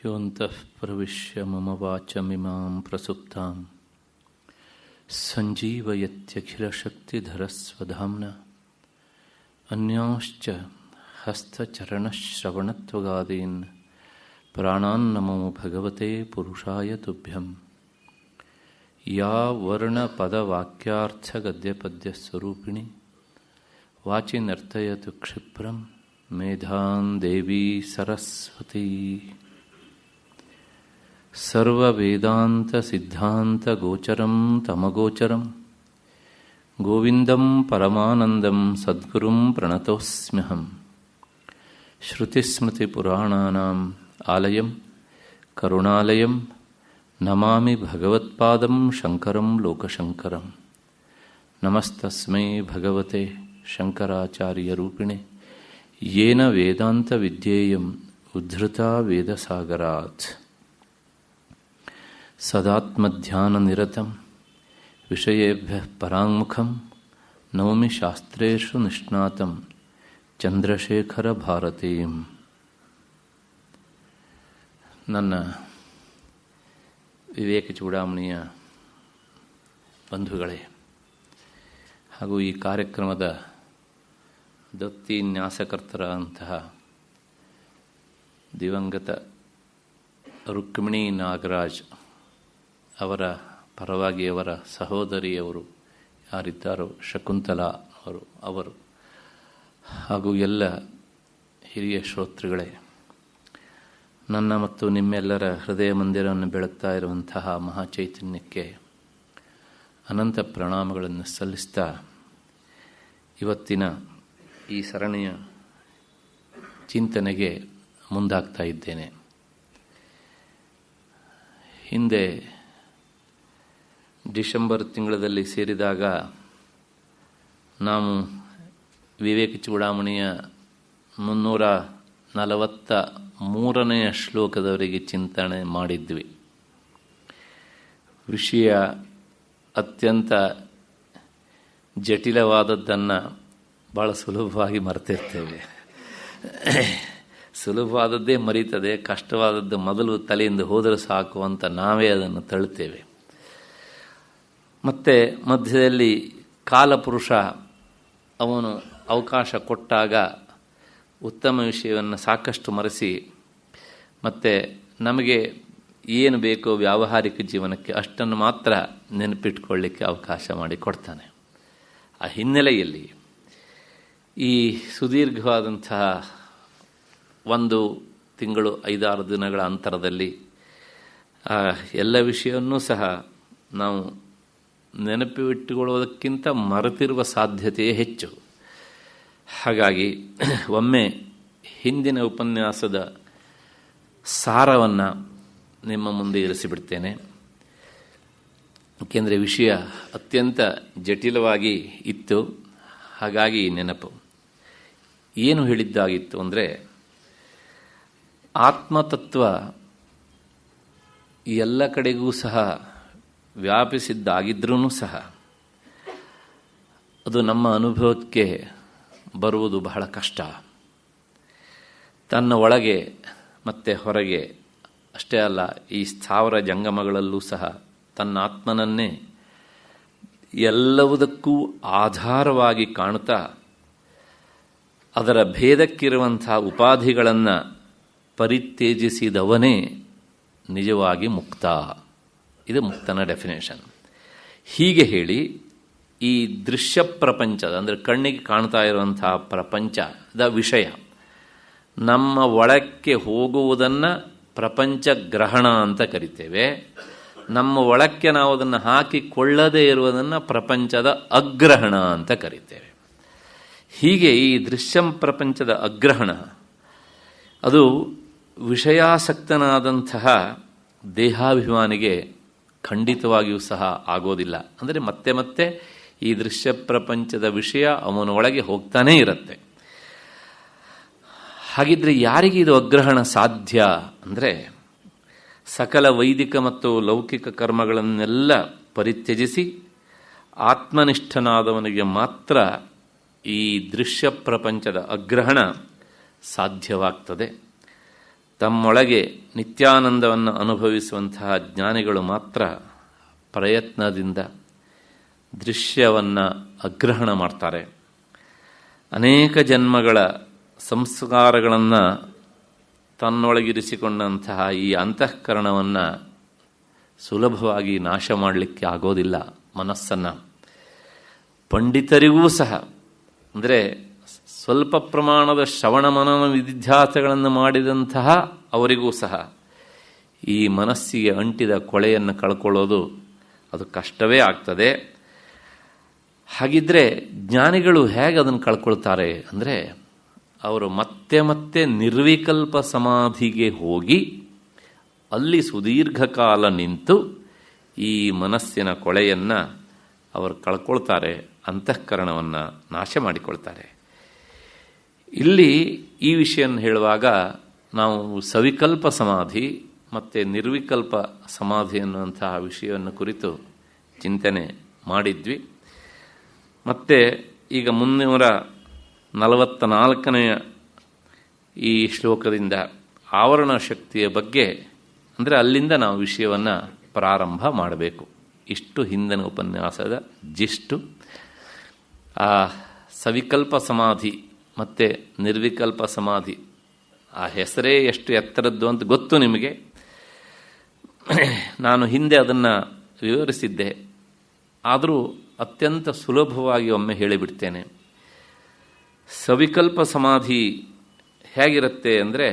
ಯೋऽन्तಃ ಪ್ರವಿಶ್ಯ ಮಮ ವಾಚಮಿಮಾಂ ಪ್ರಸುಪ್ತಾಂ ಸಂಜೀವಯತ್ಯಖಿಲಶಕ್ತಿಧರಸ್ವಧಾಮ್ನಾ ಅನ್ಯಾಂಶ್ಚ ಹಸ್ತಚರಣಶ್ರವಣತ್ವಗಾದೀನ್ ಪ್ರಾಣಾನ್ನಮೋ ಭಗವತೆ ಪುರುಷಾಯ ತುಭ್ಯಂ. ಯಾ ವರ್ಣಪದವಾಕ್ಯಾರ್ಥಗದ್ಯಪದ್ಯಸ್ವರೂಪಿಣಿ ವಾಚಿ ನರ್ತಯತು ಕ್ಷಿಪ್ರಂ ಮೇಧಾಂ ದೇವಿ ಸರಸ್ವತಿ. ಸರ್ವವೇದಾಂತಸಿದ್ಧಾಂತಗೋಚರಂ ತಮಗೋಚರಂ ಗೋವಿಂದಂ ಪರಮಾನಂದಂ ಸದ್ಗುರುಂ ಪ್ರಣತೋಸ್ಮ್ಯಹಂ. ಶ್ರುತಿಸ್ಮೃತಿಪುರಾಣಾನಾಂ ಆಲಯಂ ಕರುಣಾಲಯಂ ನಮಾಮಿ ಭಗವತ್ಪಾದಂ ಶಂಕರಂ ಲೋಕಶಂಕರಂ. ನಮಸ್ತಸ್ಮೈ ಭಗವತೆ ಶಂಕರಾಚಾರ್ಯರೂಪಿಣೆ ಯೇನ ವೇದಾಂತವಿದ್ಯೇಯಂ ಉದ್ಧೃತಾ ವೇದಸಾಗರಾತ್. ಸದಾತ್ಮಧ್ಯಾನನಿರತಂ ವಿಷಯೇಭ್ಯಃ ಪರಾಂಗುಖಂ ನೌಮಿ ಶಾಸ್ತ್ರೇಷು ನಿಷ್ಣಾತಂ ಚಂದ್ರಶೇಖರ ಭಾರತೀಂ. ನನ್ನ ವಿವೇಕ ಚೂಡಾಮಣಿಯ ಬಂಧುಗಳೇ ಹಾಗೂ ಈ ಕಾರ್ಯಕ್ರಮದ ದತ್ತಿ ನ್ಯಾಸಕರ್ತರಂತಹ ದಿವಂಗತ ರುಕ್ಮಿಣಿ ನಾಗರಾಜ್ ಅವರ ಪರವಾಗಿ ಅವರ ಸಹೋದರಿಯವರು ಯಾರಿದ್ದಾರೋ ಶಕುಂತಲಾ ಅವರು ಹಾಗೂ ಎಲ್ಲ ಹಿರಿಯ ಶ್ರೋತೃಗಳೇ, ನನ್ನ ಮತ್ತು ನಿಮ್ಮೆಲ್ಲರ ಹೃದಯ ಮಂದಿರವನ್ನು ಬೆಳಗ್ತಾ ಇರುವಂತಹ ಮಹಾಚೈತನ್ಯಕ್ಕೆ ಅನಂತ ಪ್ರಣಾಮಗಳನ್ನು ಸಲ್ಲಿಸ್ತಾ ಇವತ್ತಿನ ಈ ಸರಣಿಯ ಚಿಂತನೆಗೆ ಮುಂದಾಗ್ತಾ ಇದ್ದೇನೆ. ಹಿಂದೆ ಡಿಸೆಂಬರ್ ತಿಂಗಳಲ್ಲಿ ಸೇರಿದಾಗ ನಾವು ವಿವೇಕ ಚೂಡಾಮಣಿಯ 343ನೇ ಶ್ಲೋಕದವರೆಗೆ ಚಿಂತನೆ ಮಾಡಿದ್ವಿ. ವಿಷಯ ಅತ್ಯಂತ ಜಟಿಲವಾದದ್ದನ್ನು ಭಾಳ ಸುಲಭವಾಗಿ ಮರೆತಿರ್ತೇವೆ. ಸುಲಭವಾದದ್ದೇ ಮರೀತದೆ, ಕಷ್ಟವಾದದ್ದು ಮೊದಲು ತಲೆಯಿಂದ ಹೋದರೆ ಸಾಕು ಅಂತ ನಾವೇ ಅದನ್ನು ತಳ್ಳುತ್ತೇವೆ. ಮತ್ತು ಮಧ್ಯದಲ್ಲಿ ಕಾಲಪುರುಷ ಅವನು ಅವಕಾಶ ಕೊಟ್ಟಾಗ ಉತ್ತಮ ವಿಷಯವನ್ನು ಸಾಕಷ್ಟು ಮರೆಸಿ ಮತ್ತು ನಮಗೆ ಏನು ಬೇಕೋ ವ್ಯಾವಹಾರಿಕ ಜೀವನಕ್ಕೆ ಅಷ್ಟನ್ನು ಮಾತ್ರ ನೆನಪಿಟ್ಕೊಳ್ಳಿಕ್ಕೆ ಅವಕಾಶ ಮಾಡಿ ಕೊಡ್ತಾನೆ. ಆ ಹಿನ್ನೆಲೆಯಲ್ಲಿ ಈ ಸುದೀರ್ಘವಾದಂತಹ 1 ತಿಂಗಳು 5-6 ದಿನಗಳ ಅಂತರದಲ್ಲಿ ಎಲ್ಲ ವಿಷಯವನ್ನೂ ಸಹ ನಾವು ನೆನಪಿಟ್ಟುಕೊಳ್ಳೋದಕ್ಕಿಂತ ಮರೆತಿರುವ ಸಾಧ್ಯತೆಯೇ ಹೆಚ್ಚು. ಹಾಗಾಗಿ ಒಮ್ಮೆ ಹಿಂದಿನ ಉಪನ್ಯಾಸದ ಸಾರವನ್ನು ನಿಮ್ಮ ಮುಂದೆ ಇರಿಸಿಬಿಡ್ತೇನೆ. ಏಕೆಂದರೆ ವಿಷಯ ಅತ್ಯಂತ ಜಟಿಲವಾಗಿ ಇತ್ತು. ಹಾಗಾಗಿ ನೆನಪು ಏನು ಹೇಳಿದ್ದಾಗಿತ್ತು ಅಂದರೆ, ಆತ್ಮತತ್ವ ಎಲ್ಲ ಕಡೆಗೂ ಸಹ ವ್ಯಾಪಿಸಿದ್ದಾಗಿದ್ರೂ ಸಹ ಅದು ನಮ್ಮ ಅನುಭವಕ್ಕೆ ಬರುವುದು ಬಹಳ ಕಷ್ಟ. ತನ್ನ ಒಳಗೆ ಮತ್ತು ಹೊರಗೆ ಅಷ್ಟೇ ಅಲ್ಲ, ಈ ಸ್ಥಾವರ ಜಂಗಮಗಳಲ್ಲೂ ಸಹ ತನ್ನ ಆತ್ಮನನ್ನೇ ಎಲ್ಲವುದಕ್ಕೂ ಆಧಾರವಾಗಿ ಕಾಣುತ್ತಾ ಅದರ ಭೇದಕ್ಕಿರುವಂಥ ಉಪಾಧಿಗಳನ್ನು ಪರಿತ್ಯಜಿಸಿದವನೇ ನಿಜವಾಗಿ ಮುಕ್ತ. ಇದು ಮುಕ್ತನ ಡೆಫಿನೇಷನ್. ಹೀಗೆ ಹೇಳಿ ಈ ದೃಶ್ಯ ಪ್ರಪಂಚದ ಅಂದರೆ ಕಣ್ಣಿಗೆ ಕಾಣ್ತಾ ಇರುವಂತಹ ಪ್ರಪಂಚದ ವಿಷಯ ನಮ್ಮ ಒಳಕ್ಕೆ ಹೋಗುವುದನ್ನು ಪ್ರಪಂಚ ಗ್ರಹಣ ಅಂತ ಕರಿತೇವೆ. ನಮ್ಮ ಒಳಕ್ಕೆ ನಾವು ಅದನ್ನು ಹಾಕಿಕೊಳ್ಳದೇ ಇರುವುದನ್ನು ಪ್ರಪಂಚದ ಅಗ್ರಹಣ ಅಂತ ಕರಿತೇವೆ. ಹೀಗೆ ಈ ದೃಶ್ಯ ಪ್ರಪಂಚದ ಅಗ್ರಹಣ ಅದು ವಿಷಯಾಸಕ್ತನಾದಂತಹ ದೇಹಾಭಿಮಾನಿಗೆ ಖಂಡಿತವಾಗಿಯೂ ಸಹ ಆಗೋದಿಲ್ಲ. ಅಂದರೆ ಮತ್ತೆ ಮತ್ತೆ ಈ ದೃಶ್ಯ ಪ್ರಪಂಚದ ವಿಷಯ ಅವನೊಳಗೆ ಹೋಗ್ತಾನೇ ಇರುತ್ತೆ. ಹಾಗಿದ್ರೆ ಯಾರಿಗೆ ಇದು ಅಗ್ರಹಣ ಸಾಧ್ಯ ಅಂದರೆ, ಸಕಲ ವೈದಿಕ ಮತ್ತು ಲೌಕಿಕ ಕರ್ಮಗಳನ್ನೆಲ್ಲ ಪರಿತ್ಯಜಿಸಿ ಆತ್ಮನಿಷ್ಠನಾದವನಿಗೆ ಮಾತ್ರ ಈ ದೃಶ್ಯ ಪ್ರಪಂಚದ ಅಗ್ರಹಣ ಸಾಧ್ಯವಾಗ್ತದೆ. ತಮ್ಮೊಳಗೆ ನಿತ್ಯಾನಂದವನ್ನು ಅನುಭವಿಸುವಂತಹ ಜ್ಞಾನಿಗಳು ಮಾತ್ರ ಪ್ರಯತ್ನದಿಂದ ದೃಶ್ಯವನ್ನು ಅಗ್ರಹಣ ಮಾಡ್ತಾರೆ. ಅನೇಕ ಜನ್ಮಗಳ ಸಂಸ್ಕಾರಗಳನ್ನು ತನ್ನೊಳಗಿರಿಸಿಕೊಂಡಂತಹ ಈ ಅಂತಃಕರಣವನ್ನು ಸುಲಭವಾಗಿ ನಾಶ ಮಾಡಲಿಕ್ಕೆ ಆಗೋದಿಲ್ಲ. ಮನಸ್ಸನ್ನು ಪಂಡಿತರಿಗೂ ಸಹ, ಅಂದರೆ ಸ್ವಲ್ಪ ಪ್ರಮಾಣದ ಶ್ರವಣ ಮನನ ವಿಧಿಧ್ಯಾಸಗಳನ್ನು ಮಾಡಿದಂತಹ ಅವರಿಗೂ ಸಹ ಈ ಮನಸ್ಸಿಗೆ ಅಂಟಿದ ಕೊಳೆಯನ್ನು ಕಳ್ಕೊಳ್ಳೋದು ಅದು ಕಷ್ಟವೇ ಆಗ್ತದೆ. ಹಾಗಿದ್ರೆ ಜ್ಞಾನಿಗಳು ಹೇಗೆ ಅದನ್ನು ಕಳ್ಕೊಳ್ತಾರೆ ಅಂದರೆ, ಅವರು ಮತ್ತೆ ಮತ್ತೆ ನಿರ್ವಿಕಲ್ಪ ಸಮಾಧಿಗೆ ಹೋಗಿ ಅಲ್ಲಿ ಸುದೀರ್ಘ ಕಾಲ ನಿಂತು ಈ ಮನಸ್ಸಿನ ಕೊಳೆಯನ್ನು ಅವರು ಕಳ್ಕೊಳ್ತಾರೆ, ಅಂತಃಕರಣವನ್ನು ನಾಶ ಮಾಡಿಕೊಳ್ತಾರೆ. ಇಲ್ಲಿ ಈ ವಿಷಯವನ್ನು ಹೇಳುವಾಗ ನಾವು ಸವಿಕಲ್ಪ ಸಮಾಧಿ ಮತ್ತು ನಿರ್ವಿಕಲ್ಪ ಸಮಾಧಿ ಅನ್ನುವಂತಹ ವಿಷಯವನ್ನು ಕುರಿತು ಚಿಂತನೆ ಮಾಡಿದ್ವಿ. ಮತ್ತು ಈಗ 344ನೇ ಈ ಶ್ಲೋಕದಿಂದ ಆವರಣ ಶಕ್ತಿಯ ಬಗ್ಗೆ, ಅಂದರೆ ಅಲ್ಲಿಂದ ನಾವು ವಿಷಯವನ್ನು ಪ್ರಾರಂಭ ಮಾಡಬೇಕು. ಇಷ್ಟು ಹಿಂದಿನ ಉಪನ್ಯಾಸದ ಜಿಷ್ಟು. ಆ ಸವಿಕಲ್ಪ ಸಮಾಧಿ ಮತ್ತು ನಿರ್ವಿಕಲ್ಪ ಸಮಾಧಿ, ಆ ಹೆಸರೇ ಎಷ್ಟು ಎತ್ತರದ್ದು ಅಂತ ಗೊತ್ತು ನಿಮಗೆ. ನಾನು ಹಿಂದೆ ಅದನ್ನು ವಿವರಿಸಿದ್ದೆ, ಆದರೂ ಅತ್ಯಂತ ಸುಲಭವಾಗಿ ಒಮ್ಮೆ ಹೇಳಿಬಿಡ್ತೇನೆ. ಸವಿಕಲ್ಪ ಸಮಾಧಿ ಹೇಗಿರುತ್ತೆ ಅಂದರೆ,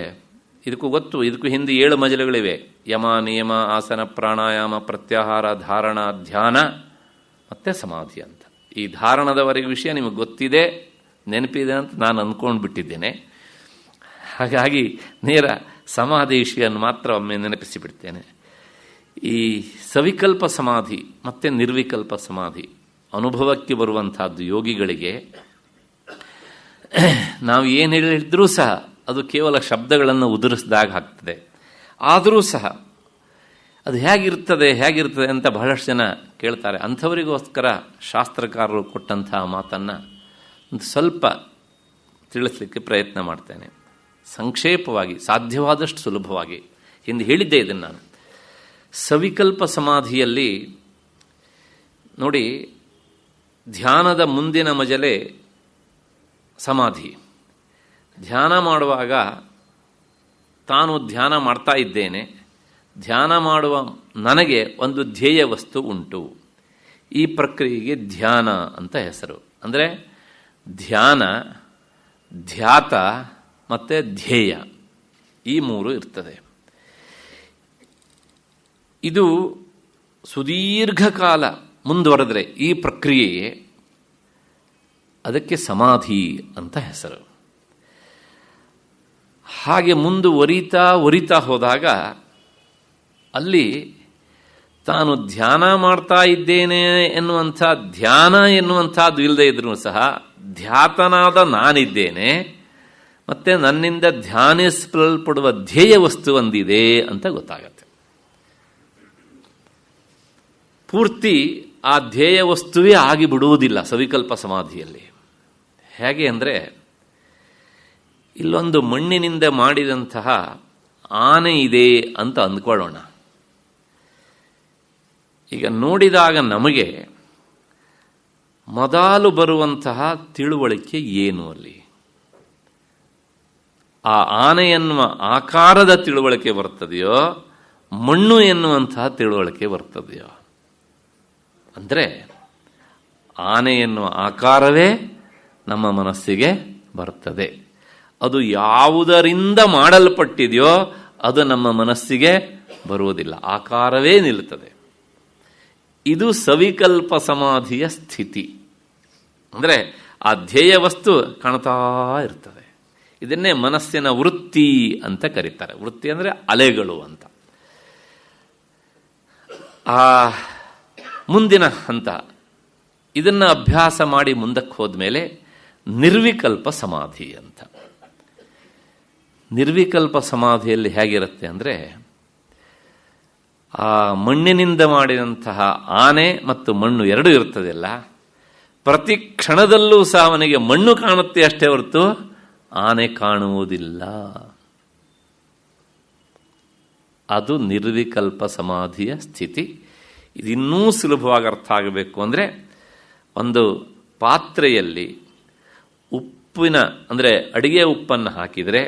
ಇದಕ್ಕೂ ಗೊತ್ತು, ಇದಕ್ಕೂ ಹಿಂದೆ 7 ಮಜಲುಗಳಿವೆ. ಯಮ, ನಿಯಮ, ಆಸನ, ಪ್ರಾಣಾಯಾಮ, ಪ್ರತ್ಯಾಹಾರ, ಧಾರಣ, ಧ್ಯಾನ ಮತ್ತು ಸಮಾಧಿ ಅಂತ. ಈ ಧಾರಣದವರೆಗೆ ವಿಷಯ ನಿಮಗೆ ಗೊತ್ತಿದೆ, ನೆನಪಿದೆ ಅಂತ ನಾನು ಅಂದ್ಕೊಂಡು ಬಿಟ್ಟಿದ್ದೇನೆ. ಹಾಗಾಗಿ ನೇರ ಸಮಾಧಿ ವಿಷಯವನ್ನು ಮಾತ್ರ ಒಮ್ಮೆ ನೆನಪಿಸಿಬಿಡ್ತೇನೆ. ಈ ಸವಿಕಲ್ಪ ಸಮಾಧಿ ಮತ್ತು ನಿರ್ವಿಕಲ್ಪ ಸಮಾಧಿ ಅನುಭವಕ್ಕೆ ಬರುವಂತಹದ್ದು ಯೋಗಿಗಳಿಗೆ. ನಾವು ಏನು ಹೇಳಿದ್ರೂ ಸಹ ಅದು ಕೇವಲ ಶಬ್ದಗಳನ್ನು ಉದುರಿಸಿದಾಗ ಆಗ್ತದೆ. ಆದರೂ ಸಹ ಅದು ಹೇಗಿರ್ತದೆ ಅಂತ ಬಹಳಷ್ಟು ಜನ ಕೇಳ್ತಾರೆ. ಅಂಥವರಿಗೋಸ್ಕರ ಶಾಸ್ತ್ರಕಾರರು ಕೊಟ್ಟಂತಹ ಮಾತನ್ನು ಒಂದು ಸ್ವಲ್ಪ ತಿಳಿಸ್ಲಿಕ್ಕೆ ಪ್ರಯತ್ನ ಮಾಡ್ತೇನೆ, ಸಂಕ್ಷೇಪವಾಗಿ, ಸಾಧ್ಯವಾದಷ್ಟು ಸುಲಭವಾಗಿ. ಹಿಂದೆ ಹೇಳಿದ್ದೆ ಇದನ್ನು ನಾನು. ಸವಿಕಲ್ಪ ಸಮಾಧಿಯಲ್ಲಿ ನೋಡಿ, ಧ್ಯಾನದ ಮುಂದಿನ ಮಜಲೆ ಸಮಾಧಿ. ಧ್ಯಾನ ಮಾಡುವಾಗ ತಾನು ಧ್ಯಾನ ಮಾಡ್ತಾ ಇದ್ದೇನೆ, ಧ್ಯಾನ ಮಾಡುವ ನನಗೆ ಒಂದು ಧ್ಯೇಯ ವಸ್ತು ಉಂಟು. ಈ ಪ್ರಕ್ರಿಯೆಗೆ ಧ್ಯಾನ ಅಂತ ಹೆಸರು. ಅಂದರೆ ಧ್ಯಾನ, ಧ್ಯಾತ ಮತ್ತು ಧ್ಯೇಯ, ಈ 3 ಇರ್ತದೆ. ಇದು ಸುದೀರ್ಘ ಕಾಲ ಮುಂದುವರೆದರೆ ಈ ಪ್ರಕ್ರಿಯೆಯೇ, ಅದಕ್ಕೆ ಸಮಾಧಿ ಅಂತ ಹೆಸರು. ಹಾಗೆ ಮುಂದುವರಿತಾ ಹೋದಾಗ ಅಲ್ಲಿ ತಾನು ಧ್ಯಾನ ಮಾಡ್ತಾ ಇದ್ದೇನೆ ಎನ್ನುವಂಥ ಧ್ಯಾನ ಎನ್ನುವಂಥದ್ದು ಇಲ್ಲದೆ ಇದ್ರೂ ಸಹ ಧ್ಯಾತನಾದ ನಾನಿದ್ದೇನೆ, ಮತ್ತು ನನ್ನಿಂದ ಧ್ಯಾನಿಸಲ್ಪಡುವ ಧ್ಯೇಯ ವಸ್ತು ಒಂದಿದೆ ಅಂತ ಗೊತ್ತಾಗತ್ತೆ. ಪೂರ್ತಿ ಆ ಧ್ಯೇಯ ವಸ್ತುವೇ ಆಗಿಬಿಡುವುದಿಲ್ಲ ಸವಿಕಲ್ಪ ಸಮಾಧಿಯಲ್ಲಿ. ಹೇಗೆ ಅಂದರೆ, ಇಲ್ಲೊಂದು ಮಣ್ಣಿನಿಂದ ಮಾಡಿದಂತಹ ಆನೆ ಇದೆ ಅಂತ ಅಂದ್ಕೊಳ್ಳೋಣ. ಈಗ ನೋಡಿದಾಗ ನಮಗೆ ಮೊದಲು ಬರುವಂತಹ ತಿಳುವಳಿಕೆ ಏನು? ಅಲ್ಲಿ ಆ ಆನೆ ಎನ್ನುವ ಆಕಾರದ ತಿಳುವಳಿಕೆ ಬರ್ತದೆಯೋ, ಮಣ್ಣು ಎನ್ನುವಂತಹ ತಿಳುವಳಿಕೆ ಬರ್ತದೆಯೋ? ಅಂದರೆ ಆನೆ ಎನ್ನುವ ಆಕಾರವೇ ನಮ್ಮ ಮನಸ್ಸಿಗೆ ಬರ್ತದೆ. ಅದು ಯಾವುದರಿಂದ ಮಾಡಲ್ಪಟ್ಟಿದೆಯೋ ಅದು ನಮ್ಮ ಮನಸ್ಸಿಗೆ ಬರುವುದಿಲ್ಲ, ಆಕಾರವೇ ನಿಲ್ಲುತ್ತದೆ. ಇದು ಸವಿಕಲ್ಪ ಸಮಾಧಿಯ ಸ್ಥಿತಿ. ಅಂದರೆ ಆ ಧ್ಯೇಯ ವಸ್ತು ಕಾಣ್ತಾ ಇರ್ತದೆ. ಇದನ್ನೇ ಮನಸ್ಸಿನ ವೃತ್ತಿ ಅಂತ ಕರೀತಾರೆ. ವೃತ್ತಿ ಅಂದರೆ ಅಲೆಗಳು ಅಂತ. ಆ ಮುಂದಿನ ಹಂತ, ಇದನ್ನು ಅಭ್ಯಾಸ ಮಾಡಿ ಮುಂದಕ್ಕೆ ಹೋದ್ಮೇಲೆ ನಿರ್ವಿಕಲ್ಪ ಸಮಾಧಿ ಅಂತ. ನಿರ್ವಿಕಲ್ಪ ಸಮಾಧಿಯಲ್ಲಿ ಹೇಗಿರುತ್ತೆ ಅಂದರೆ, ಆ ಮಣ್ಣಿನಿಂದ ಮಾಡಿದಂತಹ ಆನೆ ಮತ್ತು ಮಣ್ಣು ಎರಡೂ ಇರ್ತದೆಲ್ಲ, ಪ್ರತಿ ಕ್ಷಣದಲ್ಲೂ ಸಹ ಅವನಿಗೆ ಮಣ್ಣು ಕಾಣುತ್ತೆ ಅಷ್ಟೇ ಹೊರತು ಆನೆ ಕಾಣುವುದಿಲ್ಲ. ಅದು ನಿರ್ವಿಕಲ್ಪ ಸಮಾಧಿಯ ಸ್ಥಿತಿ. ಇದಿನ್ನೂ ಸುಲಭವಾಗಿ ಅರ್ಥ ಆಗಬೇಕು ಅಂದರೆ, ಒಂದು ಪಾತ್ರೆಯಲ್ಲಿ ಉಪ್ಪಿನ ಅಂದರೆ ಅಡಿಗೆ ಉಪ್ಪನ್ನು ಹಾಕಿದರೆ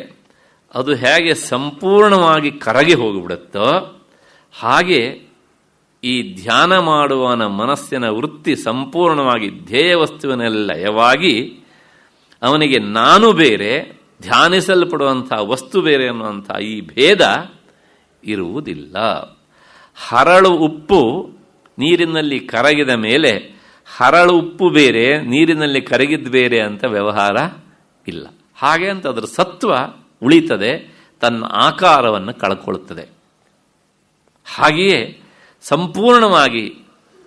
ಅದು ಹೇಗೆ ಸಂಪೂರ್ಣವಾಗಿ ಕರಗಿ ಹೋಗಿಬಿಡುತ್ತೋ ಹಾಗೆ ಈ ಧ್ಯಾನ ಮಾಡುವವನ ಮನಸ್ಸಿನ ವೃತ್ತಿ ಸಂಪೂರ್ಣವಾಗಿ ಧ್ಯೇಯ ವಸ್ತುವಿನಲ್ಲಿ ಲಯವಾಗಿ ಅವನಿಗೆ ನಾನು ಬೇರೆ, ಧ್ಯಾನಿಸಲ್ಪಡುವಂಥ ವಸ್ತು ಬೇರೆ ಅನ್ನುವಂಥ ಈ ಭೇದ ಇರುವುದಿಲ್ಲ. ಹರಳು ಉಪ್ಪು ನೀರಿನಲ್ಲಿ ಕರಗಿದ ಮೇಲೆ ಹರಳು ಉಪ್ಪು ಬೇರೆ, ನೀರಿನಲ್ಲಿ ಕರಗಿದ ಬೇರೆ ಅಂತ ವ್ಯವಹಾರ ಇಲ್ಲ. ಹಾಗೆ ಅಂತ ಅದರ ಸತ್ವ ಉಳಿತದೆ, ತನ್ನ ಆಕಾರವನ್ನು ಕಳ್ಕೊಳ್ಳುತ್ತದೆ. ಹಾಗೆಯೇ ಸಂಪೂರ್ಣವಾಗಿ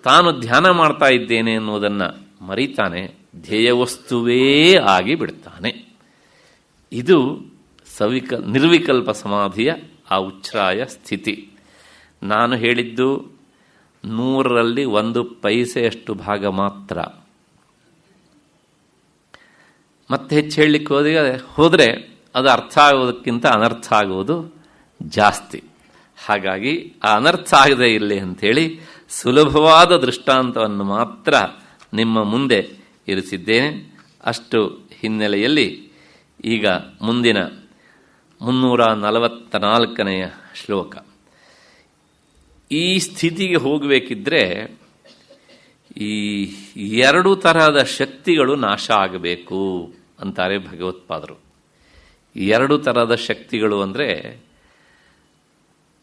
ತಾನು ಧ್ಯಾನ ಮಾಡ್ತಾ ಇದ್ದೇನೆ ಎನ್ನುವುದನ್ನು ಮರಿತಾನೆ, ಧ್ಯೇಯವಸ್ತುವೇ ಆಗಿ ಬಿಡ್ತಾನೆ. ಇದು ನಿರ್ವಿಕಲ್ಪ ಸಮಾಧಿಯ ಆ ಉಚ್ಛ್ರಾಯ ಸ್ಥಿತಿ. ನಾನು ಹೇಳಿದ್ದು 100ರಲ್ಲಿ 1 ಪೈಸೆಯಷ್ಟು ಭಾಗ ಮಾತ್ರ. ಮತ್ತೆ ಹೆಚ್ಚು ಹೇಳಲಿಕ್ಕೆ ಹೋದರೆ ಅದು ಅರ್ಥ ಆಗೋದಕ್ಕಿಂತ ಅನರ್ಥ ಆಗುವುದು ಜಾಸ್ತಿ. ಹಾಗಾಗಿ ಆ ಅನರ್ಥ ಆಗದೇ ಇರಲಿ ಅಂಥೇಳಿ ಸುಲಭವಾದ ದೃಷ್ಟಾಂತವನ್ನು ಮಾತ್ರ ನಿಮ್ಮ ಮುಂದೆ ಇರಿಸಿದ್ದೇನೆ. ಅಷ್ಟು ಹಿನ್ನೆಲೆಯಲ್ಲಿ ಈಗ ಮುಂದಿನ 344ನೆಯ ಶ್ಲೋಕ. ಈ ಸ್ಥಿತಿಗೆ ಹೋಗಬೇಕಿದ್ರೆ ಈ 2 ತರಹದ ಶಕ್ತಿಗಳು ನಾಶ ಆಗಬೇಕು ಅಂತಾರೆ ಭಗವತ್ಪಾದರು. 2 ತರಹದ ಶಕ್ತಿಗಳು ಅಂದರೆ,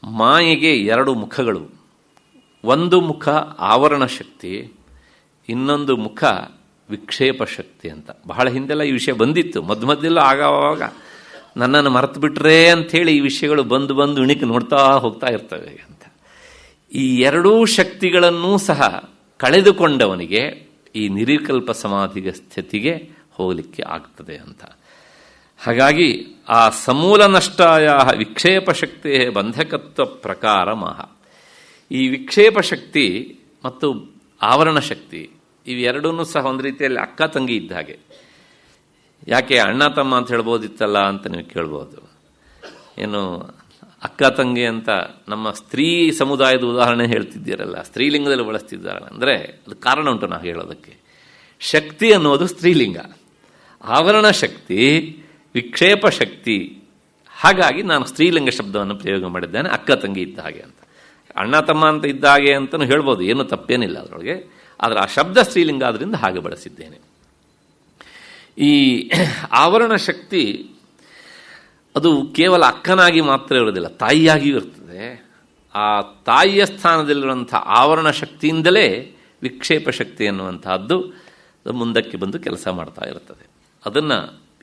ಮಾಯೆಗೆ 2 ಮುಖಗಳು. ಒಂದು ಮುಖ ಆವರಣ ಶಕ್ತಿ, ಇನ್ನೊಂದು ಮುಖ ವಿಕ್ಷೇಪ ಶಕ್ತಿ ಅಂತ. ಬಹಳ ಹಿಂದೆಲ್ಲ ಈ ವಿಷಯ ಬಂದಿತ್ತು, ಮಧ್ಯೆಲ್ಲ ಆಗಾವಾಗ ನನ್ನನ್ನು ಮರೆತು ಬಿಟ್ರೆ ಅಂಥೇಳಿ ಈ ವಿಷಯಗಳು ಬಂದು ಇಣಿಕೆ ನೋಡ್ತಾ ಹೋಗ್ತಾ ಇರ್ತವೆ ಅಂತ. ಈ 2 ಶಕ್ತಿಗಳನ್ನೂ ಸಹ ಕಳೆದುಕೊಂಡವನಿಗೆ ಈ ನಿರ್ವಿಕಲ್ಪ ಸಮಾಧಿಯ ಸ್ಥಿತಿಗೆ ಹೋಗಲಿಕ್ಕೆ ಆಗ್ತದೆ ಅಂತ. ಹಾಗಾಗಿ ಆ ಸಮೂಲ ನಷ್ಟಾಯ ವಿಕ್ಷೇಪ ಶಕ್ತಿ ಬಂಧಕತ್ವ ಪ್ರಕಾರ ಮಹ. ಈ ವಿಕ್ಷೇಪ ಶಕ್ತಿ ಮತ್ತು ಆವರಣ ಶಕ್ತಿ ಇವೆರಡೂ ಸಹ ಒಂದು ರೀತಿಯಲ್ಲಿ ಅಕ್ಕ ತಂಗಿ ಇದ್ದ ಹಾಗೆ. ಯಾಕೆ ಅಣ್ಣ ತಮ್ಮ ಅಂತ ಹೇಳ್ಬೋದಿತ್ತಲ್ಲ ಅಂತ ನೀವು ಕೇಳ್ಬೋದು. ಏನು ಅಕ್ಕ ತಂಗಿ ಅಂತ ನಮ್ಮ ಸ್ತ್ರೀ ಸಮುದಾಯದ ಉದಾಹರಣೆ ಹೇಳ್ತಿದ್ದೀರಲ್ಲ, ಸ್ತ್ರೀಲಿಂಗದಲ್ಲಿ ಬಳಸ್ತಿದ್ದಾರೆ ಅಂದರೆ ಅದು ಕಾರಣ ಉಂಟು ನಾವು ಹೇಳೋದಕ್ಕೆ. ಶಕ್ತಿ ಅನ್ನೋದು ಸ್ತ್ರೀಲಿಂಗ, ಆವರಣ ಶಕ್ತಿ ವಿಕ್ಷೇಪ ಶಕ್ತಿ. ಹಾಗಾಗಿ ನಾನು ಸ್ತ್ರೀಲಿಂಗ ಶಬ್ದವನ್ನು ಪ್ರಯೋಗ ಮಾಡಿದ್ದೇನೆ, ಅಕ್ಕ ತಂಗಿ ಇದ್ದ ಹಾಗೆ ಅಂತ. ಅಣ್ಣ ತಮ್ಮ ಅಂತ ಇದ್ದ ಹಾಗೆ ಅಂತಲೂ ಹೇಳ್ಬೋದು, ಏನೂ ತಪ್ಪೇನಿಲ್ಲ ಅದರೊಳಗೆ. ಆದರೆ ಆ ಶಬ್ದ ಸ್ತ್ರೀಲಿಂಗ ಆದ್ದರಿಂದ ಹಾಗೆ ಬಳಸಿದ್ದೇನೆ. ಈ ಆವರಣ ಶಕ್ತಿ ಅದು ಕೇವಲ ಅಕ್ಕನಾಗಿ ಮಾತ್ರ ಇರೋದಿಲ್ಲ, ತಾಯಿಯಾಗಿಯೂ ಇರ್ತದೆ. ಆ ತಾಯಿಯ ಸ್ಥಾನದಲ್ಲಿರುವಂಥ ಆವರಣ ಶಕ್ತಿಯಿಂದಲೇ ವಿಕ್ಷೇಪ ಶಕ್ತಿ ಎನ್ನುವಂತಹದ್ದು ಮುಂದಕ್ಕೆ ಬಂದು ಕೆಲಸ ಮಾಡ್ತಾ ಇರ್ತದೆ. ಅದನ್ನು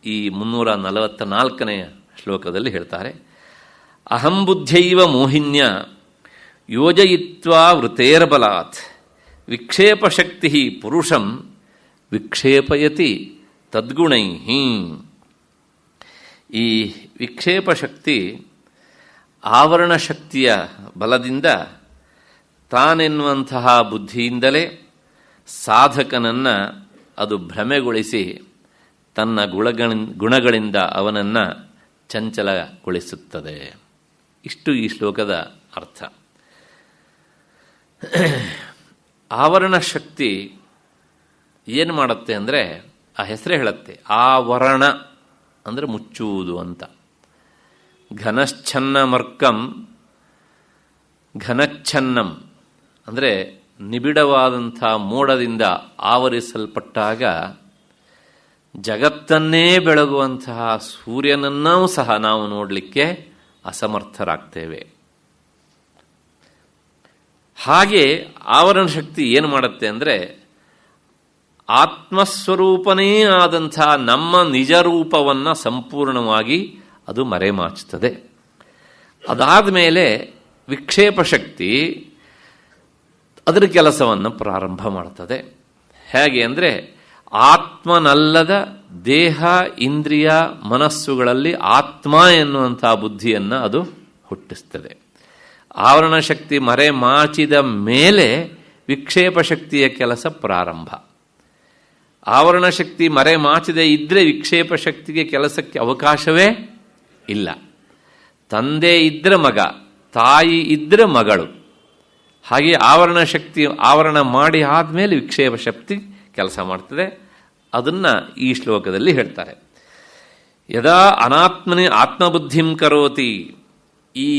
ಈ 344ನೆಯ ಶ್ಲೋಕದಲ್ಲಿ ಹೇಳ್ತಾರೆ. ಅಹಂಬುದ್ಧೈವ ಮೋಹಿನ್ಯ ಯೋಜಯಿತ್ವಾ ವೃತೇರ್ಬಲಾತ್ ವಿಕ್ಷೇಪ ಶಕ್ತಿ ಪುರುಷಂ ವಿಕ್ಷೇಪಯತಿ ತದ್ಗುಣೈ. ಈ ವಿಕ್ಷೇಪ ಶಕ್ತಿ ಆವರಣ ಶಕ್ತಿಯ ಬಲದಿಂದ ತಾನೆನ್ನುವಂತಹ ಬುದ್ಧಿಯಿಂದಲೇ ಸಾಧಕನನ್ನು ಅದು ಭ್ರಮೆಗೊಳಿಸಿ ತನ್ನ ಗುಣಗಳಿಂದ ಅವನನ್ನು ಚಂಚಲಗೊಳಿಸುತ್ತದೆ. ಇಷ್ಟು ಈ ಶ್ಲೋಕದ ಅರ್ಥ. ಆವರಣ ಶಕ್ತಿ ಏನು ಮಾಡುತ್ತೆ ಅಂದರೆ, ಆ ಹೆಸರೇ ಹೇಳುತ್ತೆ, ಆವರಣ ಅಂದರೆ ಮುಚ್ಚುವುದು ಅಂತ. ಘನಶ್ಚನ್ನಮರ್ಕಂ ಘನಚ್ಛನ್ನಂ ಅಂದರೆ ನಿಬಿಡವಾದಂಥ ಮೋಡದಿಂದ ಆವರಿಸಲ್ಪಟ್ಟಾಗ ಜಗತ್ತನ್ನೇ ಬೆಳಗುವಂತಹ ಸೂರ್ಯನನ್ನೂ ಸಹ ನಾವು ನೋಡಲಿಕ್ಕೆ ಅಸಮರ್ಥರಾಗ್ತೇವೆ. ಹಾಗೆ ಆವರಣ ಶಕ್ತಿ ಏನು ಮಾಡುತ್ತೆ ಅಂದರೆ, ಆತ್ಮಸ್ವರೂಪನೇ ಆದಂಥ ನಮ್ಮ ನಿಜ ರೂಪವನ್ನು ಸಂಪೂರ್ಣವಾಗಿ ಅದು ಮರೆಮಾಚುತ್ತದೆ. ಅದಾದ ಮೇಲೆ ವಿಕ್ಷೇಪ ಶಕ್ತಿ ಅದರ ಕೆಲಸವನ್ನು ಪ್ರಾರಂಭ ಮಾಡುತ್ತದೆ. ಹೇಗೆ ಅಂದರೆ, ಆತ್ಮನಲ್ಲದ ದೇಹ ಇಂದ್ರಿಯ ಮನಸ್ಸುಗಳಲ್ಲಿ ಆತ್ಮ ಎನ್ನುವಂಥ ಬುದ್ಧಿಯನ್ನು ಅದು ಹುಟ್ಟಿಸ್ತದೆ. ಆವರಣ ಶಕ್ತಿ ಮರೆಮಾಚಿದ ಮೇಲೆ ವಿಕ್ಷೇಪ ಶಕ್ತಿಯ ಕೆಲಸ ಪ್ರಾರಂಭ. ಆವರಣ ಶಕ್ತಿ ಮರೆಮಾಚದೆ ಇದ್ದರೆ ವಿಕ್ಷೇಪ ಶಕ್ತಿಗೆ ಕೆಲಸಕ್ಕೆ ಅವಕಾಶವೇ ಇಲ್ಲ. ತಂದೆ ಇದ್ದರೆ ಮಗ, ತಾಯಿ ಇದ್ದರೆ ಮಗಳು. ಹಾಗೆ ಆವರಣ ಶಕ್ತಿ ಆವರಣ ಮಾಡಿ ಆದಮೇಲೆ ವಿಕ್ಷೇಪ ಶಕ್ತಿ ಕೆಲಸ ಮಾಡ್ತದೆ. ಅದನ್ನು ಈ ಶ್ಲೋಕದಲ್ಲಿ ಹೇಳ್ತಾರೆ. ಯದಾ ಅನಾತ್ಮನಿ ಆತ್ಮಬುದ್ಧಿಂ ಕರೋತಿ, ಈ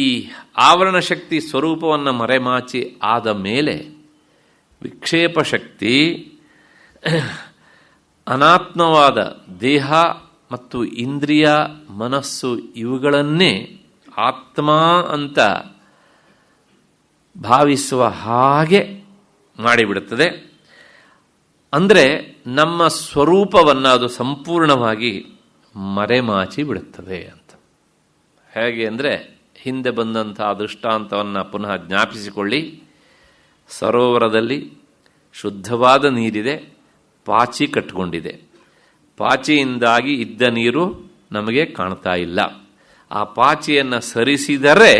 ಆವರಣ ಶಕ್ತಿ ಸ್ವರೂಪವನ್ನು ಮರೆಮಾಚಿ ಆದ ಮೇಲೆ ವಿಕ್ಷೇಪ ಶಕ್ತಿ ಅನಾತ್ಮವಾದ ದೇಹ ಮತ್ತು ಇಂದ್ರಿಯ ಮನಸ್ಸು ಇವುಗಳನ್ನೇ ಆತ್ಮ ಅಂತ ಭಾವಿಸುವ ಹಾಗೆ ಮಾಡಿಬಿಡುತ್ತದೆ. ಅಂದರೆ ನಮ್ಮ ಸ್ವರೂಪವನ್ನು ಅದು ಸಂಪೂರ್ಣವಾಗಿ ಮರೆಮಾಚಿ ಬಿಡುತ್ತದೆ ಅಂತ. ಹೇಗೆ ಅಂದರೆ, ಹಿಂದೆ ಬಂದಂಥ ದೃಷ್ಟಾಂತವನ್ನು ಪುನಃ ಜ್ಞಾಪಿಸಿಕೊಳ್ಳಿ. ಸರೋವರದಲ್ಲಿ ಶುದ್ಧವಾದ ನೀರಿದೆ, ಪಾಚಿ ಕಟ್ಟಿಕೊಂಡಿದೆ. ಪಾಚಿಯಿಂದಾಗಿ ಇದ್ದ ನೀರು ನಮಗೆ ಕಾಣ್ತಾ ಇಲ್ಲ. ಆ ಪಾಚಿಯನ್ನು ಸರಿಸಿದರೆ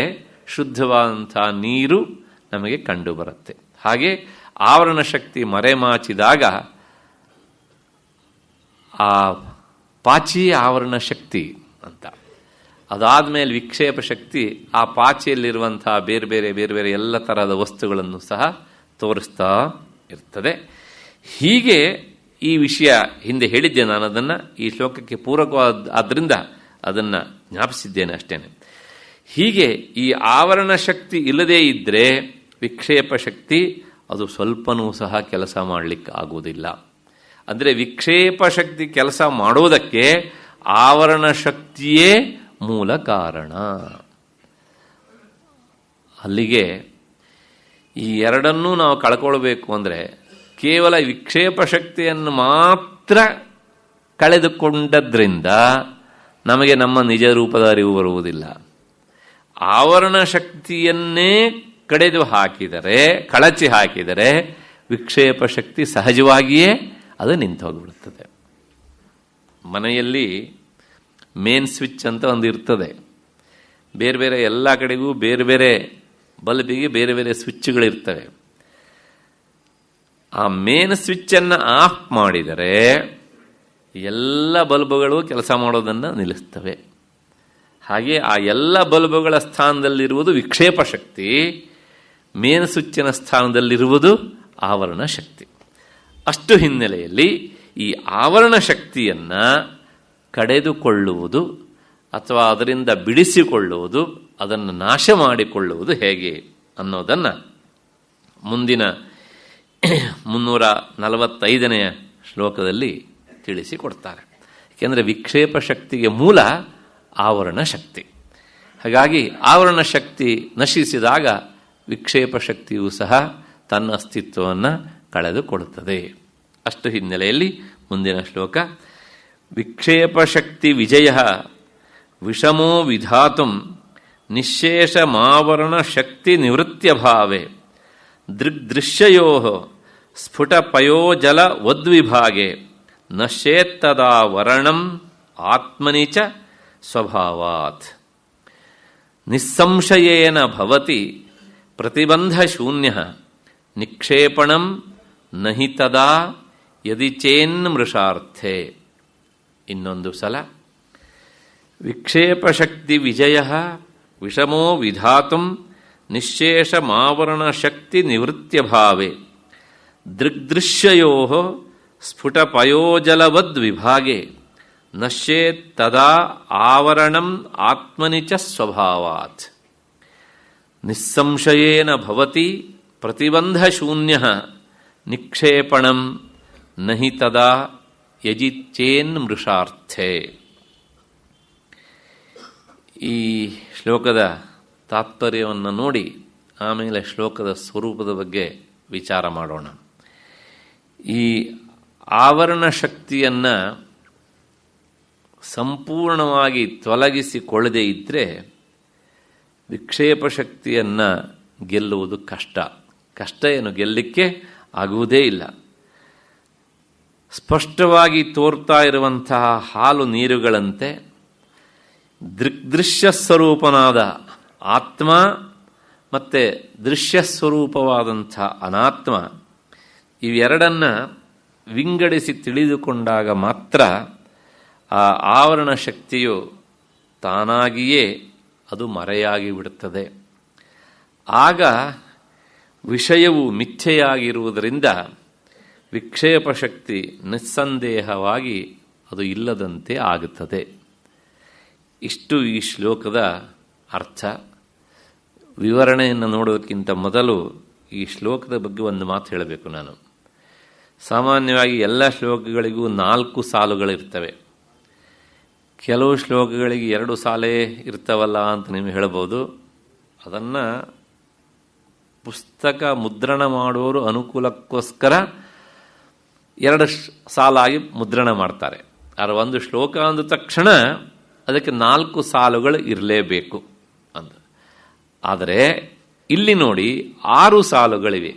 ಶುದ್ಧವಾದಂಥ ನೀರು ನಮಗೆ ಕಂಡು ಬರುತ್ತೆ. ಹಾಗೆ ಆವರಣ ಶಕ್ತಿ ಮರೆಮಾಚಿದಾಗ ಆ ಪಾಚಿ ಆವರಣ ಶಕ್ತಿ ಅಂತ. ಅದಾದಮೇಲೆ ವಿಕ್ಷೇಪ ಶಕ್ತಿ ಆ ಪಾಚಿಯಲ್ಲಿರುವಂಥ ಬೇರೆ ಬೇರೆ ಎಲ್ಲ ಥರದ ವಸ್ತುಗಳನ್ನು ಸಹ ತೋರಿಸ್ತಾ ಇರ್ತದೆ. ಹೀಗೆ ಈ ವಿಷಯ ಹಿಂದೆ ಹೇಳಿದ್ದೆ ನಾನು. ಅದನ್ನು ಈ ಶ್ಲೋಕಕ್ಕೆ ಪೂರಕವಾದ ಆದ್ದರಿಂದ ಅದನ್ನು ಜ್ಞಾಪಿಸಿದ್ದೇನೆ ಅಷ್ಟೇನೆ. ಹೀಗೆ ಈ ಆವರಣ ಶಕ್ತಿ ಇಲ್ಲದೇ ಇದ್ದರೆ ವಿಕ್ಷೇಪ ಶಕ್ತಿ ಅದು ಸ್ವಲ್ಪನೂ ಸಹ ಕೆಲಸ ಮಾಡಲಿಕ್ಕೆ ಆಗುವುದಿಲ್ಲ. ಅಂದರೆ ವಿಕ್ಷೇಪ ಶಕ್ತಿ ಕೆಲಸ ಮಾಡೋದಕ್ಕೆ ಆವರಣ ಶಕ್ತಿಯೇ ಮೂಲ ಕಾರಣ. ಅಲ್ಲಿಗೆ ಈ ಎರಡನ್ನೂ ನಾವು ಕಳ್ಕೊಳ್ಬೇಕು ಅಂದರೆ ಕೇವಲ ವಿಕ್ಷೇಪ ಶಕ್ತಿಯನ್ನು ಮಾತ್ರ ಕಳೆದುಕೊಂಡದ್ರಿಂದ ನಮಗೆ ನಮ್ಮ ನಿಜ ರೂಪದ ಅರಿವು ಬರುವುದಿಲ್ಲ. ಆವರಣ ಶಕ್ತಿಯನ್ನೇ ಕಳಚಿ ಹಾಕಿದರೆ ವಿಕ್ಷೇಪ ಶಕ್ತಿ ಸಹಜವಾಗಿಯೇ ಅದು ನಿಂತು ಹೋಗಿಬಿಡುತ್ತದೆ. ಮನೆಯಲ್ಲಿ ಮೇನ್ ಸ್ವಿಚ್ ಅಂತ ಒಂದು ಇರ್ತದೆ. ಬೇರೆ ಬೇರೆ ಎಲ್ಲ ಕಡೆಗೂ ಬೇರೆ ಬೇರೆ ಬಲ್ಬಿಗೆ ಬೇರೆ ಬೇರೆ ಸ್ವಿಚ್ಗಳಿರ್ತವೆ. ಆ ಮೇನ್ ಸ್ವಿಚ್ಚನ್ನು ಆಫ್ ಮಾಡಿದರೆ ಎಲ್ಲ ಬಲ್ಬುಗಳು ಕೆಲಸ ಮಾಡೋದನ್ನು ನಿಲ್ಲಿಸ್ತವೆ. ಹಾಗೆ ಆ ಎಲ್ಲ ಬಲ್ಬುಗಳ ಸ್ಥಾನದಲ್ಲಿರುವುದು ವಿಕ್ಷೇಪ ಶಕ್ತಿ, ಮೇನ್ ಸ್ವಿಚ್ಚಿನ ಸ್ಥಾನದಲ್ಲಿರುವುದು ಆವರಣ ಶಕ್ತಿ. ಅಷ್ಟು ಹಿನ್ನೆಲೆಯಲ್ಲಿ ಈ ಆವರಣ ಶಕ್ತಿಯನ್ನು ಕಡೆದುಕೊಳ್ಳುವುದು ಅಥವಾ ಅದರಿಂದ ಬಿಡಿಸಿಕೊಳ್ಳುವುದು, ಅದನ್ನು ನಾಶ ಮಾಡಿಕೊಳ್ಳುವುದು ಹೇಗೆ ಅನ್ನೋದನ್ನು ಮುಂದಿನ 345ನೇ ಶ್ಲೋಕದಲ್ಲಿ ತಿಳಿಸಿಕೊಡ್ತಾರೆ. ಏಕೆಂದರೆ ವಿಕ್ಷೇಪ ಶಕ್ತಿಗೆ ಮೂಲ ಆವರಣ ಶಕ್ತಿ. ಹಾಗಾಗಿ ಆವರಣ ಶಕ್ತಿ ನಶಿಸಿದಾಗ ವಿಕ್ಷೇಪ ಶಕ್ತಿಯೂ ಸಹ ತನ್ನ ಅಸ್ತಿತ್ವವನ್ನು ಕಳೆದುಕೊಳ್ಳುತ್ತದೆ. ಅಷ್ಟು ಹಿನ್ನೆಲೆಯಲ್ಲಿ ಮುಂದಿನ ಶ್ಲೋಕ, ವಿಕ್ಷೇಪ ಶಕ್ತಿ ವಿಜಯ ವಿಷಮೋ ವಿಧಾತುಂ ನಿಶೇಷಮಾವರಣ ಶಕ್ತಿ ನಿವೃತ್ಯಭಾವೆ ದೃಗ್ದೃಶ್ಯಯೋ ಸ್ಫುಟಪಯೋಜಲ ವದ್ವಿಭಾಗೆ ನಶ್ಯೇತ್ತದಾ ವರಣಂ ಆತ್ಮನಿ ಚ ಸ್ವಭಾವಾತ್ ನಿಸ್ಸಂಶಯೇನ ಭವತಿ ಪ್ರತಿಬಂಧಶೂನ್ಯಃ ನಿಕ್ಷೇಪಣಂ ನಹಿ ತದಾ ಯದಿ ಚೇನ್ಮೃಷಾರ್ಥೆ. ಇನ್ನೊಂದು ಸಲ, ವಿಕ್ಷೇಪಶಕ್ತಿ ವಿಜಯ ವಿಷಮೋ ವಿಧಾತುಂ ನಿಶೇಷಮಾವರಣ ಶಕ್ತಿ ನಿವೃತ್ಯಭಾವೆ ದೃಗ್ದೃಶ್ಯಯೋ ಸ್ಫುಟಪಯೋಜಲವದ್ವಿಭಾಗೆ ನಶ್ಯೇತ್ ತದಾ ಆವರಣಂ ಆತ್ಮನಿ ಚ ಸ್ವಭಾವಾತ್ ನಿಸ್ಸಂಶಯೇನ ಭವತಿ ಪ್ರತಿಬಂಧಶೂನ್ಯಃ ನಿಕ್ಷೇಪಣಂ ನಹಿ ತದಾ ಯಜಿಚೇನ್ಮೃಷಾರ್ಥೆ. ಈ ಶ್ಲೋಕದ ತಾತ್ಪರ್ಯವನ್ನು ನೋಡಿ ಆಮೇಲೆ ಶ್ಲೋಕದ ಸ್ವರೂಪದ ಬಗ್ಗೆ ವಿಚಾರ ಮಾಡೋಣ. ಈ ಆವರಣ ಶಕ್ತಿಯನ್ನು ಸಂಪೂರ್ಣವಾಗಿ ತೊಲಗಿಸಿಕೊಳ್ಳದೇ ಇದ್ದರೆ ವಿಕ್ಷೇಪ ಶಕ್ತಿಯನ್ನು ಗೆಲ್ಲುವುದು ಕಷ್ಟ ಏನು, ಗೆಲ್ಲಲಿಕ್ಕೆ ಆಗುವುದೇ ಇಲ್ಲ. ಸ್ಪಷ್ಟವಾಗಿ ತೋರ್ತಾ ಇರುವಂತಹ ಹಾಲು ನೀರುಗಳಂತೆ ದೃಗ್ದೃಶ್ಯ ಸ್ವರೂಪನಾದ ಆತ್ಮ ಮತ್ತು ದೃಶ್ಯ ಸ್ವರೂಪವಾದಂಥ ಅನಾತ್ಮ ಇವೆರಡನ್ನು ವಿಂಗಡಿಸಿ ತಿಳಿದುಕೊಂಡಾಗ ಮಾತ್ರ ಆ ಆವರಣ ಶಕ್ತಿಯು ತಾನಾಗಿಯೇ ಅದು ಮರೆಯಾಗಿ ಬಿಡುತ್ತದೆ. ಆಗ ವಿಷಯವು ಮಿಥ್ಯೆಯಾಗಿರುವುದರಿಂದ ವಿಕ್ಷೇಪ ಶಕ್ತಿ ನಿಸ್ಸಂದೇಹವಾಗಿ ಅದು ಇಲ್ಲದಂತೆ ಆಗುತ್ತದೆ. ಇಷ್ಟು ಈ ಶ್ಲೋಕದ ಅರ್ಥ. ವಿವರಣೆಯನ್ನು ನೋಡೋದಕ್ಕಿಂತ ಮೊದಲು ಈ ಶ್ಲೋಕದ ಬಗ್ಗೆ ಒಂದು ಮಾತು ಹೇಳಬೇಕು ನಾನು. ಸಾಮಾನ್ಯವಾಗಿ ಎಲ್ಲ ಶ್ಲೋಕಗಳಿಗೂ 4 ಸಾಲುಗಳಿರ್ತವೆ. ಕೆಲವು ಶ್ಲೋಕಗಳಿಗೆ 2 ಸಾಲೇ ಇರ್ತವಲ್ಲ ಅಂತ ನೀವು ಹೇಳ್ಬೋದು. ಅದನ್ನು ಪುಸ್ತಕ ಮುದ್ರಣ ಮಾಡುವವರು ಅನುಕೂಲಕ್ಕೋಸ್ಕರ 2 ಸಾಲಾಗಿ ಮುದ್ರಣ ಮಾಡ್ತಾರೆ. ಆದರೆ ಒಂದು ಶ್ಲೋಕ ಅಂದ ತಕ್ಷಣ ಅದಕ್ಕೆ 4 ಸಾಲುಗಳು ಇರಲೇಬೇಕು ಅಂತ. ಆದರೆ ಇಲ್ಲಿ ನೋಡಿ 6 ಸಾಲುಗಳಿವೆ.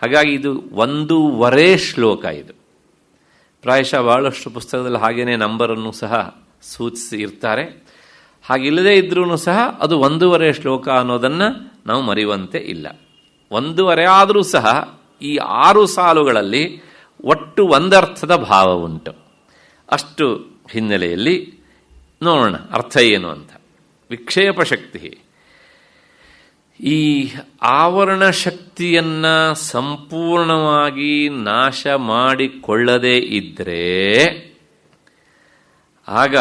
ಹಾಗಾಗಿ ಇದು 1.5 ಶ್ಲೋಕ. ಇದು ಪ್ರಾಯಶಃ ಬಹಳಷ್ಟು ಪುಸ್ತಕದಲ್ಲಿ ಹಾಗೇನೇ ನಂಬರನ್ನು ಸಹ ಸೂಚಿಸಿ ಇರ್ತಾರೆ. ಹಾಗಿಲ್ಲದೇ ಇದ್ರೂ ಸಹ ಅದು 1.5 ಶ್ಲೋಕ ಅನ್ನೋದನ್ನು ನಾವು ಮರೆಯುವಂತೆ ಇಲ್ಲ. 1.5 ಆದರೂ ಸಹ ಈ 6 ಸಾಲುಗಳಲ್ಲಿ ಒಟ್ಟು ಒಂದರ್ಥದ ಭಾವ ಉಂಟು. ಅಷ್ಟು ಹಿನ್ನೆಲೆಯಲ್ಲಿ ನೋಡೋಣ ಅರ್ಥ ಏನು ಅಂತ. ವಿಕ್ಷೇಪ ಶಕ್ತಿ, ಈ ಆವರಣ ಶಕ್ತಿಯನ್ನು ಸಂಪೂರ್ಣವಾಗಿ ನಾಶ ಮಾಡಿಕೊಳ್ಳದೇ ಇದ್ದರೆ ಆಗ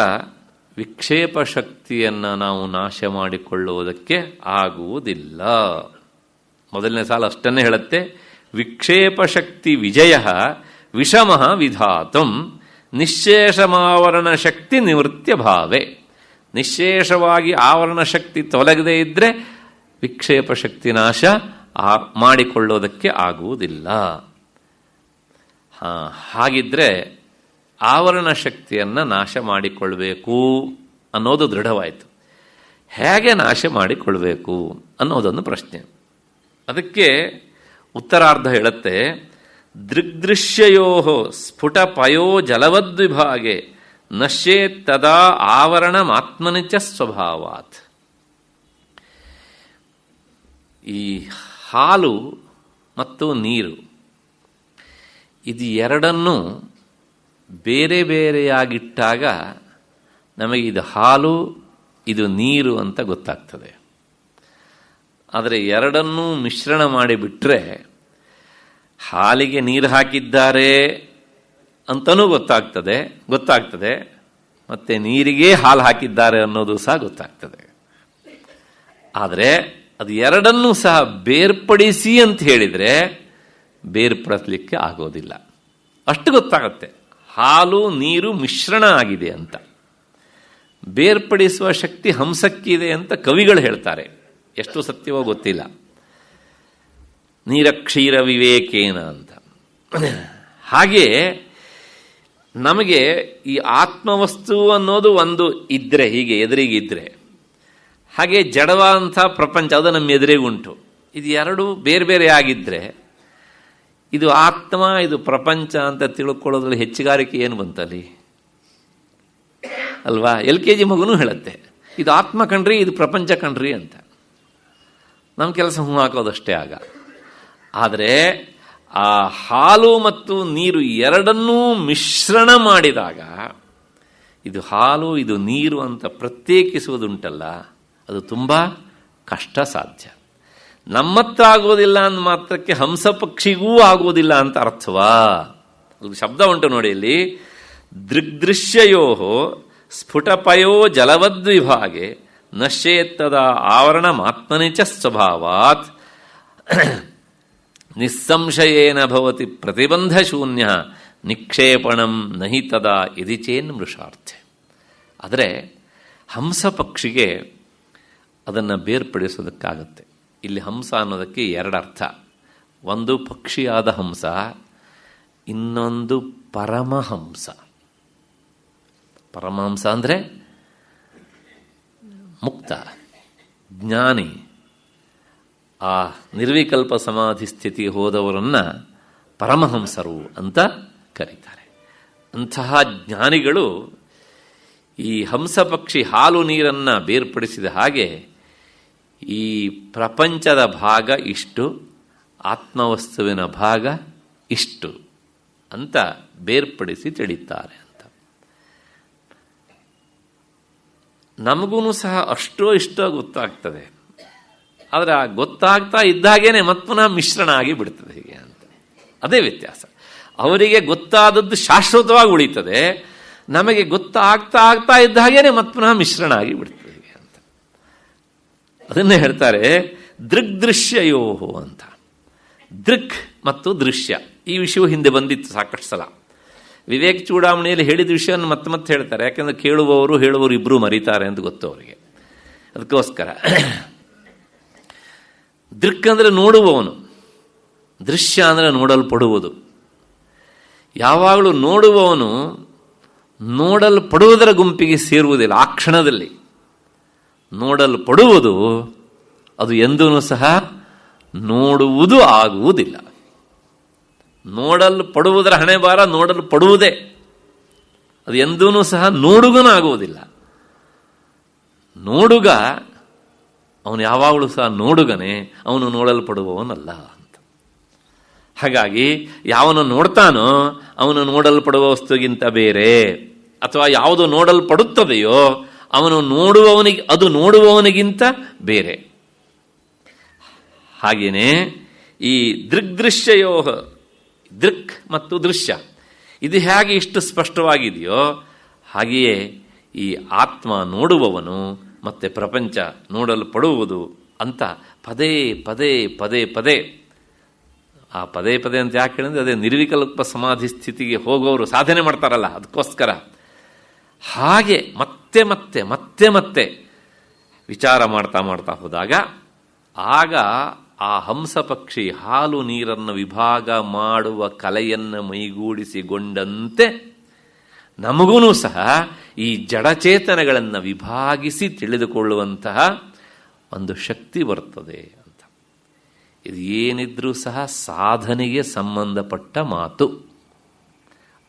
ವಿಕ್ಷೇಪ ಶಕ್ತಿಯನ್ನು ನಾವು ನಾಶ ಮಾಡಿಕೊಳ್ಳುವುದಕ್ಕೆ ಆಗುವುದಿಲ್ಲ. ಮೊದಲನೇ ಸಾಲ ಅಷ್ಟನ್ನೇ ಹೇಳುತ್ತೆ. ವಿಕ್ಷೇಪ ಶಕ್ತಿ ವಿಜಯ ವಿಷಮಃ ವಿಧಾತುಂ ನಿಶ್ಶೇಷಮಾವರಣ ಶಕ್ತಿ ನಿವೃತ್ಯ ಭಾವೆ. ನಿಶ್ಶೇಷವಾಗಿ ಆವರಣ ಶಕ್ತಿ ತೊಲಗದೇ ಇದ್ದರೆ ವಿಕ್ಷೇಪ ಶಕ್ತಿ ನಾಶ ಮಾಡಿಕೊಳ್ಳೋದಕ್ಕೆ ಆಗುವುದಿಲ್ಲ. ಹಾಗಿದ್ರೆ ಆವರಣ ಶಕ್ತಿಯನ್ನು ನಾಶ ಮಾಡಿಕೊಳ್ಬೇಕು ಅನ್ನೋದು ದೃಢವಾಯಿತು. ಹೇಗೆ ನಾಶ ಮಾಡಿಕೊಳ್ಬೇಕು ಅನ್ನೋದೊಂದು ಪ್ರಶ್ನೆ. ಅದಕ್ಕೆ ಉತ್ತರಾರ್ಧ ಹೇಳುತ್ತೆ, ದೃಗ್ದೃಶ್ಯಯೋ ಸ್ಫುಟಪಯೋ ಜಲವದ್ವಿಭಾಗೆ ನಶ್ಯೇತ್ ತದಾ ಆವರಣಮಾತ್ಮನಿ ಚ ಸ್ವಭಾವಾತ್. ಈ ಹಾಲು ಮತ್ತು ನೀರು ಇದು ಎರಡನ್ನೂ ಬೇರೆ ಬೇರೆಯಾಗಿಟ್ಟಾಗ ನಮಗೆ ಇದು ಹಾಲು ಇದು ನೀರು ಅಂತ ಗೊತ್ತಾಗ್ತದೆ. ಆದರೆ ಎರಡನ್ನೂ ಮಿಶ್ರಣ ಮಾಡಿಬಿಟ್ರೆ ಹಾಲಿಗೆ ನೀರು ಹಾಕಿದ್ದಾರೆ ಅಂತಲೂ ಗೊತ್ತಾಗ್ತದೆ ಮತ್ತು ನೀರಿಗೆ ಹಾಲು ಹಾಕಿದ್ದಾರೆ ಅನ್ನೋದು ಸಹ ಗೊತ್ತಾಗ್ತದೆ. ಆದರೆ ಅದು ಎರಡನ್ನೂ ಸಹ ಬೇರ್ಪಡಿಸಿ ಅಂತ ಹೇಳಿದರೆ ಬೇರ್ಪಡಿಸಲಿಕ್ಕೆ ಆಗೋದಿಲ್ಲ. ಅಷ್ಟು ಗೊತ್ತಾಗುತ್ತೆ ಹಾಲು ನೀರು ಮಿಶ್ರಣ ಆಗಿದೆ ಅಂತ. ಬೇರ್ಪಡಿಸುವ ಶಕ್ತಿ ಹಂಸಕ್ಕಿದೆ ಅಂತ ಕವಿಗಳು ಹೇಳ್ತಾರೆ. ಎಷ್ಟು ಸತ್ಯವೋ ಗೊತ್ತಿಲ್ಲ. ನೀರಕ್ಷೀರ ವಿವೇಕೇನ ಅಂತ. ಹಾಗೆ ನಮಗೆ ಈ ಆತ್ಮವಸ್ತು ಅನ್ನೋದು ಒಂದು ಇದ್ದರೆ, ಹೀಗೆ ಎದುರಿಗಿದ್ರೆ, ಹಾಗೆ ಜಡವಾದಂಥ ಪ್ರಪಂಚ ಅದು ನಮ್ಮ ಎದುರಿಗುಂಟು. ಇದು ಎರಡು ಬೇರೆ ಬೇರೆ ಆಗಿದ್ದರೆ ಇದು ಆತ್ಮ ಇದು ಪ್ರಪಂಚ ಅಂತ ತಿಳ್ಕೊಳ್ಳೋದ್ರಲ್ಲಿ ಹೆಚ್ಚುಗಾರಿಕೆ ಏನು ಬಂತಲ್ಲಿ ಅಲ್ವಾ? LKG ಮಗುನೂ ಹೇಳುತ್ತೆ ಇದು ಆತ್ಮ ಕಣ್ರಿ ಇದು ಪ್ರಪಂಚ ಕಣ್ರಿ ಅಂತ. ನಮ್ಮ ಕೆಲಸ ಹಾಕೋದಷ್ಟೇ ಆಗ. ಆದರೆ ಆ ಹಾಲು ಮತ್ತು ನೀರು ಎರಡನ್ನೂ ಮಿಶ್ರಣ ಮಾಡಿದಾಗ ಇದು ಹಾಲು ಇದು ನೀರು ಅಂತ ಪ್ರತ್ಯೇಕಿಸುವುದುಂಟಲ್ಲ, ಅದು ತುಂಬ ಕಷ್ಟ ಸಾಧ್ಯ. ನಮ್ಮತ್ತ ಆಗೋದಿಲ್ಲ ಅಂದ ಮಾತ್ರಕ್ಕೆ ಹಂಸ ಪಕ್ಷಿಗೂ ಆಗೋದಿಲ್ಲ ಅಂತ ಅರ್ಥವಾ? ಅದು ಶಬ್ದ ಉಂಟು ನೋಡಿ ಇಲ್ಲಿ. ದೃಗ್ದೃಶ್ಯಯೋ ಸ್ಫುಟಪಯೋ ಜಲವದ್ವಿಭಾಗೆ ನಶ್ಯೇತ್ತದ ಆವರಣ ಮಾತ್ಮನಿ ಚ ಸ್ವಭಾವಾತ್ ನಿಸ್ಸಂಶಯೇನ ಭವತಿ ಪ್ರತಿಬಂಧ ಶೂನ್ಯ ನಿಕ್ಷೇಪಣಂ ನಹಿ ತದಾ ಇದಿ ಚೇನ್ ಮೃಷಾರ್ಥೆ. ಆದರೆ ಹಂಸ ಪಕ್ಷಿಗೆ ಅದನ್ನು ಬೇರ್ಪಡಿಸೋದಕ್ಕಾಗತ್ತೆ. ಇಲ್ಲಿ ಹಂಸ ಅನ್ನೋದಕ್ಕೆ ಎರಡು ಅರ್ಥ. ಒಂದು ಪಕ್ಷಿಯಾದ ಹಂಸ, ಇನ್ನೊಂದು ಪರಮಹಂಸ. ಪರಮಹಂಸ ಅಂದರೆ ಮುಕ್ತ ಜ್ಞಾನಿ, ಆ ನಿರ್ವಿಕಲ್ಪ ಸಮಾಧಿ ಸ್ಥಿತಿ ಹೋದವರನ್ನು ಪರಮಹಂಸರು ಅಂತ ಕರೀತಾರೆ. ಅಂತಹ ಜ್ಞಾನಿಗಳು ಈ ಹಂಸ ಪಕ್ಷಿ ಹಾಲು ನೀರನ್ನು ಬೇರ್ಪಡಿಸಿದ ಹಾಗೆ ಈ ಪ್ರಪಂಚದ ಭಾಗ ಇಷ್ಟು, ಆತ್ಮವಸ್ತುವಿನ ಭಾಗ ಇಷ್ಟು ಅಂತ ಬೇರ್ಪಡಿಸಿ ತಿಳಿತಾರೆ ಅಂತ. ನಮಗೂ ಸಹ ಅಷ್ಟೋ ಇಷ್ಟೋ ಗೊತ್ತಾಗ್ತದೆ. ಆದರೆ ಆ ಗೊತ್ತಾಗ್ತಾ ಇದ್ದಾಗೇನೆ ಮತ್ತೆ ಪುನಃ ಮಿಶ್ರಣ ಆಗಿ ಬಿಡ್ತದೆ ಹೀಗೆ ಅಂತ. ಅದೇ ವ್ಯತ್ಯಾಸ. ಅವರಿಗೆ ಗೊತ್ತಾದದ್ದು ಶಾಶ್ವತವಾಗಿ ಉಳಿತದೆ, ನಮಗೆ ಆಗ್ತಾ ಇದ್ದ ಹಾಗೇನೆ ಮತ್ತೆ ಪುನಃ ಮಿಶ್ರಣ ಆಗಿ ಬಿಡ್ತದೆ ಹೀಗೆ ಅಂತ. ಅದನ್ನೇ ಹೇಳ್ತಾರೆ ದೃಗ್ದೃಶ್ಯಯೋಹೋ ಅಂತ. ದೃಕ್ ಮತ್ತು ದೃಶ್ಯ, ಈ ವಿಷಯವು ಹಿಂದೆ ಬಂದಿತ್ತು ಸಾಕಷ್ಟು ಸಲ. ವಿವೇಕ ಚೂಡಾಮಣಿಯಲ್ಲಿ ಹೇಳಿದ ವಿಷಯವನ್ನು ಮತ್ತೆ ಮತ್ತೆ ಹೇಳ್ತಾರೆ, ಯಾಕೆಂದ್ರೆ ಕೇಳುವವರು ಹೇಳುವವರು ಇಬ್ಬರು ಮರೀತಾರೆ ಅಂತ ಗೊತ್ತು ಅವರಿಗೆ. ಅದಕ್ಕೋಸ್ಕರ ದೃಕ್ ಅಂದರೆ ನೋಡುವವನು, ದೃಶ್ಯ ಅಂದರೆ ನೋಡಲ್ಪಡುವುದು. ಯಾವಾಗಲೂ ನೋಡುವವನು ನೋಡಲ್ಪಡುವುದರ ಗುಂಪಿಗೆ ಸೇರುವುದಿಲ್ಲ. ಆ ಕ್ಷಣದಲ್ಲಿ ನೋಡಲ್ಪಡುವುದು ಅದು ಎಂದೂ ಸಹ ನೋಡುವುದು ಆಗುವುದಿಲ್ಲ. ನೋಡಲ್ಪಡುವುದರ ಹಣೆ ಬಾರ ನೋಡಲ್ಪಡುವುದೇ, ಅದು ಎಂದೂ ಸಹ ನೋಡುಗನಾಗುವುದಿಲ್ಲ. ನೋಡುಗ ಅವನು ಯಾವಾಗಲೂ ಸಹ ನೋಡುಗನೇ, ಅವನು ನೋಡಲ್ಪಡುವವನಲ್ಲ ಅಂತ. ಹಾಗಾಗಿ ಯಾವನು ನೋಡ್ತಾನೋ ಅವನು ನೋಡಲ್ಪಡುವ ವಸ್ತುಗಿಂತ ಬೇರೆ, ಅಥವಾ ಯಾವುದು ನೋಡಲ್ಪಡುತ್ತದೆಯೋ ಅದು ನೋಡುವವನಿಗಿಂತ ಬೇರೆ. ಹಾಗೆಯೇ ಈ ದೃಗ್ದೃಶ್ಯಯೋ, ದೃಕ್ ಮತ್ತು ದೃಶ್ಯ ಇದು ಹೇಗೆ ಇಷ್ಟು ಸ್ಪಷ್ಟವಾಗಿದೆಯೋ ಹಾಗೆಯೇ ಈ ಆತ್ಮ ನೋಡುವವನು ಮತ್ತೆ ಪ್ರಪಂಚ ನೋಡಲ್ಪಡುವುದು ಅಂತ ಪದೇ ಪದೇ ಪದೇ ಪದೇ. ಆ ಪದೇ ಪದೇ ಅಂತ ಯಾಕೆ ಹೇಳಿದ್ರೆ ಅದೇ ನಿರ್ವಿಕಲ್ಪ ಸಮಾಧಿ ಸ್ಥಿತಿಗೆ ಹೋಗೋರು ಸಾಧನೆ ಮಾಡ್ತಾರಲ್ಲ, ಅದಕ್ಕೋಸ್ಕರ ಹಾಗೆ ಮತ್ತೆ ಮತ್ತೆ ಮತ್ತೆ ಮತ್ತೆ ವಿಚಾರ ಮಾಡ್ತಾ ಮಾಡ್ತಾ ಹೋದಾಗ ಆಗ ಆ ಹಂಸ ಪಕ್ಷಿ ಹಾಲು ನೀರನ್ನು ವಿಭಾಗ ಮಾಡುವ ಕಲೆಯನ್ನು ಮೈಗೂಡಿಸಿಕೊಂಡಂತೆ ನಮಗೂ ಸಹ ಈ ಜಡಚೇತನಗಳನ್ನು ವಿಭಾಗಿಸಿ ತಿಳಿದುಕೊಳ್ಳುವಂತಹ ಒಂದು ಶಕ್ತಿ ಬರ್ತದೆ ಅಂತ. ಇದು ಏನಿದ್ರೂ ಸಹ ಸಾಧನೆಗೆ ಸಂಬಂಧಪಟ್ಟ ಮಾತು.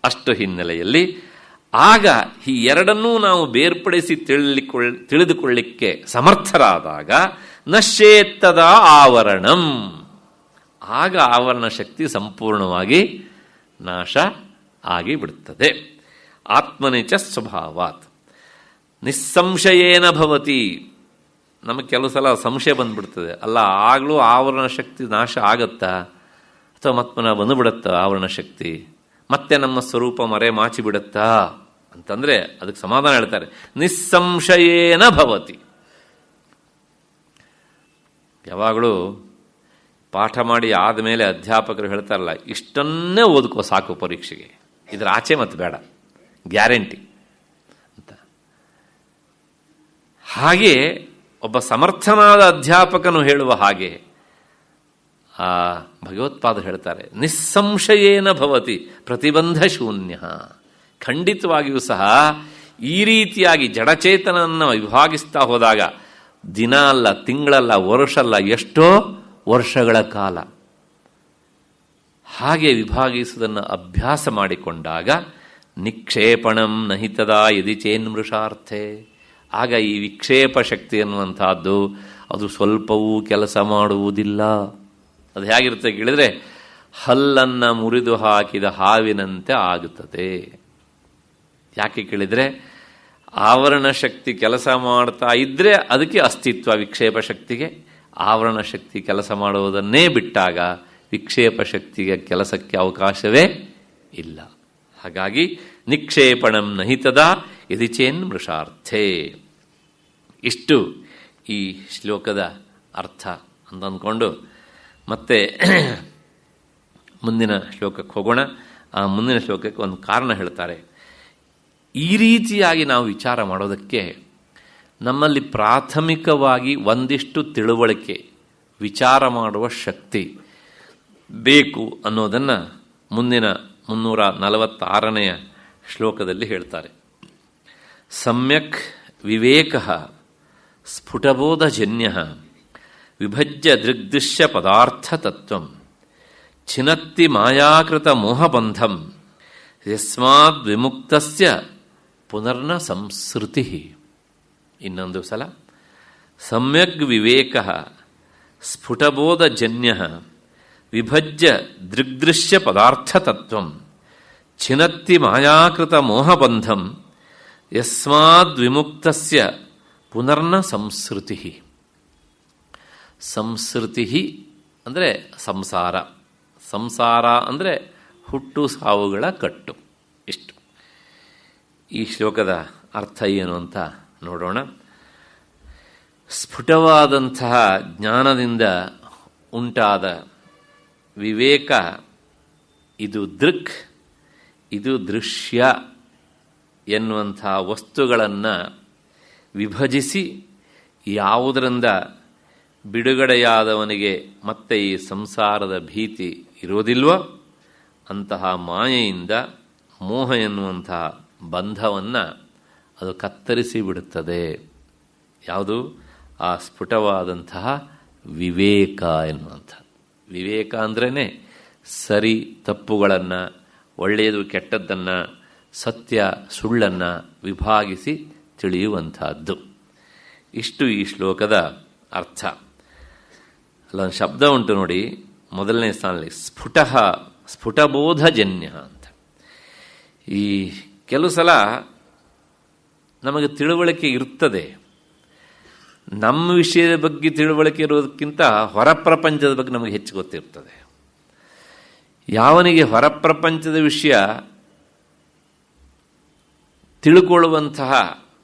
ಅಷ್ಟು ಹಿನ್ನೆಲೆಯಲ್ಲಿ ಆಗ ಈ ಎರಡನ್ನೂ ನಾವು ಬೇರ್ಪಡಿಸಿ ತಿಳಿದುಕೊಳ್ಳಿಕ್ಕೆ ಸಮರ್ಥರಾದಾಗ ನಶ್ಯೇತ್ತದ ಆವರಣಂ, ಆಗ ಆವರಣ ಶಕ್ತಿ ಸಂಪೂರ್ಣವಾಗಿ ನಾಶ ಆಗಿಬಿಡುತ್ತದೆ. ಆತ್ಮನಿಚ ಸ್ವಭಾವಾತ್ ನಿಸ್ಸಂಶಯೇನ ಭವತಿ. ನಮಗೆ ಕೆಲವು ಸಲ ಸಂಶಯ ಬಂದ್ಬಿಡ್ತದೆ, ಅಲ್ಲ ಆಗಲೂ ಆವರಣ ಶಕ್ತಿ ನಾಶ ಆಗತ್ತಾ ಅಥವಾ ಮತ್ಪುನಃ ಬಂದುಬಿಡತ್ತಾ ಆವರಣ ಶಕ್ತಿ, ಮತ್ತೆ ನಮ್ಮ ಸ್ವರೂಪ ಮರೆ ಮಾಚಿ ಬಿಡುತ್ತಾ ಅಂತಂದ್ರೆ ಅದಕ್ಕೆ ಸಮಾಧಾನ ಹೇಳ್ತಾರೆ, ನಿಸ್ಸಂಶಯೇನ ಭವತಿ. ಯಾವಾಗಲೂ ಪಾಠ ಮಾಡಿ ಆದಮೇಲೆ ಅಧ್ಯಾಪಕರು ಹೇಳ್ತಾರಲ್ಲ, ಇಷ್ಟನ್ನೇ ಓದ್ಕೋ ಸಾಕು ಪರೀಕ್ಷೆಗೆ, ಇದರ ಆಚೆ ಮತ್ತೆ ಬೇಡ, ಗ್ಯಾರಂಟಿ ಅಂತ. ಹಾಗೆ ಒಬ್ಬ ಸಮರ್ಥನಾದ ಅಧ್ಯಾಪಕನು ಹೇಳುವ ಹಾಗೆ ಆ ಭಗವತ್ಪಾದರು ಹೇಳ್ತಾರೆ, ನಿಸ್ಸಂಶಯೇನ ಭವತಿ ಪ್ರತಿಬಂಧ ಶೂನ್ಯ. ಖಂಡಿತವಾಗಿಯೂ ಸಹ ಈ ರೀತಿಯಾಗಿ ಜಡಚೇತನನ್ನು ವಿಭಾಗಿಸ್ತಾ ಹೋದಾಗ ದಿನ ಅಲ್ಲ, ತಿಂಗಳಲ್ಲ, ವರ್ಷ ಅಲ್ಲ, ಎಷ್ಟೋ ವರ್ಷಗಳ ಕಾಲ ಹಾಗೆ ವಿಭಾಗಿಸುವುದನ್ನು ಅಭ್ಯಾಸ ಮಾಡಿಕೊಂಡಾಗ ನಿಕ್ಷೇಪಣಂ ನಹಿತದ ಯದಿ ಚೇನ್ಮೃಷಾರ್ಥೆ, ಆಗ ಈ ವಿಕ್ಷೇಪ ಶಕ್ತಿ ಅನ್ನುವಂಥದ್ದು ಅದು ಸ್ವಲ್ಪವೂ ಕೆಲಸ ಮಾಡುವುದಿಲ್ಲ. ಅದು ಹೇಗಿರುತ್ತೆ ಕೇಳಿದರೆ ಹಲ್ಲನ್ನು ಮುರಿದು ಹಾಕಿದ ಹಾವಿನಂತೆ ಆಗುತ್ತದೆ. ಯಾಕೆ ಕೇಳಿದರೆ ಆವರಣ ಶಕ್ತಿ ಕೆಲಸ ಮಾಡ್ತಾ ಇದ್ದರೆ ಅದಕ್ಕೆ ಅಸ್ತಿತ್ವ ವಿಕ್ಷೇಪ ಶಕ್ತಿಗೆ. ಆವರಣ ಶಕ್ತಿ ಕೆಲಸ ಮಾಡುವುದನ್ನೇ ಬಿಟ್ಟಾಗ ವಿಕ್ಷೇಪ ಶಕ್ತಿಗೆ ಕೆಲಸಕ್ಕೆ ಅವಕಾಶವೇ ಇಲ್ಲ. ಹಾಗಾಗಿ ನಿಕ್ಷೇಪಣಂ ನಹಿತದ ಯದಿ ಚೇನ್ ಮೃಷಾರ್ಥೆ. ಇಷ್ಟು ಈ ಶ್ಲೋಕದ ಅರ್ಥ ಅಂತ ಅಂದ್ಕೊಂಡು ಮತ್ತೆ ಮುಂದಿನ ಶ್ಲೋಕಕ್ಕೆ ಹೋಗೋಣ. ಆ ಮುಂದಿನ ಶ್ಲೋಕಕ್ಕೆ ಒಂದು ಕಾರಣ ಹೇಳ್ತಾರೆ. ಈ ರೀತಿಯಾಗಿ ನಾವು ವಿಚಾರ ಮಾಡೋದಕ್ಕೆ ನಮ್ಮಲ್ಲಿ ಪ್ರಾಥಮಿಕವಾಗಿ ಒಂದಿಷ್ಟು ತಿಳುವಳಿಕೆ, ವಿಚಾರ ಮಾಡುವ ಶಕ್ತಿ ಬೇಕು ಅನ್ನೋದನ್ನು ಮುಂದಿನ 346ನೆಯ ಶ್ಲೋಕದಲ್ಲಿ ಹೇಳ್ತಾರೆ. ಸಮ್ಯಕ್ ವಿವೇಕ ಸ್ಫುಟಬೋಧಜನ್ಯ ವಿಭಜ್ಯ ದೃಗ್ದೃಶ್ಯ ಪದಾರ್ಥ ತತ್ವಂ ಛಿನತ್ತಿ ಮಾಯಾಕೃತ ಮೋಹಬಂಧಂ ಯಸ್ಮಾದ್ ವಿಮುಕ್ತಸ್ಯ ಪುನರ್ನ ಸಂಸೃತಿ. ಇನ್ನೊಂದು ಸಲ, ಸಮ್ಯಗ್ ವಿವೇಕ ಸ್ಫುಟಬೋಧಜನ್ಯ ವಿಭಜ್ಯ ದೃಗ್ದೃಶ್ಯ ಪದಾರ್ಥ ತತ್ವಂ ಛಿನತ್ತಿ ಮಾಯಾಕೃತ ಮೋಹಬಂಧಂ ಯಸ್ಮಾದ್ ವಿಮುಕ್ತಸ್ಯ ಪುನರ್ನ ಸಂಸೃತಿ. ಸಂಸ್ಕೃತಿ ಅಂದರೆ ಸಂಸಾರ, ಸಂಸಾರ ಅಂದರೆ ಹುಟ್ಟು ಸಾವುಗಳ ಕಟ್ಟು. ಇಷ್ಟು ಈ ಶ್ಲೋಕದ ಅರ್ಥ ಏನು ಅಂತ ನೋಡೋಣ. ಸ್ಫುಟವಾದಂತಹ ಜ್ಞಾನದಿಂದ ಉಂಟಾದ ವಿವೇಕ, ಇದು ದೃಕ್, ಇದು ದೃಶ್ಯ ಎನ್ನುವಂಥ ವಸ್ತುಗಳನ್ನು ವಿಭಜಿಸಿ ಯಾವುದರಿಂದ ಬಿಡುಗಡೆಯಾದವನಿಗೆ ಮತ್ತೆ ಈ ಸಂಸಾರದ ಭೀತಿ ಇರೋದಿಲ್ವೋ ಅಂತಹ ಮಾಯೆಯಿಂದ ಮೋಹ ಎನ್ನುವಂತಹ ಬಂಧವನ್ನು ಅದು ಕತ್ತರಿಸಿ ಬಿಡುತ್ತದೆ. ಯಾವುದು? ಆ ಸ್ಫುಟವಾದಂತಹ ವಿವೇಕ ಎನ್ನುವಂಥ. ವಿವೇಕ ಅಂದ್ರೇ ಸರಿ ತಪ್ಪುಗಳನ್ನು, ಒಳ್ಳೆಯದು ಕೆಟ್ಟದ್ದನ್ನು, ಸತ್ಯ ಸುಳ್ಳನ್ನು ವಿಭಾಗಿಸಿ ತಿಳಿಯುವಂತಹದ್ದು. ಇಷ್ಟು ಈ ಶ್ಲೋಕದ ಅರ್ಥ. ಅಲ್ಲೊಂದು ಶಬ್ದ ಉಂಟು ನೋಡಿ, ಮೊದಲನೇ ಸ್ಥಾನದಲ್ಲಿ ಸ್ಫುಟ, ಸ್ಫುಟಬೋಧಜನ್ಯ ಅಂತ. ಈ ಕೆಲವು ಸಲ ನಮಗೆ ತಿಳುವಳಿಕೆ ಇರ್ತದೆ, ನಮ್ಮ ವಿಷಯದ ಬಗ್ಗೆ ತಿಳುವಳಿಕೆ ಇರೋದಕ್ಕಿಂತ ಹೊರ ಪ್ರಪಂಚದ ಬಗ್ಗೆ ನಮಗೆ ಹೆಚ್ಚು ಗೊತ್ತಿರ್ತದೆ. ಯಾವನಿಗೆ ಹೊರ ಪ್ರಪಂಚದ ವಿಷಯ ತಿಳ್ಕೊಳ್ಳುವಂತಹ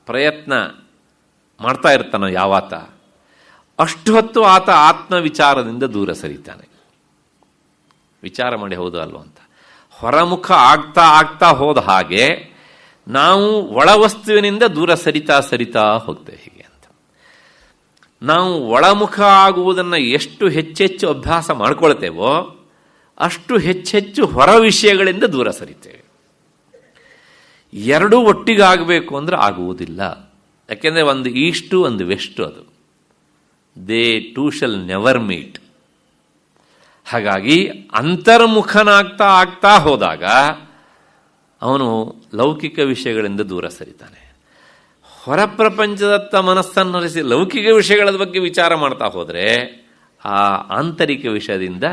ಪ್ರಯತ್ನ ಮಾಡ್ತಾ ಇರ್ತಾನೋ ಯಾವಾತ, ಅಷ್ಟು ಹೊತ್ತು ಆತ ಆತ್ಮವಿಚಾರದಿಂದ ದೂರ ಸರಿತಾನೆ. ವಿಚಾರ ಮಾಡಿ ಹೌದು ಅಲ್ವ ಅಂತ ಹೊರಮುಖ ಆಗ್ತಾ ಆಗ್ತಾ ಹೋದ ಹಾಗೆ ನಾವು ಒಳವಸ್ತುವಿನಿಂದ ದೂರ ಸರಿತಾ ಹೋಗ್ತೇವೆ. ಹೀಗೆ ಅಂತ ನಾವು ಒಳಮುಖ ಆಗುವುದನ್ನು ಎಷ್ಟು ಹೆಚ್ಚೆಚ್ಚು ಅಭ್ಯಾಸ ಮಾಡ್ಕೊಳ್ತೇವೋ ಅಷ್ಟು ಹೆಚ್ಚೆಚ್ಚು ಹೊರ ವಿಷಯಗಳಿಂದ ದೂರ ಸರಿತೇವೆ. ಎರಡೂ ಒಟ್ಟಿಗಾಗಬೇಕು ಅಂದರೆ ಆಗುವುದಿಲ್ಲ. ಯಾಕೆಂದರೆ ಒಂದು ಈಸ್ಟು ಒಂದು ವೆಸ್ಟು, ಅದು they two shall never meet. ಹಾಗಾಗಿ ಅಂತರ್ಮುಖನಾಗ್ತಾ ಆಗ್ತಾ ಹೋದಾಗ ಅವನು ಲೌಕಿಕ ವಿಷಯಗಳಿಂದ ದೂರ ಸರಿತಾನೆ. ಹೊರ ಪ್ರಪಂಚದತ್ತ ಮನಸ್ಸನ್ನು ಹರಿಸಿ ಲೌಕಿಕ ವಿಷಯಗಳ ಬಗ್ಗೆ ವಿಚಾರ ಮಾಡ್ತಾ ಹೋದರೆ ಆ ಆಂತರಿಕ ವಿಷಯದಿಂದ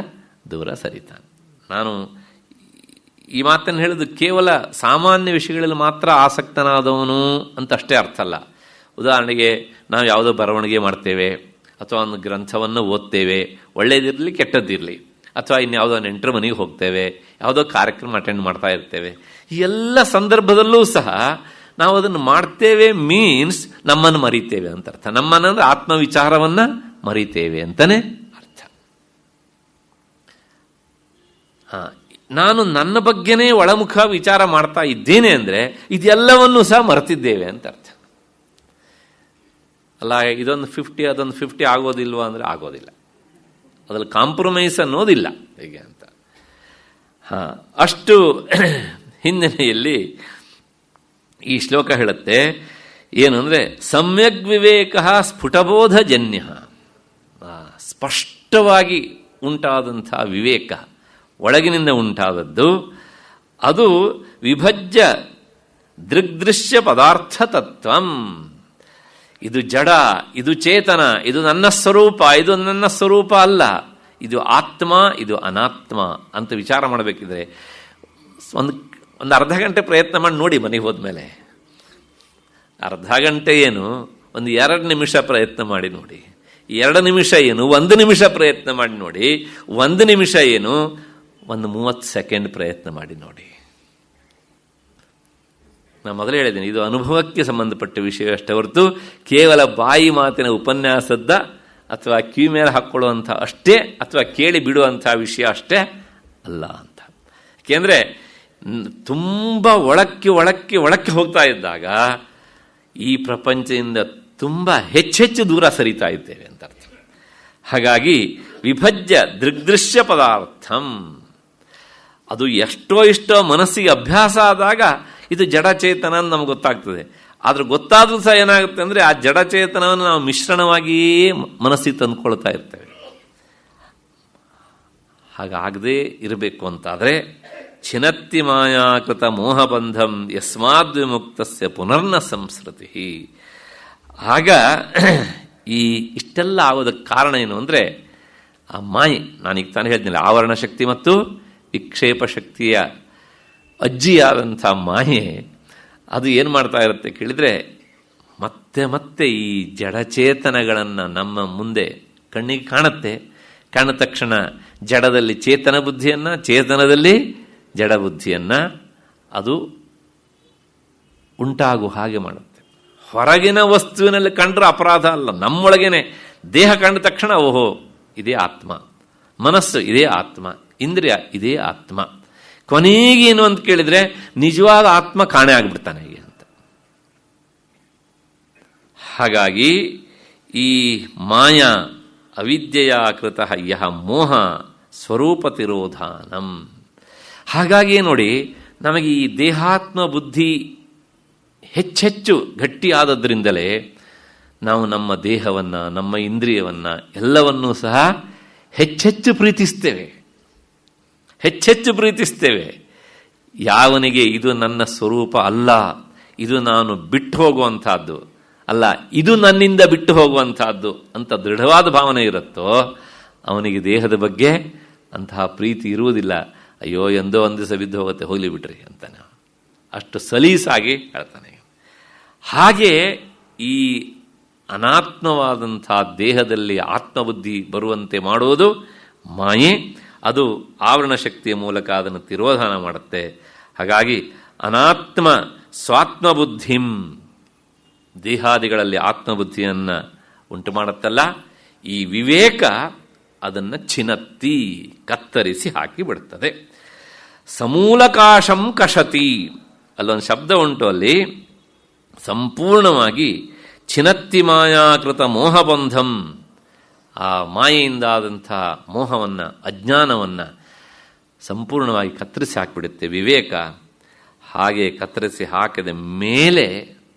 ದೂರ ಸರಿತಾನೆ. ನಾನು ಈ ಮಾತನ್ನು ಹೇಳಿದ್ದು ಕೇವಲ ಸಾಮಾನ್ಯ ವಿಷಯಗಳಲ್ಲಿ ಮಾತ್ರ ಆಸಕ್ತನಾದವನು ಅಂತ ಅಷ್ಟೇ ಅರ್ಥ ಅಲ್ಲ. ಉದಾಹರಣೆಗೆ ನಾವು ಯಾವುದೋ ಬರವಣಿಗೆ ಮಾಡ್ತೇವೆ, ಅಥವಾ ಒಂದು ಗ್ರಂಥವನ್ನು ಓದ್ತೇವೆ, ಒಳ್ಳೆಯದಿರಲಿ ಕೆಟ್ಟದ್ದಿರಲಿ, ಅಥವಾ ಇನ್ಯಾವುದೋ ನೆಂಟರ ಮನೆಗೆ ಹೋಗ್ತೇವೆ, ಯಾವುದೋ ಕಾರ್ಯಕ್ರಮ ಅಟೆಂಡ್ ಮಾಡ್ತಾ ಇರ್ತೇವೆ. ಈ ಎಲ್ಲ ಸಂದರ್ಭದಲ್ಲೂ ಸಹ ನಾವು ಅದನ್ನು ಮಾಡ್ತೇವೆ ಮೀನ್ಸ್ ನಮ್ಮನ್ನು ಮರಿತೇವೆ ಅಂತ ಅರ್ಥ. ನಮ್ಮನ್ನಂದ್ರೆ ಆತ್ಮವಿಚಾರವನ್ನು ಮರಿತೇವೆ ಅಂತಲೇ ಅರ್ಥ. ನಾನು ನನ್ನ ಬಗ್ಗೆನೇ ಒಳಮುಖ ವಿಚಾರ ಮಾಡ್ತಾ ಇದ್ದೇನೆ ಅಂದರೆ ಇದೆಲ್ಲವನ್ನೂ ಸಹ ಮರೆತಿದ್ದೇವೆ ಅಂತ ಅರ್ಥ. ಅಲ್ಲ, ಇದೊಂದು 50 ಅದೊಂದು 50 ಆಗೋದಿಲ್ವ ಅಂದರೆ ಆಗೋದಿಲ್ಲ. ಅದ್ರಲ್ಲಿ ಕಾಂಪ್ರಮೈಸ್ ಅನ್ನೋದಿಲ್ಲ ಹೇಗೆ ಅಂತ. ಅಷ್ಟು ಹಿನ್ನೆಲೆಯಲ್ಲಿ ಈ ಶ್ಲೋಕ ಹೇಳುತ್ತೆ ಏನು ಅಂದರೆ ಸಮ್ಯಗ್ ವಿವೇಕ ಸ್ಫುಟಬೋಧಜನ್ಯ. ಸ್ಪಷ್ಟವಾಗಿ ಉಂಟಾದಂಥ ವಿವೇಕ, ಒಳಗಿನಿಂದ ಉಂಟಾದದ್ದು, ಅದು ವಿಭಜ್ಯ ದೃಗ್ದೃಶ್ಯ ಪದಾರ್ಥ ತತ್ವಂ. ಇದು ಜಡ, ಇದು ಚೇತನ, ಇದು ನನ್ನ ಸ್ವರೂಪ, ಇದು ನನ್ನ ಸ್ವರೂಪ ಅಲ್ಲ, ಇದು ಆತ್ಮ, ಇದು ಅನಾತ್ಮ ಅಂತ ವಿಚಾರ ಮಾಡಬೇಕಿದ್ರೆ ಒಂದು ಅರ್ಧ ಗಂಟೆ ಪ್ರಯತ್ನ ಮಾಡಿ ನೋಡಿ. ಮನೆಗೆ ಹೋದ್ಮೇಲೆ ಅರ್ಧ ಗಂಟೆ ಏನು, ಒಂದು 2 ನಿಮಿಷ ಪ್ರಯತ್ನ ಮಾಡಿ ನೋಡಿ. 2 ನಿಮಿಷ ಏನು, 1 ನಿಮಿಷ ಪ್ರಯತ್ನ ಮಾಡಿ ನೋಡಿ. 1 ನಿಮಿಷ ಏನು, ಒಂದು 30 ಸೆಕೆಂಡ್ ಪ್ರಯತ್ನ ಮಾಡಿ ನೋಡಿ. ನಾನು ಮೊದಲೇ ಹೇಳಿದ್ದೀನಿ, ಇದು ಅನುಭವಕ್ಕೆ ಸಂಬಂಧಪಟ್ಟ ವಿಷಯ ಅಷ್ಟೇ ಹೊರತು ಕೇವಲ ಬಾಯಿ ಮಾತಿನ ಉಪನ್ಯಾಸದ ಅಥವಾ ಕಿವಿ ಮೇಲೆ ಹಾಕ್ಕೊಳ್ಳುವಂಥ ಅಷ್ಟೇ, ಅಥವಾ ಕೇಳಿ ಬಿಡುವಂಥ ವಿಷಯ ಅಷ್ಟೇ ಅಲ್ಲ ಅಂತ. ಏಕೆಂದರೆ ತುಂಬ ಒಳಕ್ಕೆ ಹೋಗ್ತಾ ಇದ್ದಾಗ ಈ ಪ್ರಪಂಚದಿಂದ ತುಂಬ ಹೆಚ್ಚೆಚ್ಚು ದೂರ ಸರಿತಾ ಇದ್ದೇವೆ ಅಂತ ಅರ್ಥ. ಹಾಗಾಗಿ ವಿಭಜ್ಯ ದೃಗ್ದೃಶ್ಯ ಪದಾರ್ಥಂ, ಅದು ಎಷ್ಟೋ ಮನಸ್ಸಿಗೆ ಅಭ್ಯಾಸ ಆದಾಗ ಇದು ಜಡಚೇತನ ಅಂತ ನಮ್ಗೆ ಗೊತ್ತಾಗ್ತದೆ. ಆದ್ರೆ ಗೊತ್ತಾದ್ರೂ ಸಹ ಏನಾಗುತ್ತೆ ಅಂದರೆ ಆ ಜಡಚೇತನವನ್ನು ನಾವು ಮಿಶ್ರಣವಾಗಿಯೇ ಮನಸ್ಸಿಗೆ ತಂದುಕೊಳ್ತಾ ಇರ್ತೇವೆ. ಹಾಗಾಗದೇ ಇರಬೇಕು ಅಂತಾದರೆ ಚಿನತ್ತಿ ಮಾಯಾಕೃತ ಮೋಹಬಂಧಂ ಯಸ್ಮಾದ್ ವಿಮುಕ್ತಸ್ಯ ಪುನರ್ನ ಸಂಸ್ಕೃತಿ. ಆಗ ಇಷ್ಟೆಲ್ಲ ಆಗೋದಕ್ಕೆ ಕಾರಣ ಏನು ಅಂದರೆ ಆ ಮಾಯೆ. ನಾನೀಗ ತಾನೇ ಹೇಳ್ತೀನಿ, ಆವರಣ ಶಕ್ತಿ ಮತ್ತು ವಿಕ್ಷೇಪ ಶಕ್ತಿಯ ಅಜ್ಜಿಯಾದಂಥ ಮಾಯೆ ಅದು ಏನು ಮಾಡ್ತಾ ಇರುತ್ತೆ ಕೇಳಿದರೆ, ಮತ್ತೆ ಈ ಜಡಚೇತನಗಳನ್ನು ನಮ್ಮ ಮುಂದೆ ಕಣ್ಣಿಗೆ ಕಾಣುತ್ತೆ. ಕಾಣ ತಕ್ಷಣ ಜಡದಲ್ಲಿ ಚೇತನ ಬುದ್ಧಿಯನ್ನು, ಚೇತನದಲ್ಲಿ ಜಡ ಬುದ್ಧಿಯನ್ನು ಅದು ಉಂಟಾಗುವ ಹಾಗೆ ಮಾಡುತ್ತೆ. ಹೊರಗಿನ ವಸ್ತುವಿನಲ್ಲಿ ಕಂಡ್ರೆ ಅಪರಾಧ ಅಲ್ಲ, ನಮ್ಮೊಳಗೇನೆ ದೇಹ ಕಂಡ ತಕ್ಷಣ ಓಹೋ ಇದೇ ಆತ್ಮ, ಮನಸ್ಸು ಇದೇ ಆತ್ಮ, ಇಂದ್ರಿಯ ಇದೇ ಆತ್ಮ. ಕೊನೆಗೇನು ಅಂತ ಕೇಳಿದರೆ ನಿಜವಾದ ಆತ್ಮ ಕಾಣೆ ಆಗಿಬಿಡ್ತಾನೆ ಹೀಗೆ ಅಂತ. ಹಾಗಾಗಿ ಈ ಮಾಯಾ ಅವಿದ್ಯೆಯ ಕೃತಃ ಯಹ ಮೋಹ ಸ್ವರೂಪ ತಿರೋಧಾನಂ. ಹಾಗಾಗಿ ನೋಡಿ, ನಮಗೆ ಈ ದೇಹಾತ್ಮ ಬುದ್ಧಿ ಹೆಚ್ಚೆಚ್ಚು ಗಟ್ಟಿಯಾದದ್ರಿಂದಲೇ ನಾವು ನಮ್ಮ ದೇಹವನ್ನು, ನಮ್ಮ ಇಂದ್ರಿಯವನ್ನು ಎಲ್ಲವನ್ನೂ ಸಹ ಹೆಚ್ಚೆಚ್ಚು ಪ್ರೀತಿಸ್ತೇವೆ, ಹೆಚ್ಚೆಚ್ಚು ಪ್ರೀತಿಸ್ತೇವೆ. ಯಾವನಿಗೆ ಇದು ನನ್ನ ಸ್ವರೂಪ ಅಲ್ಲ, ಇದು ನಾನು ಬಿಟ್ಟು ಹೋಗುವಂತಹದ್ದು ಅಲ್ಲ, ಇದು ನನ್ನಿಂದ ಬಿಟ್ಟು ಹೋಗುವಂತಹದ್ದು ಅಂತ ದೃಢವಾದ ಭಾವನೆ ಇರುತ್ತೋ ಅವನಿಗೆ ದೇಹದ ಬಗ್ಗೆ ಅಂತಹ ಪ್ರೀತಿ ಇರುವುದಿಲ್ಲ. ಅಯ್ಯೋ ಎಂದೋ ಒಂದು ದಿವಸ ಬಿದ್ದು ಹೋಗುತ್ತೆ, ಹೋಗಲಿ ಬಿಡ್ರಿ ಅಂತಾನೆ, ಅಷ್ಟು ಸಲೀಸಾಗಿ ಹೇಳ್ತಾನೆ. ಹಾಗೆ ಈ ಅನಾತ್ಮವಾದಂಥ ದೇಹದಲ್ಲಿ ಆತ್ಮಬುದ್ಧಿ ಬರುವಂತೆ ಮಾಡುವುದು ಮಾಯೆ. ಅದು ಆವರಣ ಶಕ್ತಿಯ ಮೂಲಕ ಅದನ್ನು ತಿರೋಧಾನ ಮಾಡುತ್ತೆ. ಹಾಗಾಗಿ ಅನಾತ್ಮ ಸ್ವಾತ್ಮಬುದ್ಧಿಂ, ದೇಹಾದಿಗಳಲ್ಲಿ ಆತ್ಮಬುದ್ಧಿಯನ್ನು ಉಂಟು ಮಾಡುತ್ತಲ್ಲ, ಈ ವಿವೇಕ ಅದನ್ನು ಚಿನತ್ತಿ ಕತ್ತರಿಸಿ ಹಾಕಿ ಬಿಡುತ್ತದೆ. ಸಮೂಲಕಾಶಂ ಕಷತಿ, ಅಲ್ಲೊಂದು ಶಬ್ದ ಉಂಟು, ಅಲ್ಲಿ ಸಂಪೂರ್ಣವಾಗಿ ಚಿನತ್ತಿ ಮಾಯಾಕೃತ ಮೋಹಬಂಧಂ, ಆ ಮಾಯೆಯಿಂದಾದಂಥ ಮೋಹವನ್ನು, ಅಜ್ಞಾನವನ್ನು ಸಂಪೂರ್ಣವಾಗಿ ಕತ್ತರಿಸಿ ಹಾಕಿಬಿಡುತ್ತೆ ವಿವೇಕ. ಹಾಗೆ ಕತ್ತರಿಸಿ ಹಾಕಿದ ಮೇಲೆ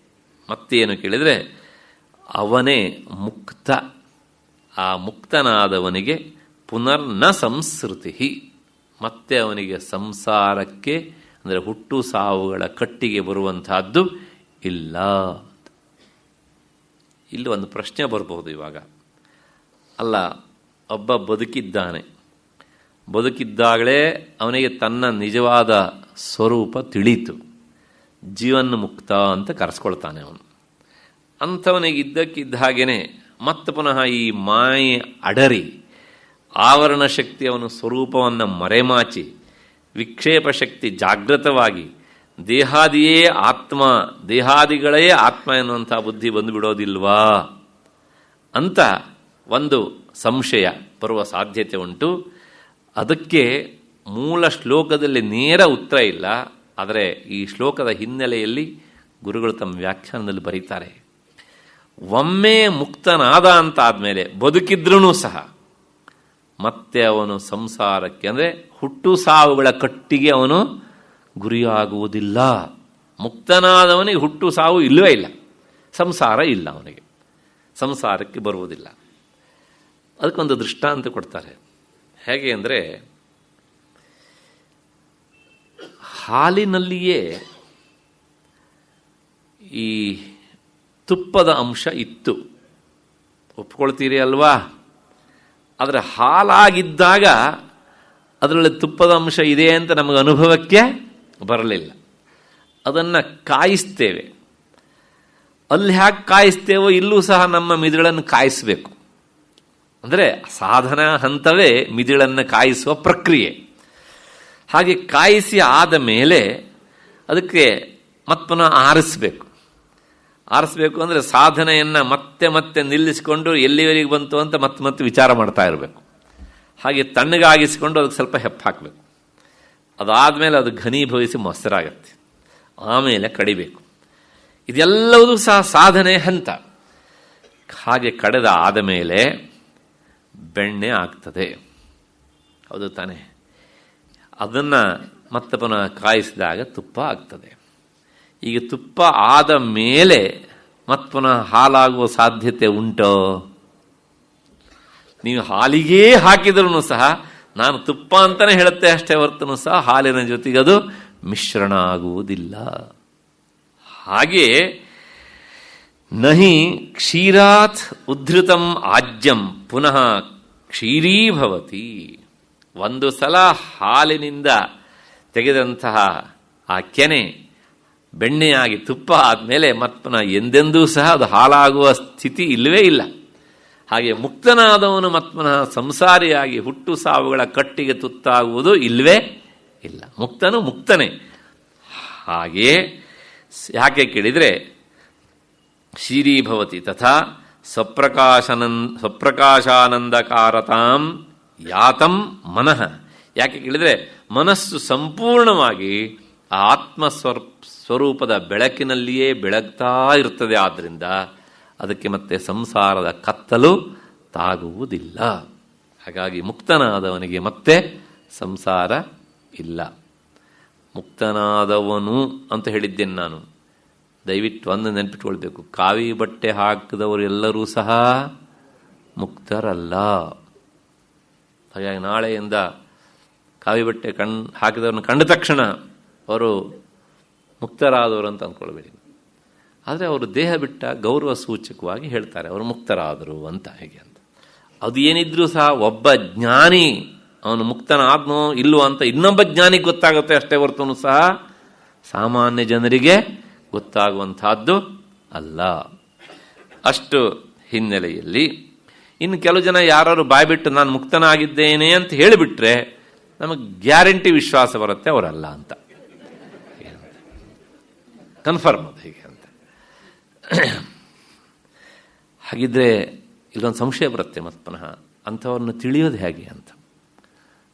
ಮತ್ತೇನು ಕೇಳಿದರೆ ಅವನೇ ಮುಕ್ತ. ಆ ಮುಕ್ತನಾದವನಿಗೆ ಪುನರ್ನ ಸಂಸ್ಕೃತಿ, ಮತ್ತೆ ಅವನಿಗೆ ಸಂಸಾರಕ್ಕೆ ಅಂದರೆ ಹುಟ್ಟು ಸಾವುಗಳ ಕಟ್ಟಿಗೆ ಬರುವಂತಹದ್ದು ಇಲ್ಲ. ಇಲ್ಲಿ ಒಂದು ಪ್ರಶ್ನೆ ಬರ್ಬೋದು ಇವಾಗ, ಅಲ್ಲ ಒಬ್ಬ ಬದುಕಿದ್ದಾನೆ, ಬದುಕಿದ್ದಾಗಲೇ ಅವನಿಗೆ ತನ್ನ ನಿಜವಾದ ಸ್ವರೂಪ ತಿಳಿಯಿತು, ಜೀವನ ಮುಕ್ತ ಅಂತ ಕರೆಸ್ಕೊಳ್ತಾನೆ ಅವನು. ಅಂಥವನಿಗೆ ಇದ್ದಕ್ಕಿದ್ದ ಹಾಗೇನೆ ಮತ್ತೆ ಪುನಃ ಈ ಮಾಯೆ ಅಡರಿ ಆವರಣ ಶಕ್ತಿ ಅವನ ಸ್ವರೂಪವನ್ನು ಮರೆಮಾಚಿ ವಿಕ್ಷೇಪ ಶಕ್ತಿ ಜಾಗೃತವಾಗಿ ದೇಹಾದಿಯೇ ಆತ್ಮ, ದೇಹಾದಿಗಳೇ ಆತ್ಮ ಎನ್ನುವಂಥ ಬುದ್ಧಿ ಬಂದುಬಿಡೋದಿಲ್ವಾ ಅಂತ ಒಂದು ಸಂಶಯ ಬರುವ ಸಾಧ್ಯತೆ ಉಂಟು. ಅದಕ್ಕೆ ಮೂಲ ಶ್ಲೋಕದಲ್ಲಿ ನೇರ ಉತ್ತರ ಇಲ್ಲ, ಆದರೆ ಈ ಶ್ಲೋಕದ ಹಿನ್ನೆಲೆಯಲ್ಲಿ ಗುರುಗಳು ತಮ್ಮ ವ್ಯಾಖ್ಯಾನದಲ್ಲಿ ಬರೀತಾರೆ. ಒಮ್ಮೆ ಮುಕ್ತನಾದ ಅಂತಾದಮೇಲೆ ಬದುಕಿದ್ರೂ ಸಹ ಮತ್ತೆ ಅವನು ಸಂಸಾರಕ್ಕೆ ಅಂದರೆ ಹುಟ್ಟು ಸಾವುಗಳ ಕಟ್ಟಿಗೆ ಅವನು ಗುರಿಯಾಗುವುದಿಲ್ಲ. ಮುಕ್ತನಾದವನಿಗೆ ಹುಟ್ಟು ಸಾವು ಇಲ್ಲವೇ ಇಲ್ಲ, ಸಂಸಾರ ಇಲ್ಲ, ಅವನಿಗೆ ಸಂಸಾರಕ್ಕೆ ಬರುವುದಿಲ್ಲ. ಅದಕ್ಕೊಂದು ದೃಷ್ಟಾಂತ ಕೊಡ್ತಾರೆ. ಹೇಗೆ ಅಂದರೆ, ಹಾಲಿನಲ್ಲಿಯೇ ಈ ತುಪ್ಪದ ಅಂಶ ಇತ್ತು, ಒಪ್ಕೊಳ್ತೀರಿ ಅಲ್ವಾ? ಆದರೆ ಹಾಲಾಗಿದ್ದಾಗ ಅದರಲ್ಲಿ ತುಪ್ಪದ ಅಂಶ ಇದೆ ಅಂತ ನಮಗೆ ಅನುಭವಕ್ಕೆ ಬರಲಿಲ್ಲ. ಅದನ್ನು ಕಾಯಿಸ್ತೇವೆ, ಅಲ್ಲಿ ಹ್ಯಾಕೆ ಕಾಯಿಸ್ತೇವೋ ಇಲ್ಲೂ ಸಹ ನಮ್ಮ ಮಿದುಳನ್ನು ಕಾಯಿಸಬೇಕು. ಅಂದರೆ ಸಾಧನಾ ಹಂತವೇ ಮಿದುಳನ್ನು ಕಾಯಿಸುವ ಪ್ರಕ್ರಿಯೆ. ಹಾಗೆ ಕಾಯಿಸಿ ಆದ ಮೇಲೆ ಅದಕ್ಕೆ ಮತ್ತೆ ಪುನಃ ಆರಿಸಬೇಕು. ಆರಿಸ್ಬೇಕು ಅಂದರೆ ಸಾಧನೆಯನ್ನು ಮತ್ತೆ ಮತ್ತೆ ನಿಲ್ಲಿಸಿಕೊಂಡು ಎಲ್ಲಿವರೆಗೆ ಬಂತು ಅಂತ ಮತ್ತೆ ಮತ್ತೆ ವಿಚಾರ ಮಾಡ್ತಾ ಇರಬೇಕು. ಹಾಗೆ ತಣ್ಣಗಾಗಿಸಿಕೊಂಡು ಅದಕ್ಕೆ ಸ್ವಲ್ಪ ಹೆಪ್ಪು ಹಾಕಬೇಕು. ಅದಾದಮೇಲೆ ಅದು ಘನೀಭವಿಸಿ ಮೊಸರಾಗತ್ತೆ, ಆಮೇಲೆ ಕಡಿಬೇಕು. ಇದೆಲ್ಲವೂ ಸಹ ಸಾಧನೆ ಹಂತ. ಹಾಗೆ ಕಡೆದ ಆದ ಮೇಲೆ ಬೆಣ್ಣೆ ಆಗ್ತದೆ, ಹೌದು ತಾನೆ? ಅದನ್ನು ಮತ್ತೆ ಪುನಃ ಕಾಯಿಸಿದಾಗ ತುಪ್ಪ ಆಗ್ತದೆ. ಈಗ ತುಪ್ಪ ಆದ ಮೇಲೆ ಮತ್ತೆ ಪುನಃ ಹಾಲಾಗುವ ಸಾಧ್ಯತೆ ಉಂಟೋ? ನೀವು ಹಾಲಿಗೇ ಹಾಕಿದ್ರೂ ಸಹ ನಾನು ತುಪ್ಪ ಅಂತಲೇ ಹೇಳುತ್ತೆ ಅಷ್ಟೇ ಹೊರತೂ ಸಹ ಹಾಲಿನ ಜೊತೆಗೆ ಅದು ಮಿಶ್ರಣ ಆಗುವುದಿಲ್ಲ. ಹಾಗೆ ನಹಿ ಕ್ಷೀರಾತ್ ಉದ್ಧೃತಂ ಆಜ್ಯಂ ಪುನಃ ಕ್ಷೀರೀಭವತಿ. ಒಂದು ಸಲ ಹಾಲಿನಿಂದ ತೆಗೆದಂತಹ ಆ ಕೆನೆ ಬೆಣ್ಣೆಯಾಗಿ ತುಪ್ಪ ಆದಮೇಲೆ ಮತ್ತೆ ಪುನಃ ಎಂದೆಂದೂ ಸಹ ಅದು ಹಾಲಾಗುವ ಸ್ಥಿತಿ ಇಲ್ಲವೇ ಇಲ್ಲ. ಹಾಗೆ ಮುಕ್ತನಾದವನು ಮತ್ಮನಃ ಸಂಸಾರಿಯಾಗಿ ಹುಟ್ಟು ಸಾವುಗಳ ಕಟ್ಟಿಗೆ ತುತ್ತಾಗುವುದು ಇಲ್ಲವೇ ಇಲ್ಲ. ಮುಕ್ತನು ಮುಕ್ತನೇ. ಹಾಗೆಯೇ ಯಾಕೆ ಕೇಳಿದರೆ ಶೀರೀಭವತಿ ತಥಾ ಸ್ವಪ್ರಕಾಶಾನಂದಕಾರತಾಂ ಯಾತಂ ಮನಃ. ಯಾಕೆ ಕೇಳಿದರೆ ಮನಸ್ಸು ಸಂಪೂರ್ಣವಾಗಿ ಆ ಸ್ವರೂಪದ ಬೆಳಕಿನಲ್ಲಿಯೇ ಬೆಳಗ್ತಾ ಇರ್ತದೆ. ಆದ್ದರಿಂದ ಅದಕ್ಕೆ ಮತ್ತೆ ಸಂಸಾರದ ಕತ್ತಲು ತಾಗುವುದಿಲ್ಲ. ಹಾಗಾಗಿ ಮುಕ್ತನಾದವನಿಗೆ ಮತ್ತೆ ಸಂಸಾರ ಇಲ್ಲ. ಮುಕ್ತನಾದವನು ಅಂತ ಹೇಳಿದ್ದೇನೆ ನಾನು. ದಯವಿಟ್ಟು ಒಂದು ನೆನಪಿಟ್ಕೊಳ್ಬೇಕು, ಕಾವಿ ಬಟ್ಟೆ ಹಾಕಿದವರು ಎಲ್ಲರೂ ಸಹ ಮುಕ್ತರಲ್ಲ. ಹಾಗಾಗಿ ನಾಳೆಯಿಂದ ಕಾವಿ ಬಟ್ಟೆ ಹಾಕಿದವ್ರನ್ನ ಕಂಡ ತಕ್ಷಣ ಅವರು ಮುಕ್ತರಾದವರು ಅಂತ ಅಂದ್ಕೊಳ್ಬೇಡಿ. ಆದರೆ ಅವರು ದೇಹ ಬಿಟ್ಟ ಗೌರವ ಸೂಚಕವಾಗಿ ಹೇಳ್ತಾರೆ ಅವರು ಮುಕ್ತರಾದರು ಅಂತ. ಹೇಗೆ ಅಂತ ಅದು ಏನಿದ್ರೂ ಸಹ ಒಬ್ಬ ಜ್ಞಾನಿ ಅವನು ಮುಕ್ತನಾದ್ನೋ ಇಲ್ಲೋ ಅಂತ ಇನ್ನೊಬ್ಬ ಜ್ಞಾನಿಗೆ ಗೊತ್ತಾಗುತ್ತೆ ಅಷ್ಟೇ ಹೊರತು ಸಹ ಸಾಮಾನ್ಯ ಜನರಿಗೆ ಗೊತ್ತಾಗುವಂತಹದ್ದು ಅಲ್ಲ. ಅಷ್ಟು ಹಿನ್ನೆಲೆಯಲ್ಲಿ ಇನ್ನು ಕೆಲವು ಜನ ಯಾರು ಬಾಯ್ಬಿಟ್ಟು ನಾನು ಮುಕ್ತನಾಗಿದ್ದೇನೆ ಅಂತ ಹೇಳಿಬಿಟ್ರೆ ನಮಗೆ ಗ್ಯಾರಂಟಿ ವಿಶ್ವಾಸ ಬರುತ್ತೆ ಅವರಲ್ಲ ಅಂತ, ಕನ್ಫರ್ಮ್ ಅದು ಹೀಗೆ ಅಂತ. ಹಾಗಿದ್ರೆ ಇಲ್ಲೊಂದು ಸಂಶಯ ಬರುತ್ತೆ ಮತ್ತೆ ಪುನಃ, ಅಂಥವ್ರನ್ನ ತಿಳಿಯೋದು ಹೇಗೆ ಅಂತ.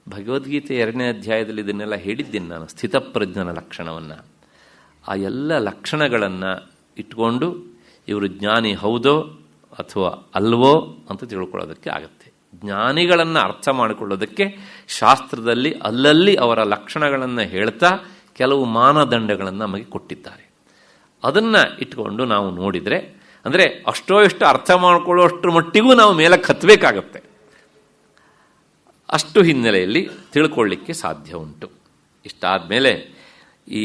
ಭಗವದ್ಗೀತೆ 2ನೇ ಅಧ್ಯಾಯದಲ್ಲಿ ಇದನ್ನೆಲ್ಲ ಹೇಳಿದ್ದೀನಿ ನಾನು, ಸ್ಥಿತಪ್ರಜ್ಞನ ಲಕ್ಷಣವನ್ನು. ಆ ಎಲ್ಲ ಲಕ್ಷಣಗಳನ್ನು ಇಟ್ಕೊಂಡು ಇವರು ಜ್ಞಾನಿ ಹೌದೋ ಅಥವಾ ಅಲ್ವೋ ಅಂತ ತಿಳ್ಕೊಳ್ಳೋದಕ್ಕೆ ಆಗುತ್ತೆ. ಜ್ಞಾನಿಗಳನ್ನು ಅರ್ಥ ಮಾಡಿಕೊಳ್ಳೋದಕ್ಕೆ ಶಾಸ್ತ್ರದಲ್ಲಿ ಅಲ್ಲಲ್ಲಿ ಅವರ ಲಕ್ಷಣಗಳನ್ನು ಹೇಳ್ತಾ ಕೆಲವು ಮಾನದಂಡಗಳನ್ನು ನಮಗೆ ಕೊಟ್ಟಿದ್ದಾರೆ. ಅದನ್ನು ಇಟ್ಕೊಂಡು ನಾವು ನೋಡಿದರೆ ಅಂದರೆ ಅಷ್ಟೋ ಇಷ್ಟು ಅರ್ಥ ಮಾಡಿಕೊಳ್ಳುವಷ್ಟರ ಮಟ್ಟಿಗೂ ನಾವು ಮೇಲಕ್ಕೆ ಹತ್ತಬೇಕಾಗತ್ತೆ. ಅಷ್ಟು ಹಿನ್ನೆಲೆಯಲ್ಲಿ ತಿಳ್ಕೊಳ್ಳಿಕ್ಕೆ ಸಾಧ್ಯ ಉಂಟು. ಇಷ್ಟಾದ ಮೇಲೆ ಈ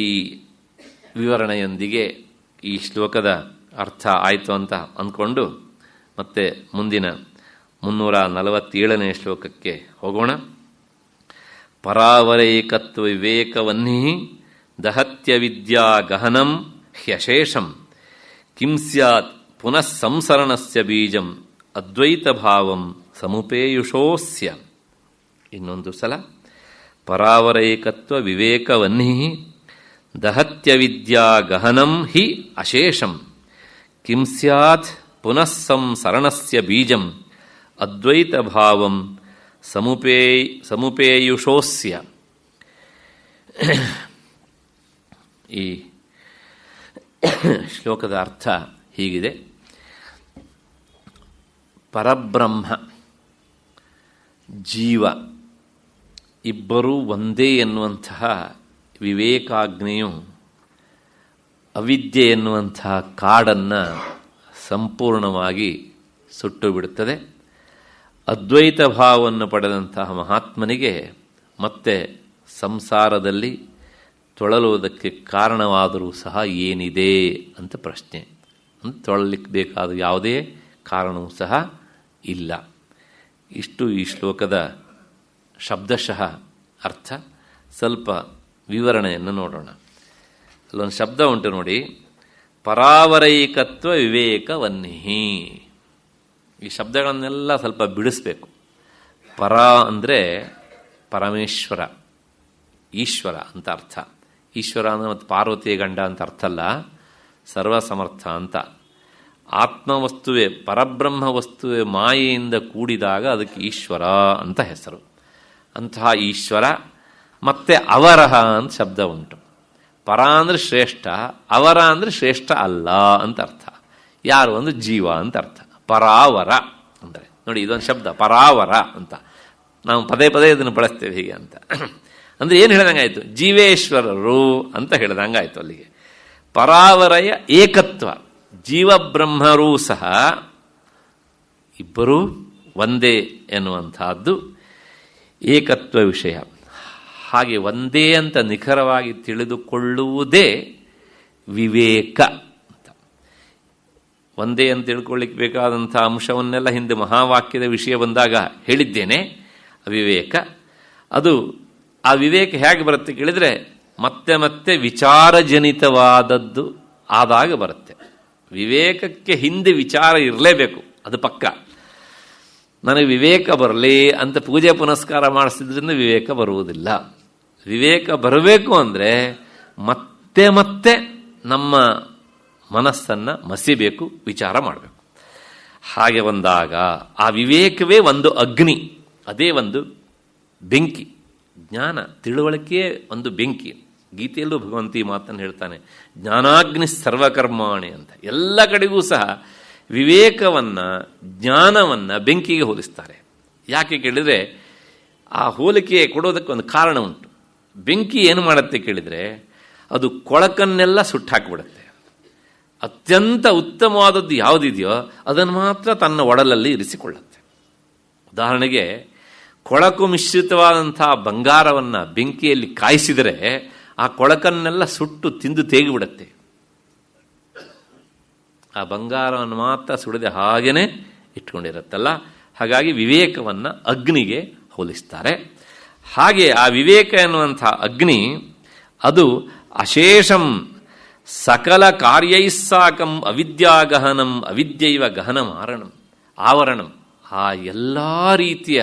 ವಿವರಣೆಯೊಂದಿಗೆ ಈ ಶ್ಲೋಕದ ಅರ್ಥ ಆಯಿತು ಅಂತ ಅಂದ್ಕೊಂಡು ಮತ್ತೆ ಮುಂದಿನ 347ನೇ ಶ್ಲೋಕಕ್ಕೆ ಹೋಗೋಣ. ಪರಾವರೈಕತ್ವ ವಿವೇಕವನ್ನಿ ದಹತ್ಯ ವಿದ್ಯಾ ಗಹನಂ ಹ್ಯಶೇಷಂ ಕಿಂ ಸ್ಯಾತ್ ಪುನಃ ಸಂಸರಣಸ್ಯ ಬೀಜಂ ಅದ್ವೈತ ಭಾವಂ ಸಮುಪೇಯುಷೋಸ್ಯ. ಇನ್ನೊಂದು ಸಲ ಪರಾವರೈಕತ್ವ ವಿವೇಕವನ್ನಿ ದಹತ್ಯ ವಿದ್ಯಾ ಗಹನಂ ಹಿ ಅಶೇಷಂ ಕಿಂ ಸ್ಯಾತ್ ಪುನಃ ಸಂಸರಣಸ್ಯ ಬೀಜಂ ಅದ್ವೈತ ಭಾವಂ ಸಮುಪೇಯುಷೋಸ್ಯ. ಈ ಶ್ಲೋಕದ ಅರ್ಥ ಹೀಗಿದೆ. ಪರಬ್ರಹ್ಮ ಜೀವ ಇಬ್ಬರೂ ಒಂದೇ ಎನ್ನುವಂತಹ ವಿವೇಕಾಗ್ನೆಯು ಅವಿದ್ಯೆ ಎನ್ನುವಂತಹ ಕಾಡನ್ನು ಸಂಪೂರ್ಣವಾಗಿ ಸುಟ್ಟು ಬಿಡುತ್ತದೆ. ಅದ್ವೈತ ಭಾವವನ್ನು ಪಡೆದಂತಹ ಮಹಾತ್ಮನಿಗೆ ಮತ್ತೆ ಸಂಸಾರದಲ್ಲಿ ತೊಳಲುವುದಕ್ಕೆ ಕಾರಣವಾದರೂ ಸಹ ಏನಿದೆ ಅಂತ ಪ್ರಶ್ನೆ. ತೊಳಲಿಕ್ಕೆ ಬೇಕಾದ ಯಾವುದೇ ಕಾರಣವೂ ಸಹ ಇಲ್ಲ. ಇಷ್ಟು ಈ ಶ್ಲೋಕದ ಶಬ್ದಶಃ ಅರ್ಥ. ಸ್ವಲ್ಪ ವಿವರಣೆಯನ್ನು ನೋಡೋಣ. ಅಲ್ಲೊಂದು ಶಬ್ದ ಉಂಟು ನೋಡಿ, ಪರಾವರೈಕತ್ವ ವಿವೇಕವನ್ನಿಹಿ. ಈ ಶಬ್ದಗಳನ್ನೆಲ್ಲ ಸ್ವಲ್ಪ ಬಿಡಿಸ್ಬೇಕು. ಪರ ಅಂದರೆ ಪರಮೇಶ್ವರ, ಈಶ್ವರ ಅಂತ ಅರ್ಥ. ಈಶ್ವರ ಅಂದರೆ ಮತ್ತು ಪಾರ್ವತಿಯ ಗಂಡ ಅಂತ ಅರ್ಥ ಅಲ್ಲ, ಸರ್ವಸಮರ್ಥ ಅಂತ. ಆತ್ಮವಸ್ತುವೆ, ಪರಬ್ರಹ್ಮ ವಸ್ತುವೆ ಮಾಯೆಯಿಂದ ಕೂಡಿದಾಗ ಅದಕ್ಕೆ ಈಶ್ವರ ಅಂತ ಹೆಸರು. ಅಂತಹ ಈಶ್ವರ ಮತ್ತೆ ಅವರಹ ಅಂತ ಶಬ್ದ ಉಂಟು. ಪರ ಅಂದರೆ ಶ್ರೇಷ್ಠ, ಅವರ ಅಂದರೆ ಶ್ರೇಷ್ಠ ಅಲ್ಲ ಅಂತ ಅರ್ಥ. ಯಾರು ಅಂದರೆ ಜೀವ ಅಂತ ಅರ್ಥ. ಪರಾವರ ಅಂದರೆ ನೋಡಿ, ಇದೊಂದು ಶಬ್ದ ಪರಾವರ ಅಂತ ನಾವು ಪದೇ ಪದೇ ಇದನ್ನು ಬಳಸ್ತೇವೆ ಹೀಗೆ ಅಂತ. ಅಂದರೆ ಏನು ಹೇಳ್ದಂಗಾಯಿತು, ಜೀವೇಶ್ವರರು ಅಂತ ಹೇಳ್ದಂಗಾಯಿತು ಅಲ್ಲಿಗೆ. ಪರಾವರಯ ಏಕತ್ವ, ಜೀವಬ್ರಹ್ಮರೂ ಸಹ ಇಬ್ಬರೂ ಒಂದೇ ಎನ್ನುವಂತಹದ್ದು ಏಕತ್ವ ವಿಷಯ. ಹಾಗೆ ಒಂದೇ ಅಂತ ನಿಖರವಾಗಿ ತಿಳಿದುಕೊಳ್ಳುವುದೇ ವಿವೇಕ ಅಂತ. ಒಂದೇ ಅಂತ ತಿಳ್ಕೊಳ್ಳಿಕ್ಕೆ ಬೇಕಾದಂಥ ಅಂಶವನ್ನೆಲ್ಲ ಹಿಂದೆ ಮಹಾವಾಕ್ಯದ ವಿಷಯ ಬಂದಾಗ ಹೇಳಿದ್ದೇನೆ. ವಿವೇಕ ಅದು, ಆ ವಿವೇಕ ಹೇಗೆ ಬರುತ್ತೆ ಕೇಳಿದರೆ ಮತ್ತೆ ಮತ್ತೆ ವಿಚಾರಜನಿತವಾದದ್ದು ಆದಾಗ ಬರುತ್ತೆ. ವಿವೇಕಕ್ಕೆ ಹಿಂದೆ ವಿಚಾರ ಇರಲೇಬೇಕು, ಅದು ಪಕ್ಕ. ನನಗೆ ವಿವೇಕ ಬರಲಿ ಅಂತ ಪೂಜೆ ಪುನಸ್ಕಾರ ಮಾಡಿಸಿದ್ರಿಂದ ವಿವೇಕ ಬರುವುದಿಲ್ಲ. ವಿವೇಕ ಬರಬೇಕು ಅಂದರೆ ಮತ್ತೆ ಮತ್ತೆ ನಮ್ಮ ಮನಸ್ಸನ್ನು ಮಸಿಬೇಕು, ವಿಚಾರ ಮಾಡಬೇಕು. ಹಾಗೆ ಬಂದಾಗ ಆ ವಿವೇಕವೇ ಒಂದು ಅಗ್ನಿ, ಅದೇ ಒಂದು ಬೆಂಕಿ. ಜ್ಞಾನ ತಿಳುವಳಿಕೆಯೇ ಒಂದು ಬೆಂಕಿ. ಗೀತೆಯಲ್ಲೂ ಭಗವಂತ ಈ ಮಾತನ್ನು ಹೇಳ್ತಾನೆ, ಜ್ಞಾನಾಗ್ನಿ ಸರ್ವಕರ್ಮಾಣಿ ಅಂತ. ಎಲ್ಲ ಕಡೆಗೂ ಸಹ ವಿವೇಕವನ್ನು, ಜ್ಞಾನವನ್ನು ಬೆಂಕಿಗೆ ಹೋಲಿಸ್ತಾರೆ. ಯಾಕೆ ಕೇಳಿದರೆ ಆ ಹೋಲಿಕೆ ಕೊಡೋದಕ್ಕೆ ಒಂದು ಕಾರಣ ಉಂಟು. ಬೆಂಕಿ ಏನು ಮಾಡುತ್ತೆ ಕೇಳಿದರೆ ಅದು ಕೊಳಕನ್ನೆಲ್ಲ ಸುಟ್ಟಾಕಿಬಿಡುತ್ತೆ. ಅತ್ಯಂತ ಉತ್ತಮವಾದದ್ದು ಯಾವುದಿದೆಯೋ ಅದನ್ನು ಮಾತ್ರ ತನ್ನ ಒಡಲಲ್ಲಿ ಇರಿಸಿಕೊಳ್ಳುತ್ತೆ. ಉದಾಹರಣೆಗೆ ಕೊಳಕು ಮಿಶ್ರಿತವಾದಂಥ ಬಂಗಾರವನ್ನು ಬೆಂಕಿಯಲ್ಲಿ ಕಾಯಿಸಿದರೆ ಆ ಕೊಳಕನ್ನೆಲ್ಲ ಸುಟ್ಟು ತಿಂದು ತೇಗಿಬಿಡುತ್ತೆ. ಆ ಬಂಗಾರವನ್ನು ಮಾತ್ರ ಸುಡದೆ ಹಾಗೇನೆ ಇಟ್ಕೊಂಡಿರುತ್ತಲ್ಲ. ಹಾಗಾಗಿ ವಿವೇಕವನ್ನು ಅಗ್ನಿಗೆ ಹೋಲಿಸ್ತಾರೆ. ಹಾಗೆ ಆ ವಿವೇಕ ಎನ್ನುವಂಥ ಅಗ್ನಿ ಅದು ಅಶೇಷಂ ಸಕಲ ಕಾರ್ಯೈಸ್ಸಾಕಂ ಅವಿದ್ಯಾಗಹನಂ ಅವಿದ್ಯೈವ ಗಹನಂ ಆವರಣಂ. ಆ ಎಲ್ಲ ರೀತಿಯ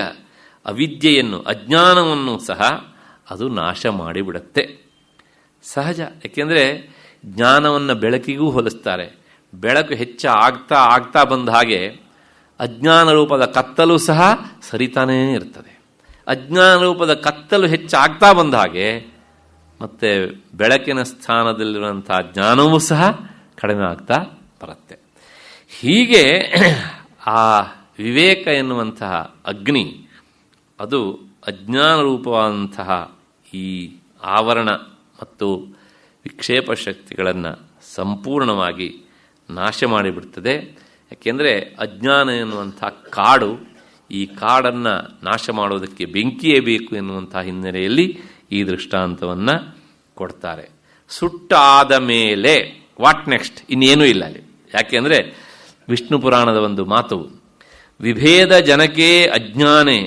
ಅವಿದ್ಯೆಯನ್ನು, ಅಜ್ಞಾನವನ್ನು ಸಹ ಅದು ನಾಶ ಮಾಡಿಬಿಡುತ್ತೆ. ಸಹಜ. ಯಾಕೆಂದರೆ ಜ್ಞಾನವನ್ನು ಬೆಳಕಿಗೂ ಹೋಲಿಸ್ತಾರೆ. ಬೆಳಕು ಆಗ್ತಾ ಆಗ್ತಾ ಬಂದ ಹಾಗೆ ಅಜ್ಞಾನ ರೂಪದ ಕತ್ತಲು ಸಹ ಸರಿತಾನೇ ಇರ್ತದೆ. ಅಜ್ಞಾನ ರೂಪದ ಕತ್ತಲು ಹೆಚ್ಚಾಗ್ತಾ ಬಂದ ಹಾಗೆ ಮತ್ತು ಬೆಳಕಿನ ಸ್ಥಾನದಲ್ಲಿರುವಂಥ ಜ್ಞಾನವೂ ಸಹ ಕಡಿಮೆ ಆಗ್ತಾ ಬರುತ್ತೆ. ಹೀಗೆ ಆ ವಿವೇಕ ಎನ್ನುವಂತಹ ಅಗ್ನಿ ಅದು ಅಜ್ಞಾನ ರೂಪವಾದಂತಹ ಈ ಆವರಣ ಮತ್ತು ವಿಕ್ಷೇಪ ಶಕ್ತಿಗಳನ್ನು ಸಂಪೂರ್ಣವಾಗಿ ನಾಶ ಮಾಡಿಬಿಡ್ತದೆ. ಯಾಕೆಂದರೆ ಅಜ್ಞಾನ ಎನ್ನುವಂಥ ಕಾಡು, ಈ ಕಾಡನ್ನು ನಾಶ ಮಾಡೋದಕ್ಕೆ ಬೆಂಕಿಯೇ ಬೇಕು ಎನ್ನುವಂಥ ಹಿನ್ನೆಲೆಯಲ್ಲಿ ಈ ದೃಷ್ಟಾಂತವನ್ನು ಕೊಡ್ತಾರೆ. ಸುಟ್ಟಾದ ಮೇಲೆ ವಾಟ್ ನೆಕ್ಸ್ಟ್, ಇನ್ನೇನೂ ಇಲ್ಲ ಅಲ್ಲಿ. ಯಾಕೆಂದರೆ ವಿಷ್ಣು ಪುರಾಣದ ಒಂದು ಮಾತು, ವಿಭೇದ ಜನಕೇ ಅಜ್ಞಾನೇ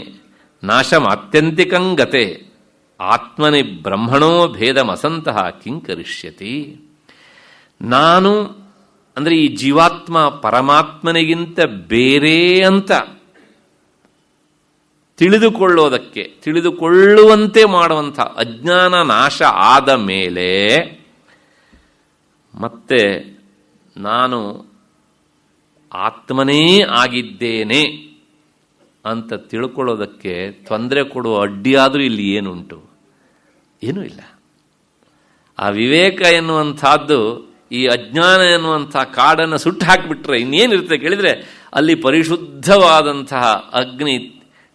ನಾಶಂ ಆತ್ಯಂತಿಕಂಗತೆ ಆತ್ಮನಿ ಬ್ರಹ್ಮಣೋ ಭೇದಮಸಂತಹ ಕಿಂಕರಿಷ್ಯತಿ. ನಾನು ಅಂದರೆ ಈ ಜೀವಾತ್ಮ ಪರಮಾತ್ಮನಿಗಿಂತ ಬೇರೆ ಅಂತ ತಿಳಿದುಕೊಳ್ಳುವಂತೆ ಮಾಡುವಂಥ ಅಜ್ಞಾನ ನಾಶ ಆದ ಮೇಲೆ ಮತ್ತೆ ನಾನು ಆತ್ಮನೇ ಆಗಿದ್ದೇನೆ ಅಂತ ತಿಳ್ಕೊಳ್ಳೋದಕ್ಕೆ ತೊಂದರೆ ಕೊಡುವ ಅಡ್ಡಿಯಾದರೂ ಇಲ್ಲಿ ಏನುಂಟು? ಏನೂ ಇಲ್ಲ. ಆ ವಿವೇಕ ಎನ್ನುವಂಥದ್ದು ಈ ಅಜ್ಞಾನ ಎನ್ನುವಂಥ ಕಾಡನ್ನು ಸುಟ್ಟು ಹಾಕಿಬಿಟ್ರೆ ಇನ್ನೇನಿರುತ್ತೆ ಕೇಳಿದರೆ ಅಲ್ಲಿ ಪರಿಶುದ್ಧವಾದಂತಹ ಅಗ್ನಿ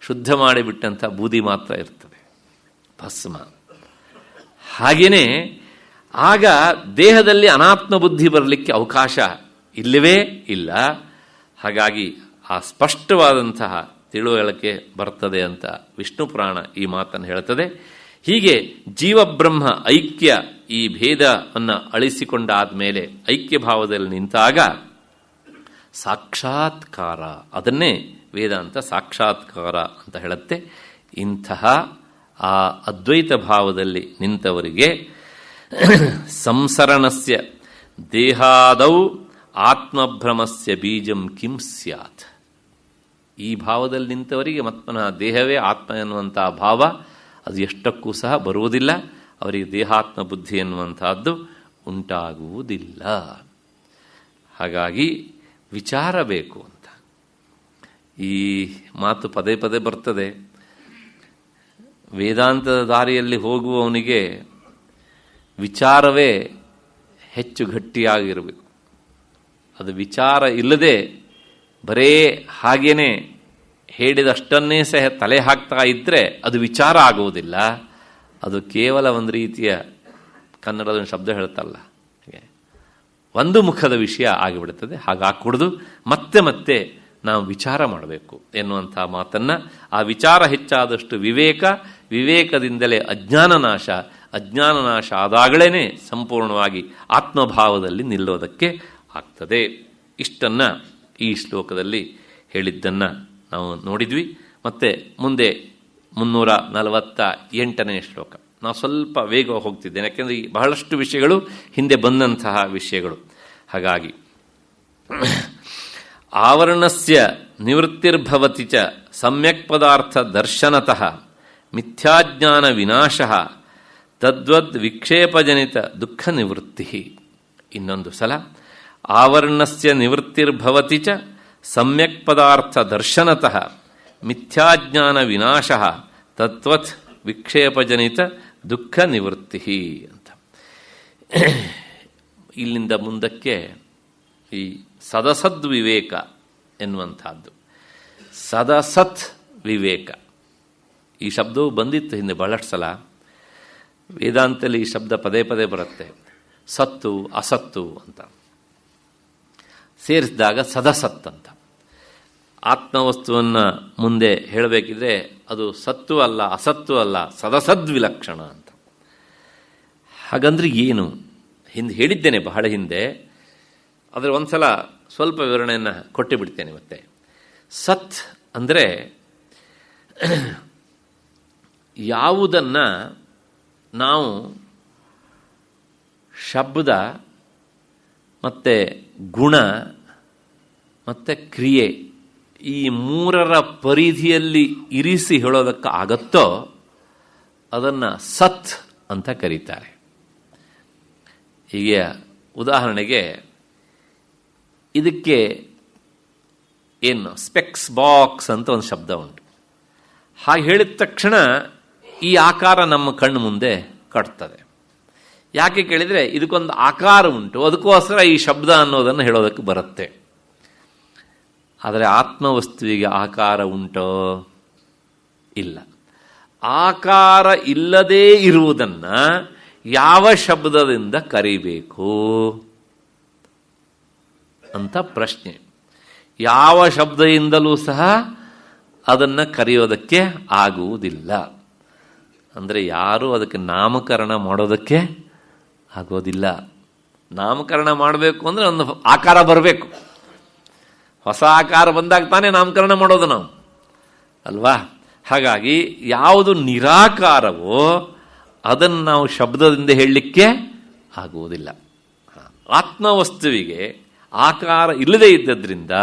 ಶುದ್ಧ ಮಾಡಿಬಿಟ್ಟಂಥ ಬೂದಿ ಮಾತ್ರ ಇರ್ತದೆ, ಭಸ್ಮ. ಹಾಗೆಯೇ ಆಗ ದೇಹದಲ್ಲಿ ಅನಾತ್ಮ ಬುದ್ಧಿ ಬರಲಿಕ್ಕೆ ಅವಕಾಶ ಇಲ್ಲವೇ ಇಲ್ಲ. ಹಾಗಾಗಿ ಆ ಸ್ಪಷ್ಟವಾದಂತಹ ತಿಳುವಳಿಕೆ ಬರ್ತದೆ ಅಂತ ವಿಷ್ಣು ಪುರಾಣ ಈ ಮಾತನ್ನು ಹೇಳ್ತದೆ. ಹೀಗೆ ಜೀವಬ್ರಹ್ಮ ಐಕ್ಯ, ಈ ಭೇದವನ್ನು ಅಳಿಸಿಕೊಂಡಾದ ಮೇಲೆ ಐಕ್ಯ ಭಾವದಲ್ಲಿ ನಿಂತಾಗ ಸಾಕ್ಷಾತ್ಕಾರ, ಅದನ್ನೇ ವೇದಾಂತ ಸಾಕ್ಷಾತ್ಕಾರ ಅಂತ ಹೇಳುತ್ತೆ. ಇಂತಹ ಆ ಅದ್ವೈತ ಭಾವದಲ್ಲಿ ನಿಂತವರಿಗೆ ಸಂಸರಣಸ್ಯ ದೇಹಾದೌ ಆತ್ಮಭ್ರಮಸ್ಯ ಬೀಜಂ ಕಿಂ ಸ್ಯಾತ್. ಈ ಭಾವದಲ್ಲಿ ನಿಂತವರಿಗೆ ಮತ್ಮನಃ ದೇಹವೇ ಆತ್ಮ ಎನ್ನುವಂಥ ಭಾವ ಅದು ಎಷ್ಟಕ್ಕೂ ಸಹ ಬರುವುದಿಲ್ಲ. ಅವರಿಗೆ ದೇಹಾತ್ಮ ಬುದ್ಧಿ ಎನ್ನುವಂಥದ್ದು ಉಂಟಾಗುವುದಿಲ್ಲ. ಹಾಗಾಗಿ ವಿಚಾರ ಬೇಕು ಅಂತ ಈ ಮಾತು ಪದೇ ಪದೇ ಬರ್ತದೆ. ವೇದಾಂತದ ದಾರಿಯಲ್ಲಿ ಹೋಗುವವನಿಗೆ ವಿಚಾರವೇ ಹೆಚ್ಚು ಗಟ್ಟಿಯಾಗಿರಬೇಕು. ಅದು ವಿಚಾರ ಇಲ್ಲದೆ ಬರೇ ಹಾಗೇನೆ ಹೇಳಿದಷ್ಟನ್ನೇ ಸಹ ತಲೆ ಹಾಕ್ತಾ ಇದ್ದರೆ ಅದು ವಿಚಾರ ಆಗುವುದಿಲ್ಲ. ಅದು ಕೇವಲ ಒಂದು ರೀತಿಯ ಕನ್ನಡದ ಶಬ್ದ ಹೇಳ್ತಲ್ಲ, ಒಂದು ಮುಖದ ವಿಷಯ ಆಗಿಬಿಡುತ್ತದೆ. ಹಾಗಾಗ್ಕೂಡ್ದು, ಮತ್ತೆ ಮತ್ತೆ ನಾವು ವಿಚಾರ ಮಾಡಬೇಕು ಎನ್ನುವಂಥ ಮಾತನ್ನು, ಆ ವಿಚಾರ ಹೆಚ್ಚಾದಷ್ಟು ವಿವೇಕದಿಂದಲೇ ಅಜ್ಞಾನ ನಾಶ ಆದಾಗಲೇ ಸಂಪೂರ್ಣವಾಗಿ ಆತ್ಮಭಾವದಲ್ಲಿ ನಿಲ್ಲೋದಕ್ಕೆ ಆಗ್ತದೆ. ಇಷ್ಟನ್ನು ಈ ಶ್ಲೋಕದಲ್ಲಿ ಹೇಳಿದ್ದನ್ನು ನಾವು ನೋಡಿದ್ವಿ. ಮತ್ತು ಮುಂದೆ 348ನೇ ಶ್ಲೋಕ. ನಾವು ಸ್ವಲ್ಪ ವೇಗ ಹೋಗ್ತಿದ್ದೇನೆ, ಯಾಕೆಂದರೆ ಬಹಳಷ್ಟು ವಿಷಯಗಳು ಹಿಂದೆ ಬಂದಂತಹ ವಿಷಯಗಳು. ಹಾಗಾಗಿ ಆವರಣಸ್ಯ ನಿವೃತ್ತಿರ್ಭವತಿ ಚ ಸಮ್ಯಕ್ ಪದಾರ್ಥ ದರ್ಶನತಃ ಮಿಥ್ಯಾಜ್ಞಾನ ವಿನಾಶಃ ತದ್ವದ್ ವಿಕ್ಷೇಪಜನಿತ ದುಃಖ ನಿವೃತ್ತಿ. ಇನ್ನೊಂದು ಸಲ, ಆವರಣಸ್ಯ ನಿವೃತ್ತಿರ್ಭವತಿ ಚ ಸಮ್ಯಕ್ ಪದಾರ್ಥ ದರ್ಶನತಃ ಮಿಥ್ಯಾಜ್ಞಾನ ವಿನಾಶಃ ತದ್ವತ್ ವಿಕ್ಷೇಪಜನಿತ ದುಃಖ ನಿವೃತ್ತಿ ಅಂತ. ಇಲ್ಲಿಂದ ಮುಂದಕ್ಕೆ ಈ ಸದಸದ್ ವಿವೇಕ ಎನ್ನುವಂಥದ್ದು. ಸದಸತ್ ವಿವೇಕ ಈ ಶಬ್ದವು ಬಂದಿತ್ತು ಹಿಂದೆ ಬಹಳಷ್ಟು ಸಲ. ವೇದಾಂತದಲ್ಲಿ ಈ ಶಬ್ದ ಪದೇ ಪದೇ ಬರುತ್ತೆ. ಸತ್ತು ಅಸತ್ತು ಅಂತ ಸೇರಿಸಿದಾಗ ಸದಸತ್ ಅಂತ. ಆತ್ಮವಸ್ತುವನ್ನು ಮುಂದೆ ಹೇಳಬೇಕಿದ್ರೆ ಅದು ಸತ್ತು ಅಲ್ಲ, ಅಸತ್ತು ಅಲ್ಲ, ಸದಸದ್ವಿಲಕ್ಷಣ ಅಂತ. ಹಾಗಂದ್ರೆ ಏನು? ಹಿಂದೆ ಹೇಳಿದ್ದೇನೆ ಬಹಳ ಹಿಂದೆ, ಆದರೆ ಒಂದು ಸಲ ಸ್ವಲ್ಪ ವಿವರಣೆಯನ್ನು ಕೊಟ್ಟು ಬಿಡ್ತೇನೆ ಮತ್ತೆ. ಸತ್ ಅಂದರೆ ಯಾವುದನ್ನು ನಾವು ಶಬ್ದ ಮತ್ತು ಗುಣ ಮತ್ತು ಕ್ರಿಯೆ ಈ ಮೂರರ ಪರಿಧಿಯಲ್ಲಿ ಇರಿಸಿ ಹೇಳೋದಕ್ಕೆ ಆಗತ್ತೋ ಅದನ್ನು ಸತ್ ಅಂತ ಕರೀತಾರೆ. ಹೀಗೆ ಉದಾಹರಣೆಗೆ ಇದಕ್ಕೆ ಏನು ಸ್ಪೆಕ್ಸ್ ಬಾಕ್ಸ್ ಅಂತ ಒಂದು ಶಬ್ದ ಉಂಟು. ಹಾಗೆ ಹೇಳಿದ ತಕ್ಷಣ ಈ ಆಕಾರ ನಮ್ಮ ಕಣ್ಣು ಮುಂದೆ ಕಟ್ತದೆ. ಯಾಕೆ ಕೇಳಿದರೆ ಇದಕ್ಕೊಂದು ಆಕಾರ ಉಂಟು, ಅದಕ್ಕೋಸ್ಕರ ಈ ಶಬ್ದ ಅನ್ನೋದನ್ನು ಹೇಳೋದಕ್ಕೆ ಬರುತ್ತೆ. ಆದರೆ ಆತ್ಮವಸ್ತುವಿಗೆ ಆಕಾರ ಉಂಟೋ? ಇಲ್ಲ. ಆಕಾರ ಇಲ್ಲದೇ ಇರುವುದನ್ನು ಯಾವ ಶಬ್ದದಿಂದ ಕರಿಬೇಕು ಅಂತ ಪ್ರಶ್ನೆ. ಯಾವ ಶಬ್ದದಿಂದಲೂ ಸಹ ಅದನ್ನು ಕರೆಯೋದಕ್ಕೆ ಆಗುವುದಿಲ್ಲ. ಅಂದರೆ ಯಾರೂ ಅದಕ್ಕೆ ನಾಮಕರಣ ಮಾಡೋದಕ್ಕೆ ಆಗೋದಿಲ್ಲ. ನಾಮಕರಣ ಮಾಡಬೇಕು ಅಂದರೆ ಒಂದು ಆಕಾರ ಬರಬೇಕು. ಹೊಸ ಆಕಾರ ಬಂದಾಗ ತಾನೇ ನಾಮಕರಣ ಮಾಡೋದು ನಾವು, ಅಲ್ವಾ? ಹಾಗಾಗಿ ಯಾವುದು ನಿರಾಕಾರವೋ ಅದನ್ನು ನಾವು ಶಬ್ದದಿಂದ ಹೇಳಲಿಕ್ಕೆ ಆಗುವುದಿಲ್ಲ. ಆತ್ಮವಸ್ತುವಿಗೆ ಆಕಾರ ಇಲ್ಲದೇ ಇದ್ದದ್ರಿಂದ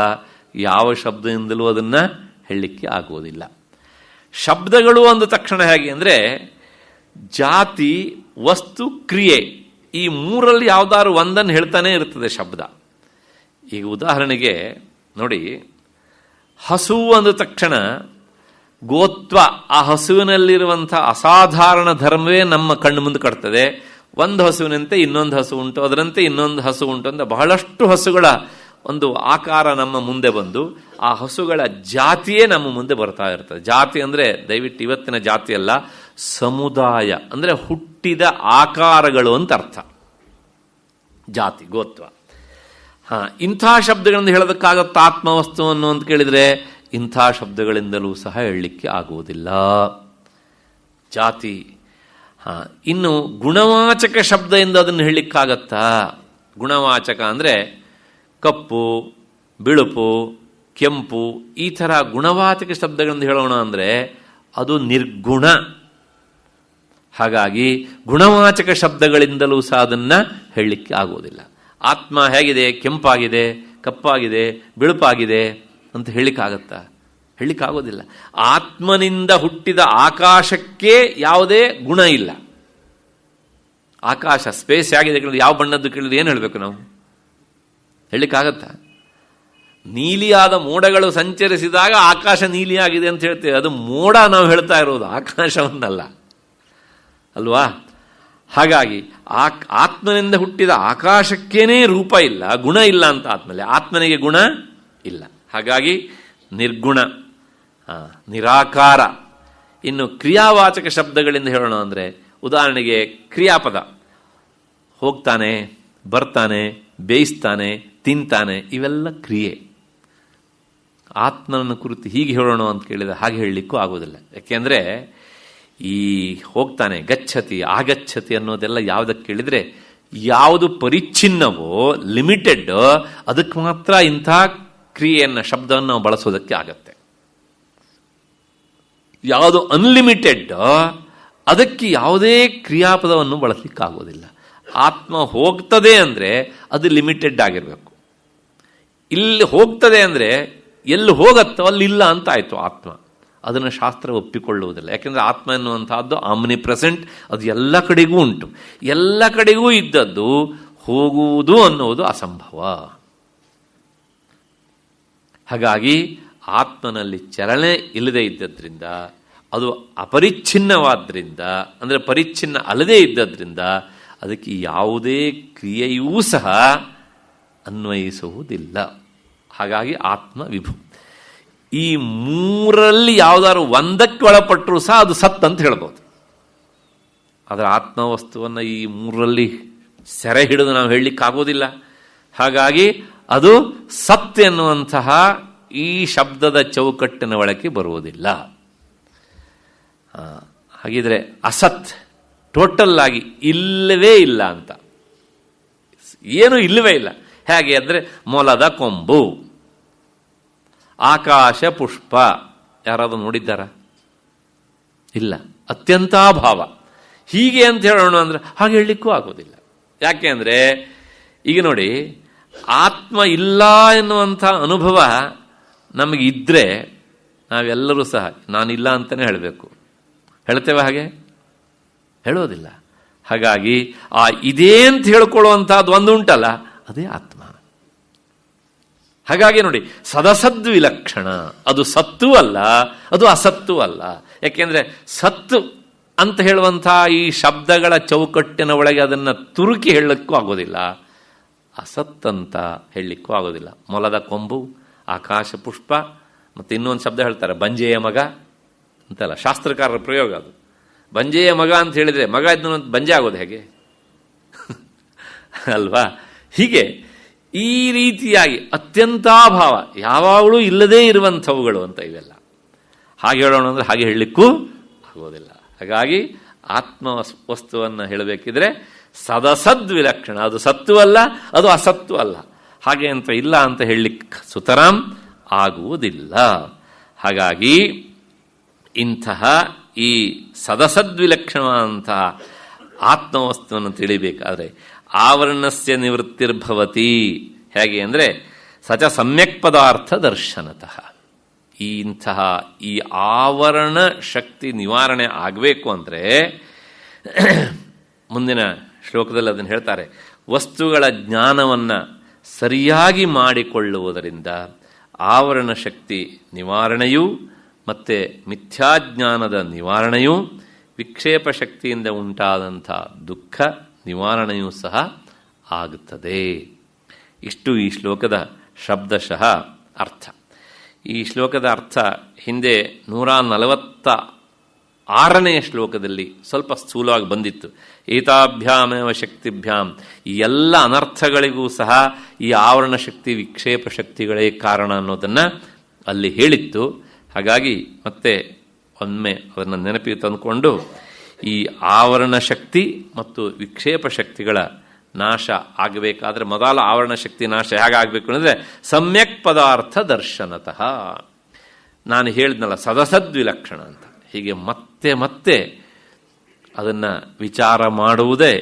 ಯಾವ ಶಬ್ದದಿಂದಲೂ ಅದನ್ನು ಹೇಳಲಿಕ್ಕೆ ಆಗುವುದಿಲ್ಲ. ಶಬ್ದಗಳು ಅಂದ ತಕ್ಷಣ ಹೇಗೆ ಅಂದರೆ ಜಾತಿ, ವಸ್ತು, ಕ್ರಿಯೆ ಈ ಮೂರಲ್ಲಿ ಯಾವುದಾದ್ರು ಒಂದನ್ನು ಹೇಳ್ತಾನೆ ಇರ್ತದೆ ಶಬ್ದ. ಈಗ ಉದಾಹರಣೆಗೆ ನೋಡಿ, ಹಸು ಅಂದ ತಕ್ಷಣ ಗೋತ್ವ, ಆ ಹಸುವಿನಲ್ಲಿರುವಂಥ ಅಸಾಧಾರಣ ಧರ್ಮವೇ ನಮ್ಮ ಕಣ್ಣು ಮುಂದೆ ಕಟ್ತದೆ. ಒಂದು ಹಸುವಿನಂತೆ ಇನ್ನೊಂದು ಹಸು ಉಂಟು, ಅದರಂತೆ ಇನ್ನೊಂದು ಹಸು ಉಂಟು ಅಂತ ಬಹಳಷ್ಟು ಹಸುಗಳ ಒಂದು ಆಕಾರ ನಮ್ಮ ಮುಂದೆ ಬಂದು ಆ ಹಸುಗಳ ಜಾತಿಯೇ ನಮ್ಮ ಮುಂದೆ ಬರ್ತಾ ಇರ್ತದೆ. ಜಾತಿ ಅಂದರೆ ದಯವಿಟ್ಟು ಇವತ್ತಿನ ಜಾತಿ ಅಲ್ಲ, ಸಮುದಾಯ ಅಂದರೆ ಹುಟ್ಟಿದ ಆಕಾರಗಳು ಅಂತ ಅರ್ಥ. ಜಾತಿ, ಗೋತ್ವ. ಇಂಥ ಶಬ್ದಗಳನ್ನು ಹೇಳೋದಕ್ಕಾಗತ್ತ ಆತ್ಮವಸ್ತುವನ್ನು ಅಂತ ಕೇಳಿದರೆ ಇಂಥ ಶಬ್ದಗಳಿಂದಲೂ ಸಹ ಹೇಳಲಿಕ್ಕೆ ಆಗುವುದಿಲ್ಲ. ಜಾತಿ. ಇನ್ನು ಗುಣವಾಚಕ ಶಬ್ದದಿಂದ ಅದನ್ನು ಹೇಳಲಿಕ್ಕಾಗತ್ತಾ? ಗುಣವಾಚಕ ಅಂದರೆ ಕಪ್ಪು, ಬಿಳುಪು, ಕೆಂಪು ಈ ಥರ ಗುಣವಾಚಕ ಶಬ್ದಗಳನ್ನು ಹೇಳೋಣ ಅಂದರೆ ಅದು ನಿರ್ಗುಣ. ಹಾಗಾಗಿ ಗುಣವಾಚಕ ಶಬ್ದಗಳಿಂದಲೂ ಸಹ ಅದನ್ನು ಹೇಳಲಿಕ್ಕೆ ಆಗುವುದಿಲ್ಲ. ಆತ್ಮ ಹೇಗಿದೆ? ಕೆಂಪಾಗಿದೆ, ಕಪ್ಪಾಗಿದೆ, ಬಿಳುಪಾಗಿದೆ ಅಂತ ಹೇಳಲಿಕ್ಕಾಗತ್ತಾ? ಹೇಳಲಿಕ್ಕಾಗೋದಿಲ್ಲ. ಆತ್ಮನಿಂದ ಹುಟ್ಟಿದ ಆಕಾಶಕ್ಕೆ ಯಾವುದೇ ಗುಣ ಇಲ್ಲ. ಆಕಾಶ ಸ್ಪೇಸ್ ಹೇಗಿದೆ ಕೇಳಿದ್ರೆ ಯಾವ ಬಣ್ಣದ್ದು ಕೇಳಿದ್ರೆ ಏನು ಹೇಳಬೇಕು ನಾವು? ಹೇಳಲಿಕ್ಕಾಗತ್ತಾ? ನೀಲಿಯಾದ ಮೋಡಗಳು ಸಂಚರಿಸಿದಾಗ ಆಕಾಶ ನೀಲಿಯಾಗಿದೆ ಅಂತ ಹೇಳ್ತೇವೆ. ಅದು ಮೋಡ ನಾವು ಹೇಳ್ತಾ ಇರೋದು, ಆಕಾಶವನ್ನಲ್ಲ, ಅಲ್ವಾ? ಹಾಗಾಗಿ ಆತ್ಮನಿಂದ ಹುಟ್ಟಿದ ಆಕಾಶಕ್ಕೇನೇ ರೂಪ ಇಲ್ಲ, ಗುಣ ಇಲ್ಲ ಅಂತ ಆತ್ಮಲ್ಲಿ. ಆತ್ಮನಿಗೆ ಗುಣ ಇಲ್ಲ. ಹಾಗಾಗಿ ನಿರ್ಗುಣ, ನಿರಾಕಾರ. ಇನ್ನು ಕ್ರಿಯಾವಾಚಕ ಶಬ್ದಗಳಿಂದ ಹೇಳೋಣ ಅಂದರೆ ಉದಾಹರಣೆಗೆ ಕ್ರಿಯಾಪದ. ಹೋಗ್ತಾನೆ, ಬರ್ತಾನೆ, ಬೇಯಿಸ್ತಾನೆ, ತಿಂತಾನೆ, ಇವೆಲ್ಲ ಕ್ರಿಯೆ. ಆತ್ಮನ ಕುರಿತು ಹೀಗೆ ಹೇಳೋಣ ಅಂತ ಕೇಳಿದರೆ ಹಾಗೆ ಹೇಳಲಿಕ್ಕೂ ಆಗೋದಿಲ್ಲ. ಯಾಕೆಂದರೆ ಈ ಹೋಗ್ತಾನೆ, ಗಚ್ಚತಿ, ಆಗಚ್ಚತಿ ಅನ್ನೋದೆಲ್ಲ ಯಾವುದಕ್ಕೆ ಕೇಳಿದರೆ ಯಾವುದು ಪರಿಚ್ಛಿನ್ನವೋ, ಲಿಮಿಟೆಡ್, ಅದಕ್ಕೆ ಮಾತ್ರ ಇಂಥ ಕ್ರಿಯೆಯನ್ನು, ಶಬ್ದವನ್ನು ನಾವು ಬಳಸೋದಕ್ಕೆ ಆಗತ್ತೆ. ಯಾವುದು ಅನ್ಲಿಮಿಟೆಡ್ ಅದಕ್ಕೆ ಯಾವುದೇ ಕ್ರಿಯಾಪದವನ್ನು ಬಳಸಲಿಕ್ಕಾಗೋದಿಲ್ಲ. ಆತ್ಮ ಹೋಗ್ತದೆ ಅಂದರೆ ಅದು ಲಿಮಿಟೆಡ್ ಆಗಿರಬೇಕು. ಇಲ್ಲಿ ಹೋಗ್ತದೆ ಅಂದರೆ ಎಲ್ಲಿ ಹೋಗತ್ತೋ ಅಲ್ಲಿ ಇಲ್ಲ ಅಂತ ಆಯಿತು ಆತ್ಮ. ಅದನ್ನು ಶಾಸ್ತ್ರ ಒಪ್ಪಿಕೊಳ್ಳುವುದಿಲ್ಲ. ಯಾಕೆಂದರೆ ಆತ್ಮ ಎನ್ನುವಂತಹದ್ದು ಆಮ್ನಿ ಪ್ರೆಸೆಂಟ್, ಅದು ಎಲ್ಲ ಕಡೆಗೂ ಉಂಟು. ಎಲ್ಲ ಕಡೆಗೂ ಇದ್ದದ್ದು ಹೋಗುವುದು ಅನ್ನುವುದು ಅಸಂಭವ. ಹಾಗಾಗಿ ಆತ್ಮನಲ್ಲಿ ಚಲನೆ ಇಲ್ಲದೆ ಇದ್ದದ್ರಿಂದ, ಅದು ಅಪರಿಚ್ಛಿನ್ನವಾದ್ರಿಂದ, ಅಂದರೆ ಪರಿಚ್ಛಿನ್ನ ಅಲ್ಲದೇ ಇದ್ದದ್ರಿಂದ ಅದಕ್ಕೆ ಯಾವುದೇ ಕ್ರಿಯೆಯೂ ಸಹ ಅನ್ವಯಿಸುವುದಿಲ್ಲ. ಹಾಗಾಗಿ ಆತ್ಮ ವಿಭು. ಈ ಮೂರಲ್ಲಿ ಯಾವುದಾದ್ರು ಒಂದಕ್ಕೆ ಒಳಪಟ್ಟರೂ ಸಹ ಅದು ಸತ್ ಅಂತ ಹೇಳ್ಬೋದು. ಅದರ ಆತ್ಮವಸ್ತುವನ್ನು ಈ ಮೂರರಲ್ಲಿ ಸೆರೆ ಹಿಡಿದು ನಾವು ಹೇಳಲಿಕ್ಕಾಗೋದಿಲ್ಲ. ಹಾಗಾಗಿ ಅದು ಸತ್ ಎನ್ನುವಂತಹ ಈ ಶಬ್ದದ ಚೌಕಟ್ಟಿನ ಒಳಗೆ ಬರುವುದಿಲ್ಲ. ಹಾಗಿದ್ರೆ ಅಸತ್ ಟೋಟಲ್ ಆಗಿ ಇಲ್ಲವೇ ಇಲ್ಲ ಅಂತ, ಏನು ಇಲ್ಲವೇ ಇಲ್ಲ. ಹೇಗೆ ಅಂದರೆ ಮೊಲದ ಕೊಂಬು, ಆಕಾಶ ಪುಷ್ಪ, ಯಾರಾದರೂ ನೋಡಿದ್ದಾರ? ಇಲ್ಲ. ಅತ್ಯಂತಾಭಾವ. ಹೀಗೆ ಅಂತ ಹೇಳೋಣ ಅಂದರೆ ಹಾಗೆ ಹೇಳಲಿಕ್ಕೂ ಆಗೋದಿಲ್ಲ. ಯಾಕೆ ಅಂದರೆ ಈಗ ನೋಡಿ, ಆತ್ಮ ಇಲ್ಲ ಎನ್ನುವಂಥ ಅನುಭವ ನಮಗಿದ್ರೆ ನಾವೆಲ್ಲರೂ ಸಹ ನಾನಿಲ್ಲ ಅಂತಲೇ ಹೇಳಬೇಕು. ಹೇಳ್ತೇವೆ ಹಾಗೆ? ಹೇಳೋದಿಲ್ಲ. ಹಾಗಾಗಿ ಆ ಇದೇ ಅಂತ ಹೇಳ್ಕೊಳ್ಳುವಂಥದ್ದು ಒಂದು ಉಂಟಲ್ಲ, ಅದೇ ಆತ್ಮ. ಹಾಗಾಗಿ ನೋಡಿ, ಸದಸದ್ವಿಲಕ್ಷಣ, ಅದು ಸತ್ತು ಅಲ್ಲ, ಅದು ಅಸತ್ತು ಅಲ್ಲ. ಯಾಕೆಂದರೆ ಸತ್ತು ಅಂತ ಹೇಳುವಂಥ ಈ ಶಬ್ದಗಳ ಚೌಕಟ್ಟಿನ ಒಳಗೆ ಅದನ್ನು ತುರುಕಿ ಹೇಳಲಿಕ್ಕೂ ಆಗೋದಿಲ್ಲ, ಅಸತ್ತಂತ ಹೇಳಲಿಕ್ಕೂ ಆಗೋದಿಲ್ಲ. ಮೊಲದ ಕೊಂಬು, ಆಕಾಶ ಪುಷ್ಪ, ಮತ್ತು ಇನ್ನೊಂದು ಶಬ್ದ ಹೇಳ್ತಾರೆ ಬಂಜೆಯ ಮಗ ಅಂತಲ್ಲ, ಶಾಸ್ತ್ರಕಾರರ ಪ್ರಯೋಗ ಅದು. ಬಂಜೆಯ ಮಗ ಅಂತ ಹೇಳಿದರೆ ಮಗ ಇದ್ದ ಬಂಜೆ ಆಗೋದು ಹೇಗೆ ಅಲ್ವಾ? ಹೀಗೆ ಈ ರೀತಿಯಾಗಿ ಅತ್ಯಂತಾಭಾವ, ಯಾವಾಗಲೂ ಇಲ್ಲದೇ ಇರುವಂಥವುಗಳು ಅಂತ ಇವೆಲ್ಲ. ಹಾಗೆ ಹೇಳೋಣ ಅಂದರೆ ಹಾಗೆ ಹೇಳಲಿಕ್ಕೂ ಆಗೋದಿಲ್ಲ. ಹಾಗಾಗಿ ಆತ್ಮ ವಸ್ತುವನ್ನು ಹೇಳಬೇಕಿದ್ರೆ ಸದಸದ್ವಿಲಕ್ಷಣ, ಅದು ಸತ್ತು ಅಲ್ಲ, ಅದು ಅಸತ್ತು ಅಲ್ಲ. ಹಾಗೆ ಅಂತ ಇಲ್ಲ ಅಂತ ಹೇಳಲಿಕ್ಕೆ ಸುತರಾಂ ಆಗುವುದಿಲ್ಲ. ಹಾಗಾಗಿ ಇಂತಹ ಈ ಸದಸದ್ವಿಲಕ್ಷಣವಾದಂತಹ ಆತ್ಮವಸ್ತುವನ್ನು ತಿಳಿಬೇಕಾದ್ರೆ ಆವರಣಸ್ಯ ನಿವೃತ್ತಿರ್ಭವತಿ. ಹೇಗೆ ಅಂದರೆ ಸಚ ಸಮ್ಯಕ್ ಪದಾರ್ಥ ದರ್ಶನತಃ. ಇಂತಹ ಈ ಆವರಣ ಶಕ್ತಿ ನಿವಾರಣೆ ಆಗಬೇಕು ಅಂದರೆ ಮುಂದಿನ ಶ್ಲೋಕದಲ್ಲಿ ಅದನ್ನು ಹೇಳ್ತಾರೆ, ವಸ್ತುಗಳ ಜ್ಞಾನವನ್ನು ಸರಿಯಾಗಿ ಮಾಡಿಕೊಳ್ಳುವುದರಿಂದ ಆವರಣ ಶಕ್ತಿ ನಿವಾರಣೆಯೂ ಮತ್ತು ಮಿಥ್ಯಾಜ್ಞಾನದ ನಿವಾರಣೆಯೂ, ವಿಕ್ಷೇಪ ಶಕ್ತಿಯಿಂದ ಉಂಟಾದಂಥ ದುಃಖ ನಿವಾರಣೆಯೂ ಸಹ ಆಗುತ್ತದೆ. ಇಷ್ಟು ಈ ಶ್ಲೋಕದ ಶಬ್ದಶಃ ಅರ್ಥ. ಈ ಶ್ಲೋಕದ ಅರ್ಥ ಹಿಂದೆ 146ನೇ ಶ್ಲೋಕದಲ್ಲಿ ಸ್ವಲ್ಪ ಸ್ಥೂಲವಾಗಿ ಬಂದಿತ್ತು. ಏತಾಭ್ಯಾಮೇವ ಶಕ್ತಿಭ್ಯಾಂ, ಈ ಎಲ್ಲ ಅನರ್ಥಗಳಿಗೂ ಸಹ ಈ ಆವರಣ ಶಕ್ತಿ ವಿಕ್ಷೇಪ ಶಕ್ತಿಗಳೇ ಕಾರಣ ಅನ್ನೋದನ್ನು ಅಲ್ಲಿ ಹೇಳಿತ್ತು. ಹಾಗಾಗಿ ಮತ್ತೆ ಒಮ್ಮೆ ಅದನ್ನು ನೆನಪಿಗೆ ತಂದುಕೊಂಡು ಈ ಆವರಣ ಶಕ್ತಿ ಮತ್ತು ವಿಕ್ಷೇಪ ಶಕ್ತಿಗಳ ನಾಶ ಆಗಬೇಕಾದ್ರೆ ಮೊದಲ ಆವರಣ ಶಕ್ತಿ ನಾಶ ಹೇಗಾಗಬೇಕು ಅಂದರೆ ಸಮ್ಯಕ್ ಪದಾರ್ಥ ದರ್ಶನತಃ. ನಾನು ಹೇಳಿದ್ನಲ್ಲ ಸದಸದ್ವಿಲಕ್ಷಣ ಅಂತ, ಹೀಗೆ ಮತ್ತೆ ಮತ್ತೆ ಅದನ್ನು ವಿಚಾರ ಮಾಡುವುದೇ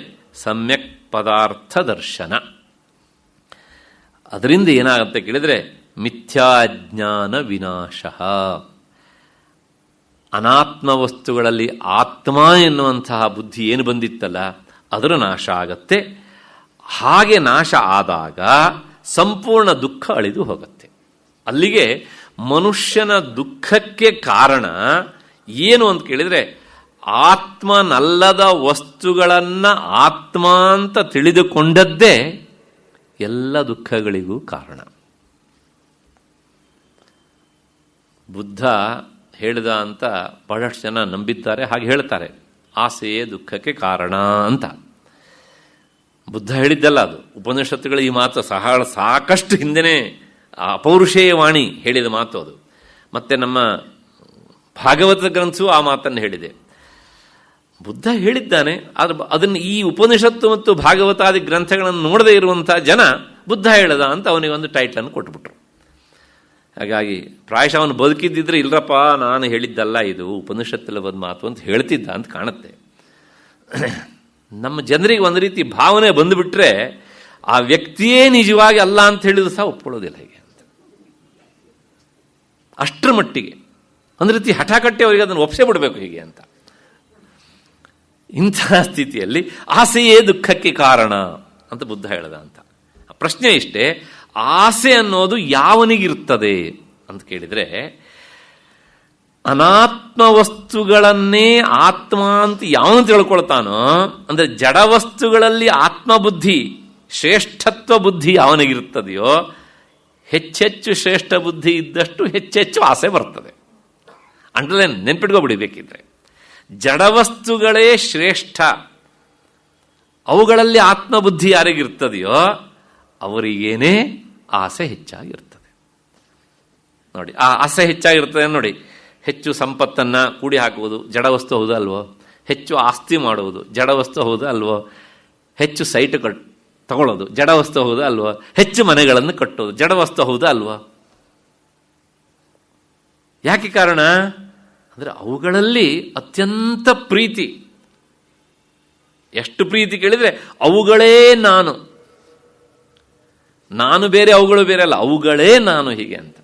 ಸಮ್ಯಕ್ ಪದಾರ್ಥ ದರ್ಶನ. ಅದರಿಂದ ಏನಾಗುತ್ತೆ ಕೇಳಿದರೆ ಮಿಥ್ಯಾಜ್ಞಾನ ವಿನಾಶ. ಅನಾತ್ಮ ವಸ್ತುಗಳಲ್ಲಿ ಆತ್ಮ ಎನ್ನುವಂತಹ ಬುದ್ಧಿ ಏನು ಬಂದಿತ್ತಲ್ಲ ಅದರ ನಾಶ ಆಗತ್ತೆ. ಹಾಗೆ ನಾಶ ಆದಾಗ ಸಂಪೂರ್ಣ ದುಃಖ ಅಳಿದು ಹೋಗುತ್ತೆ. ಅಲ್ಲಿಗೆ ಮನುಷ್ಯನ ದುಃಖಕ್ಕೆ ಕಾರಣ ಏನು ಅಂತ ಕೇಳಿದರೆ ಆತ್ಮನಲ್ಲದ ವಸ್ತುಗಳನ್ನು ಆತ್ಮ ಅಂತ ತಿಳಿದುಕೊಂಡದ್ದೇ ಎಲ್ಲ ದುಃಖಗಳಿಗೂ ಕಾರಣ. ಬುದ್ಧ ಹೇಳಿದ ಅಂತ ಬಹಳಷ್ಟು ಜನ ನಂಬಿದ್ದಾರೆ, ಹಾಗೆ ಹೇಳ್ತಾರೆ ಆಸೆಯೇ ದುಃಖಕ್ಕೆ ಕಾರಣ ಅಂತ. ಬುದ್ಧ ಹೇಳಿದ್ದಲ್ಲ ಅದು, ಉಪನಿಷತ್ತುಗಳು ಈ ಮಾತು ಸಾಕಷ್ಟು ಹಿಂದೆನೇ ಅಪೌರುಷೇಯ ವಾಣಿ ಹೇಳಿದ ಮಾತು ಅದು. ಮತ್ತೆ ನಮ್ಮ ಭಾಗವತ ಗ್ರಂಥವೂ ಆ ಮಾತನ್ನು ಹೇಳಿದೆ. ಬುದ್ಧ ಹೇಳಿದ್ದಾನೆ, ಅದನ್ನು ಈ ಉಪನಿಷತ್ತು ಮತ್ತು ಭಾಗವತಾದಿ ಗ್ರಂಥಗಳನ್ನು ನೋಡದೇ ಇರುವಂಥ ಜನ ಬುದ್ಧ ಹೇಳದ ಅಂತ ಅವನಿಗೆ ಒಂದು ಟೈಟ್ಲನ್ನು ಕೊಟ್ಬಿಟ್ರು. ಹಾಗಾಗಿ ಪ್ರಾಯಶಃ ಅವನು ಬದುಕಿದ್ದಿದ್ರೆ ಇಲ್ಲರಪ್ಪ ನಾನು ಹೇಳಿದ್ದಲ್ಲ ಇದು ಉಪನಿಷತ್ತಲ್ಲಿ ಒಂದು ಮಾತು ಅಂತ ಹೇಳ್ತಿದ್ದ ಅಂತ ಕಾಣುತ್ತೆ. ನಮ್ಮ ಜನರಿಗೆ ಒಂದು ರೀತಿ ಭಾವನೆ ಬಂದುಬಿಟ್ರೆ ಆ ವ್ಯಕ್ತಿಯೇ ನಿಜವಾಗಿ ಅಲ್ಲ ಅಂತ ಹೇಳಿದ್ರು ಸಹ ಒಪ್ಕೊಳ್ಳೋದಿಲ್ಲ. ಹೀಗೆ ಅಷ್ಟರ ಮಟ್ಟಿಗೆ ಒಂದು ರೀತಿ ಹಠ ಕಟ್ಟಿ ಅವರಿಗೆ ಅದನ್ನು ಒಪ್ಸೇ ಬಿಡಬೇಕು ಹೀಗೆ ಅಂತ. ಇಂತಹ ಸ್ಥಿತಿಯಲ್ಲಿ ಆಸೆಯೇ ದುಃಖಕ್ಕೆ ಕಾರಣ ಅಂತ ಬುದ್ಧ ಹೇಳ್ದ ಅಂತ. ಪ್ರಶ್ನೆ ಇಷ್ಟೇ, ಆಸೆ ಅನ್ನೋದು ಯಾವನಿಗಿರ್ತದೆ ಅಂತ ಕೇಳಿದರೆ, ಅನಾತ್ಮ ವಸ್ತುಗಳನ್ನೇ ಆತ್ಮ ಅಂತ ಯಾವನು ತಿಳ್ಕೊಳ್ತಾನೋ, ಅಂದರೆ ಜಡ ವಸ್ತುಗಳಲ್ಲಿ ಆತ್ಮಬುದ್ಧಿ ಶ್ರೇಷ್ಠತ್ವ ಬುದ್ಧಿ ಯಾವನಿಗಿರ್ತದೆಯೋ, ಹೆಚ್ಚೆಚ್ಚು ಶ್ರೇಷ್ಠ ಬುದ್ಧಿ ಇದ್ದಷ್ಟು ಹೆಚ್ಚೆಚ್ಚು ಆಸೆ ಬರ್ತದೆ. ಅಂಡರ್ಲೈನ್ ನೆನ್ಪಿಟ್ಕೊಬಿಡಿಬೇಕಿದ್ರೆ, ಜಡವಸ್ತುಗಳೇ ಶ್ರೇಷ್ಠ, ಅವುಗಳಲ್ಲಿ ಆತ್ಮಬುದ್ಧಿ ಯಾರಿಗಿರ್ತದೆಯೋ ಅವರಿಗೇನೇ ಆಸೆ ಹೆಚ್ಚಾಗಿರ್ತದೆ. ನೋಡಿ, ಆ ಆಸೆ ಹೆಚ್ಚಾಗಿರ್ತದೆ ನೋಡಿ. ಹೆಚ್ಚು ಸಂಪತ್ತನ್ನು ಕೂಡಿ ಹಾಕುವುದು ಜಡವಸ್ತು ಹೌದು ಅಲ್ವೋ? ಹೆಚ್ಚು ಆಸ್ತಿ ಮಾಡುವುದು ಜಡವಸ್ತು ಹೌದು ಅಲ್ವೋ? ಹೆಚ್ಚು ಸೈಟ್ ತಗೊಳ್ಳೋದು ಜಡವಸ್ತು ಹೌದು ಅಲ್ವೋ? ಹೆಚ್ಚು ಮನೆಗಳನ್ನು ಕಟ್ಟೋದು ಜಡವಸ್ತು ಹೌದು ಅಲ್ವೋ? ಯಾಕೆ ಕಾರಣ ಅಂದರೆ ಅವುಗಳಲ್ಲಿ ಅತ್ಯಂತ ಪ್ರೀತಿ. ಎಷ್ಟು ಪ್ರೀತಿ ಕೇಳಿದರೆ ಅವುಗಳೇ ನಾನು, ನಾನು ಬೇರೆ ಅವುಗಳು ಬೇರೆ ಅಲ್ಲ, ಅವುಗಳೇ ನಾನು ಹೀಗೆ ಅಂತ.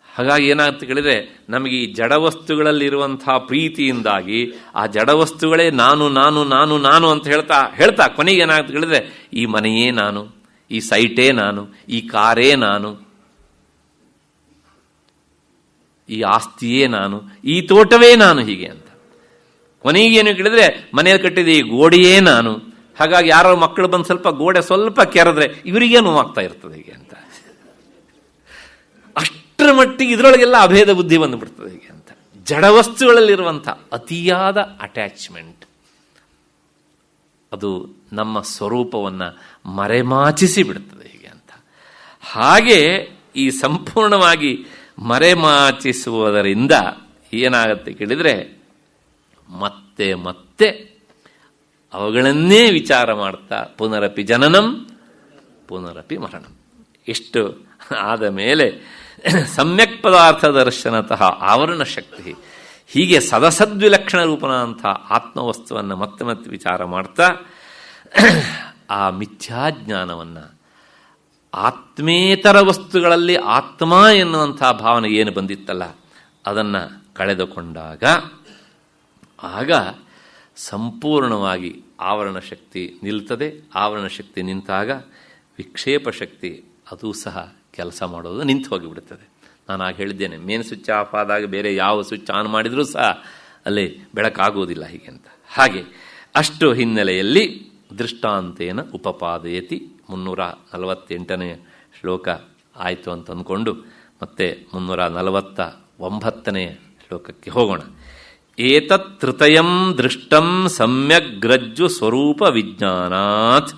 ಹಾಗಾಗಿ ಏನಾಗುತ್ತೆ ಕೇಳಿದರೆ, ನಮಗೆ ಈ ಜಡವಸ್ತುಗಳಲ್ಲಿರುವಂತಹ ಪ್ರೀತಿಯಿಂದಾಗಿ ಆ ಜಡವಸ್ತುಗಳೇ ನಾನು ನಾನು ನಾನು ನಾನು ಅಂತ ಹೇಳ್ತಾ ಹೇಳ್ತಾ ಕೊನೆಗೆ ಏನಾಗುತ್ತೆ ಕೇಳಿದರೆ, ಈ ಮನೆಯೇ ನಾನು, ಈ ಸೈಟೇ ನಾನು, ಈ ಕಾರೇ ನಾನು, ಈ ಆಸ್ತಿಯೇ ನಾನು, ಈ ತೋಟವೇ ನಾನು ಹೀಗೆ ಅಂತ. ಕೊನೆಗೇನು ಕೇಳಿದರೆ, ಮನೆಯಲ್ಲಿ ಕಟ್ಟಿದ ಈ ಗೋಡೆಯೇ ನಾನು. ಹಾಗಾಗಿ ಯಾರೋ ಮಕ್ಕಳು ಬಂದು ಸ್ವಲ್ಪ ಗೋಡೆ ಸ್ವಲ್ಪ ಕೆರೆದ್ರೆ ಇವರಿಗೇ ನೋವಾಗ್ತಾ ಇರ್ತದೆ ಹೀಗೆ ಅಂತ. ಅಷ್ಟರ ಮಟ್ಟಿಗೆ ಇದರೊಳಗೆಲ್ಲ ಅಭೇದ ಬುದ್ಧಿ ಬಂದುಬಿಡ್ತದೆ ಹೀಗೆ ಅಂತ. ಜಡವಸ್ತುಗಳಲ್ಲಿರುವಂಥ ಅತಿಯಾದ ಅಟ್ಯಾಚ್ಮೆಂಟ್ ಅದು ನಮ್ಮ ಸ್ವರೂಪವನ್ನು ಮರೆಮಾಚಿಸಿ ಬಿಡ್ತದೆ ಹೀಗೆ ಅಂತ. ಹಾಗೆ ಈ ಸಂಪೂರ್ಣವಾಗಿ ಮರೆಮಾಚಿಸುವುದರಿಂದ ಏನಾಗುತ್ತೆ ಕೇಳಿದರೆ, ಮತ್ತೆ ಮತ್ತೆ ಅವುಗಳನ್ನೇ ವಿಚಾರ ಮಾಡ್ತಾ ಪುನರಪಿ ಜನನಂ ಪುನರಪಿ ಮರಣಂ. ಇಷ್ಟು ಆದ ಮೇಲೆ ಸಮ್ಯಕ್ ಪದಾರ್ಥ ದರ್ಶನತಃ ಆವರಣ ಶಕ್ತಿ, ಹೀಗೆ ಸದಸದ್ವಿಲಕ್ಷಣ ರೂಪನ ಅಂತ ಆತ್ಮವಸ್ತುವನ್ನು ಮತ್ತೆ ಮತ್ತೆ ವಿಚಾರ ಮಾಡ್ತಾ ಆ ಮಿಥ್ಯಾಜ್ಞಾನವನ್ನು, ಆತ್ಮೇತರ ವಸ್ತುಗಳಲ್ಲಿ ಆತ್ಮ ಎನ್ನುವಂಥ ಭಾವನೆ ಏನು ಬಂದಿತ್ತಲ್ಲ ಅದನ್ನು ಕಳೆದುಕೊಂಡಾಗ ಆಗ ಸಂಪೂರ್ಣವಾಗಿ ಆವರಣ ಶಕ್ತಿ ನಿಲ್ತದೆ. ಆವರಣ ಶಕ್ತಿ ನಿಂತಾಗ ವಿಕ್ಷೇಪ ಶಕ್ತಿ ಅದು ಸಹ ಕೆಲಸ ಮಾಡೋದು ನಿಂತು ಹೋಗಿಬಿಡುತ್ತದೆ. ನಾನು ಆಗ ಹೇಳಿದ್ದೇನೆ, ಮೇನ್ ಸ್ವಿಚ್ ಆಫ್ ಆದಾಗ ಬೇರೆ ಯಾವ ಸ್ವಿಚ್ ಆನ್ ಮಾಡಿದರೂ ಸಹ ಅಲ್ಲಿ ಬೆಳಕಾಗುವುದಿಲ್ಲ ಹೀಗೆ ಅಂತ. ಹಾಗೆ ಅಷ್ಟು ಹಿನ್ನೆಲೆಯಲ್ಲಿ ದೃಷ್ಟಾಂತೇನ ಉಪಪಾದಯತಿ 348ನೇ ಶ್ಲೋಕ ಆಯಿತು ಅಂತ ಅಂದ್ಕೊಂಡು ಮತ್ತೆ 349ನೇ ಶ್ಲೋಕಕ್ಕೆ ಹೋಗೋಣ. ಏತತ್ ತೃತಯಂ ದೃಷ್ಟಂ ಸಮ್ಯಗ್ರಜ್ಜು ಸ್ವರೂಪ ವಿಜ್ಞಾನಾತ್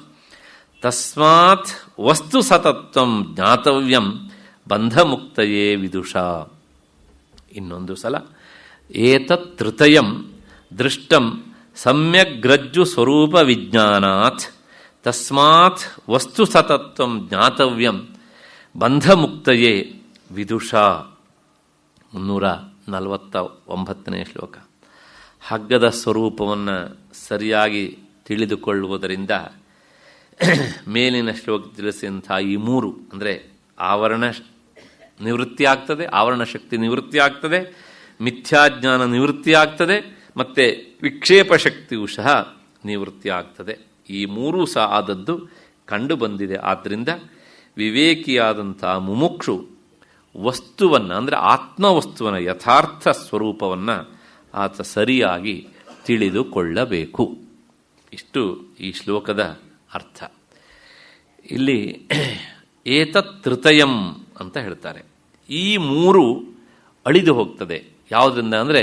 ತಸ್ಮಾತ್ ವಸ್ತು ಸತತ್ವಂ ಜ್ಞಾತವ್ಯಂ ಬಂಧಮುಕ್ತಯೇ ವಿದುಷಾ. ಇನ್ನೊಂದು ಸಲ, ಏತತ್ ತೃತಯಂ ದೃಷ್ಟಂ ಸಮ್ಯಗ್ರಜ್ಜು ಸ್ವರೂಪ ವಿಜ್ಞಾನಾತ್ ತಸ್ಮಾತ್ ವಸ್ತು ಸತತ್ವಂ ಜ್ಞಾತವ್ಯಂ ಬಂಧಮುಕ್ತಯೇ ವಿದುಷಾ. 349ನೇ ಶ್ಲೋಕ. ಹಗ್ಗದ ಸ್ವರೂಪವನ್ನು ಸರಿಯಾಗಿ ತಿಳಿದುಕೊಳ್ಳುವುದರಿಂದ ಮೇಲಿನ ಶ್ಲೋಕ ತಿಳಿಸಿದಂಥ ಈ ಮೂರು ಅಂದರೆ ಆವರಣ ನಿವೃತ್ತಿ ಆಗ್ತದೆ, ಆವರಣ ಶಕ್ತಿ ನಿವೃತ್ತಿ ಆಗ್ತದೆ, ಮಿಥ್ಯಾಜ್ಞಾನ ನಿವೃತ್ತಿ ಆಗ್ತದೆ, ಮತ್ತು ವಿಕ್ಷೇಪ ಶಕ್ತಿಯೂ ಸಹ ನಿವೃತ್ತಿ ಆಗ್ತದೆ. ಈ ಮೂರೂ ಸಹ ಆದದ್ದು ಕಂಡು ಬಂದಿದೆ. ಆದ್ದರಿಂದ ವಿವೇಕಿಯಾದಂಥ ಮುಮುಕ್ಷು ವಸ್ತುವನ್ನು ಅಂದರೆ ಆತ್ಮವಸ್ತುವಿನ ಯಥಾರ್ಥ ಸ್ವರೂಪವನ್ನು ಆತ ಸರಿಯಾಗಿ ತಿಳಿದುಕೊಳ್ಳಬೇಕು. ಇಷ್ಟು ಈ ಶ್ಲೋಕದ ಅರ್ಥ. ಇಲ್ಲಿ ಏತತ್ ತೃತಯಂ ಅಂತ ಹೇಳ್ತಾರೆ. ಈ ಮೂರು ಅಳಿದು ಹೋಗ್ತದೆ. ಯಾವುದರಿಂದ ಅಂದರೆ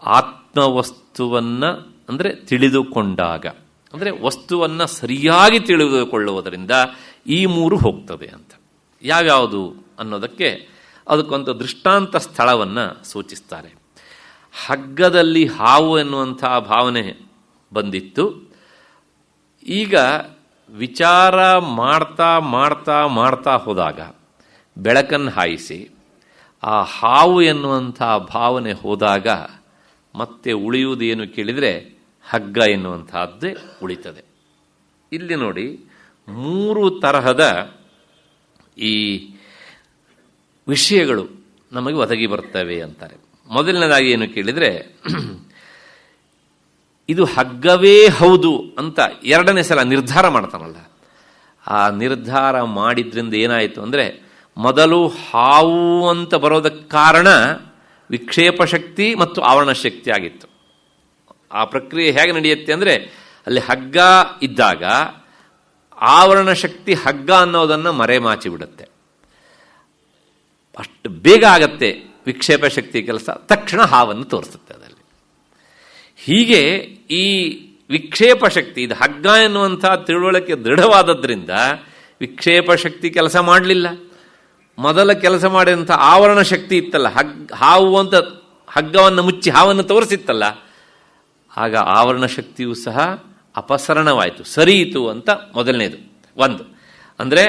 ಆತ್ಮವಸ್ತುವನ್ನು ಅಂದರೆ ತಿಳಿದುಕೊಂಡಾಗ, ಅಂದರೆ ವಸ್ತುವನ್ನು ಸರಿಯಾಗಿ ತಿಳಿದುಕೊಳ್ಳುವುದರಿಂದ ಈ ಮೂರು ಹೋಗ್ತದೆ ಅಂತ. ಯಾವ್ಯಾವುದು ಅನ್ನೋದಕ್ಕೆ ಅದಕ್ಕೊಂದು ದೃಷ್ಟಾಂತ ಸ್ಥಳವನ್ನು ಸೂಚಿಸ್ತಾರೆ. ಹಗ್ಗದಲ್ಲಿ ಹಾವು ಎನ್ನುವಂಥ ಭಾವನೆ ಬಂದಿತ್ತು. ಈಗ ವಿಚಾರ ಮಾಡ್ತಾ ಮಾಡ್ತಾ ಮಾಡ್ತಾ ಹೋದಾಗ ಬೆಳಕನ್ನು ಹಾಯಿಸಿ ಆ ಹಾವು ಎನ್ನುವಂಥ ಭಾವನೆ ಹೋದಾಗ ಮತ್ತೆ ಉಳಿಯುವುದೇನು ಕೇಳಿದರೆ ಹಗ್ಗ ಎನ್ನುವಂತಹದ್ದೇ ಉಳಿತದೆ. ಇಲ್ಲಿ ನೋಡಿ, ಮೂರು ತರಹದ ಈ ವಿಷಯಗಳು ನಮಗೆ ಒದಗಿ ಬರ್ತವೆ ಅಂತಾರೆ. ಮೊದಲನೇದಾಗಿ ಏನು ಕೇಳಿದರೆ, ಇದು ಹಗ್ಗವೇ ಹೌದು ಅಂತ ಎರಡನೇ ಸಲ ನಿರ್ಧಾರ ಮಾಡ್ತಾನಲ್ಲ, ಆ ನಿರ್ಧಾರ ಮಾಡಿದ್ರಿಂದ ಏನಾಯಿತು ಅಂದರೆ, ಮೊದಲು ಹಾವು ಅಂತ ಬರೋದಕ್ಕೆ ಕಾರಣ ವಿಕ್ಷೇಪ ಶಕ್ತಿ ಮತ್ತು ಆವರಣ ಶಕ್ತಿ ಆಗಿತ್ತು. ಆ ಪ್ರಕ್ರಿಯೆ ಹೇಗೆ ನಡೆಯುತ್ತೆ ಅಂದರೆ, ಅಲ್ಲಿ ಹಗ್ಗ ಇದ್ದಾಗ ಆವರಣ ಶಕ್ತಿ ಹಗ್ಗ ಅನ್ನೋದನ್ನು ಮರೆಮಾಚಿ ಬಿಡುತ್ತೆ. ಅಷ್ಟು ಬೇಗ ಆಗತ್ತೆ ವಿಕ್ಷೇಪ ಶಕ್ತಿ ಕೆಲಸ, ತಕ್ಷಣ ಹಾವನ್ನು ತೋರಿಸುತ್ತೆ ಅದರಲ್ಲಿ. ಹೀಗೆ ಈ ವಿಕ್ಷೇಪ ಶಕ್ತಿ, ಇದು ಹಗ್ಗ ಎನ್ನುವಂಥ ತಿಳುವಳಿಕೆ ದೃಢವಾದದ್ರಿಂದ ವಿಕ್ಷೇಪ ಶಕ್ತಿ ಕೆಲಸ ಮಾಡಲಿಲ್ಲ. ಮೊದಲ ಕೆಲಸ ಮಾಡಿದಂಥ ಆವರಣ ಶಕ್ತಿ ಇತ್ತಲ್ಲ, ಹಾವು ಅಂತ ಹಗ್ಗವನ್ನು ಮುಚ್ಚಿ ಹಾವನ್ನು ತೋರಿಸಿತ್ತಲ್ಲ, ಆಗ ಆವರಣ ಶಕ್ತಿಯೂ ಸಹ ಅಪಸರಣವಾಯಿತು, ಸರಿಯಿತು ಅಂತ ಮೊದಲನೇದು ಒಂದು. ಅಂದರೆ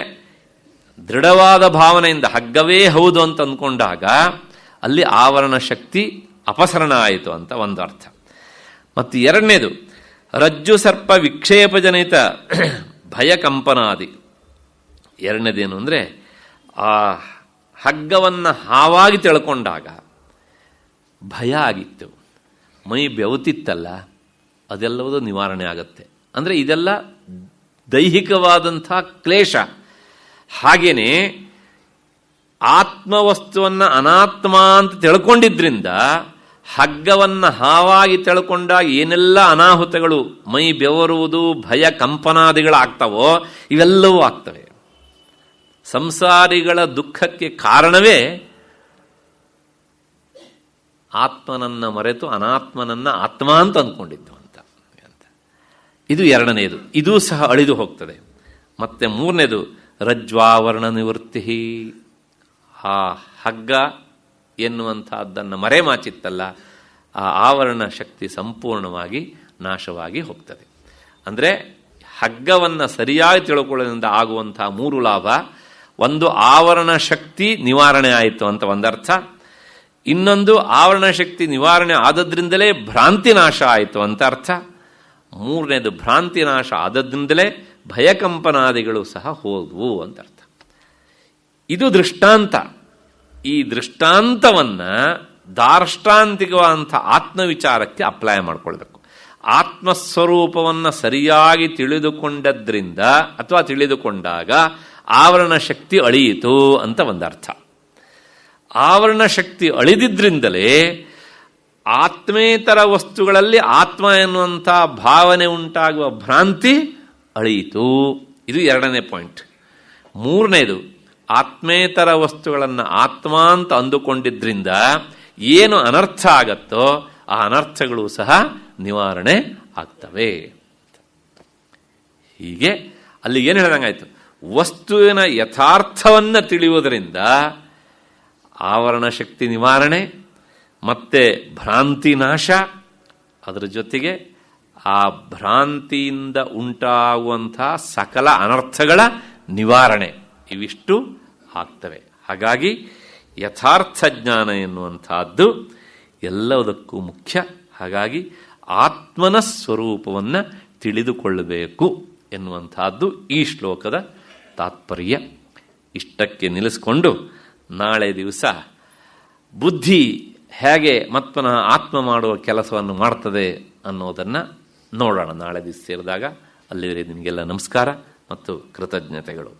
ದೃಢವಾದ ಭಾವನೆಯಿಂದ ಹಗ್ಗವೇ ಹೌದು ಅಂತ ಅಂದ್ಕೊಂಡಾಗ ಅಲ್ಲಿ ಆವರಣ ಶಕ್ತಿ ಅಪಸರಣ ಆಯಿತು ಅಂತ ಒಂದು ಅರ್ಥ. ಮತ್ತು ಎರಡನೇದು, ರಜ್ಜು ಸರ್ಪ ವಿಕ್ಷೇಪಜನಿತ ಭಯಕಂಪನಾದಿ. ಎರಡನೇದೇನು ಅಂದರೆ, ಆ ಹಗ್ಗವನ್ನು ಹಾವಾಗಿ ತಿಳ್ಕೊಂಡಾಗ ಭಯ ಆಗಿತ್ತು, ಮೈ ಬೆವತಿತ್ತಲ್ಲ, ಅದೆಲ್ಲವೂ ನಿವಾರಣೆ ಆಗುತ್ತೆ. ಅಂದರೆ ಇದೆಲ್ಲ ದೈಹಿಕವಾದಂಥ ಕ್ಲೇಶ. ಹಾಗೇನೆ ಆತ್ಮವಸ್ತುವನ್ನು ಅನಾತ್ಮ ಅಂತ ತಿಳ್ಕೊಂಡಿದ್ರಿಂದ ಹಗ್ಗವನ್ನು ಹಾವಾಗಿ ತಿಳ್ಕೊಂಡಾಗ ಏನೆಲ್ಲ ಅನಾಹುತಗಳು, ಮೈ ಬೆವರುವುದು, ಭಯ ಕಂಪನಾದಿಗಳಾಗ್ತವೋ ಇವೆಲ್ಲವೂ ಆಗ್ತವೆ. ಸಂಸಾರಿಗಳ ದುಃಖಕ್ಕೆ ಕಾರಣವೇ ಆತ್ಮನನ್ನು ಮರೆತು ಅನಾತ್ಮನನ್ನು ಆತ್ಮ ಅಂತ ಅಂದ್ಕೊಂಡಿದ್ದು ಅಂತ. ಇದು ಎರಡನೇದು, ಇದೂ ಸಹ ಅಳಿದು ಹೋಗ್ತದೆ. ಮತ್ತೆ ಮೂರನೇದು, ರಜ್ವಾವರಣ ನಿವೃತ್ತಿ. ಆ ಹಗ್ಗ ಎನ್ನುವಂಥದ್ದನ್ನು ಮರೆಮಾಚಿತ್ತಲ್ಲ, ಆ ಆವರಣ ಶಕ್ತಿ ಸಂಪೂರ್ಣವಾಗಿ ನಾಶವಾಗಿ ಹೋಗ್ತದೆ. ಅಂದರೆ ಹಗ್ಗವನ್ನು ಸರಿಯಾಗಿ ತಿಳ್ಕೊಳ್ಳೋದ್ರಿಂದ ಆಗುವಂಥ ಮೂರು ಲಾಭ. ಒಂದು, ಆವರಣ ಶಕ್ತಿ ನಿವಾರಣೆ ಆಯಿತು ಅಂತ ಒಂದರ್ಥ. ಇನ್ನೊಂದು, ಆವರಣ ಶಕ್ತಿ ನಿವಾರಣೆ ಆದದ್ರಿಂದಲೇ ಭ್ರಾಂತಿ ನಾಶ ಆಯಿತು ಅಂತ ಅರ್ಥ. ಮೂರನೇದು, ಭ್ರಾಂತಿ ನಾಶ ಆದದ್ರಿಂದಲೇ ಭಯಕಂಪನಾದಿಗಳು ಸಹ ಹೋದವು ಅಂತ ಅರ್ಥ. ಇದು ದೃಷ್ಟಾಂತ. ಈ ದೃಷ್ಟಾಂತವನ್ನು ದಾರ್ಷ್ಟಾಂತಿಕವಾದಂಥ ಆತ್ಮವಿಚಾರಕ್ಕೆ ಅಪ್ಲೈ ಮಾಡಿಕೊಳ್ಬೇಕು. ಆತ್ಮಸ್ವರೂಪವನ್ನು ಸರಿಯಾಗಿ ತಿಳಿದುಕೊಂಡದ್ರಿಂದ ಅಥವಾ ತಿಳಿದುಕೊಂಡಾಗ ಆವರಣ ಶಕ್ತಿ ಅಳಿಯಿತು ಅಂತ ಒಂದರ್ಥ. ಆವರಣ ಶಕ್ತಿ ಅಳಿದಿದ್ರಿಂದಲೇ ಆತ್ಮೇತರ ವಸ್ತುಗಳಲ್ಲಿ ಆತ್ಮ ಎನ್ನುವಂಥ ಭಾವನೆ ಉಂಟಾಗುವ ಭ್ರಾಂತಿ ಅಳಿಯಿತು. ಇದು ಎರಡನೇ ಪಾಯಿಂಟ್. ಮೂರನೇದು, ಆತ್ಮೇತರ ವಸ್ತುಗಳನ್ನು ಆತ್ಮ ಅಂತ ಅಂದುಕೊಂಡಿದ್ರಿಂದ ಏನು ಅನರ್ಥ ಆಗತ್ತೋ ಆ ಅನರ್ಥಗಳು ಸಹ ನಿವಾರಣೆ ಆಗ್ತವೆ. ಹೀಗೆ ಅಲ್ಲಿ ಏನು ಹೇಳ್ದಂಗಾಯ್ತು, ವಸ್ತುವಿನ ಯಥಾರ್ಥವನ್ನು ತಿಳಿಯುವುದರಿಂದ ಆವರಣ ಶಕ್ತಿ ನಿವಾರಣೆ, ಮತ್ತೆ ಭ್ರಾಂತಿ ನಾಶ, ಅದರ ಜೊತೆಗೆ ಆ ಭ್ರಾಂತಿಯಿಂದ ಉಂಟಾಗುವಂಥ ಸಕಲ ಅನರ್ಥಗಳ ನಿವಾರಣೆ, ಇವಿಷ್ಟು ಆಗ್ತವೆ. ಹಾಗಾಗಿ ಯಥಾರ್ಥ ಜ್ಞಾನ ಎನ್ನುವಂಥದ್ದು ಎಲ್ಲದಕ್ಕೂ ಮುಖ್ಯ. ಹಾಗಾಗಿ ಆತ್ಮನ ಸ್ವರೂಪವನ್ನು ತಿಳಿದುಕೊಳ್ಳಬೇಕು ಎನ್ನುವಂಥದ್ದು ಈ ಶ್ಲೋಕದ ತಾತ್ಪರ್ಯ. ಇಷ್ಟಕ್ಕೆ ನಿಲ್ಲಿಸ್ಕೊಂಡು ನಾಳೆ ದಿವಸ ಬುದ್ಧಿ ಹೇಗೆ ಮತ್ಪುನಃ ಆತ್ಮ ಮಾಡುವ ಕೆಲಸವನ್ನು ಮಾಡ್ತದೆ ಅನ್ನೋದನ್ನು ನೋಡೋಣ. ನಾಳೆ ದಿವಸ ಸೇರಿದಾಗ. ಅಲ್ಲಿವರೆಗೆ ನಿಮಗೆಲ್ಲ ನಮಸ್ಕಾರ ಮತ್ತು ಕೃತಜ್ಞತೆಗಳು.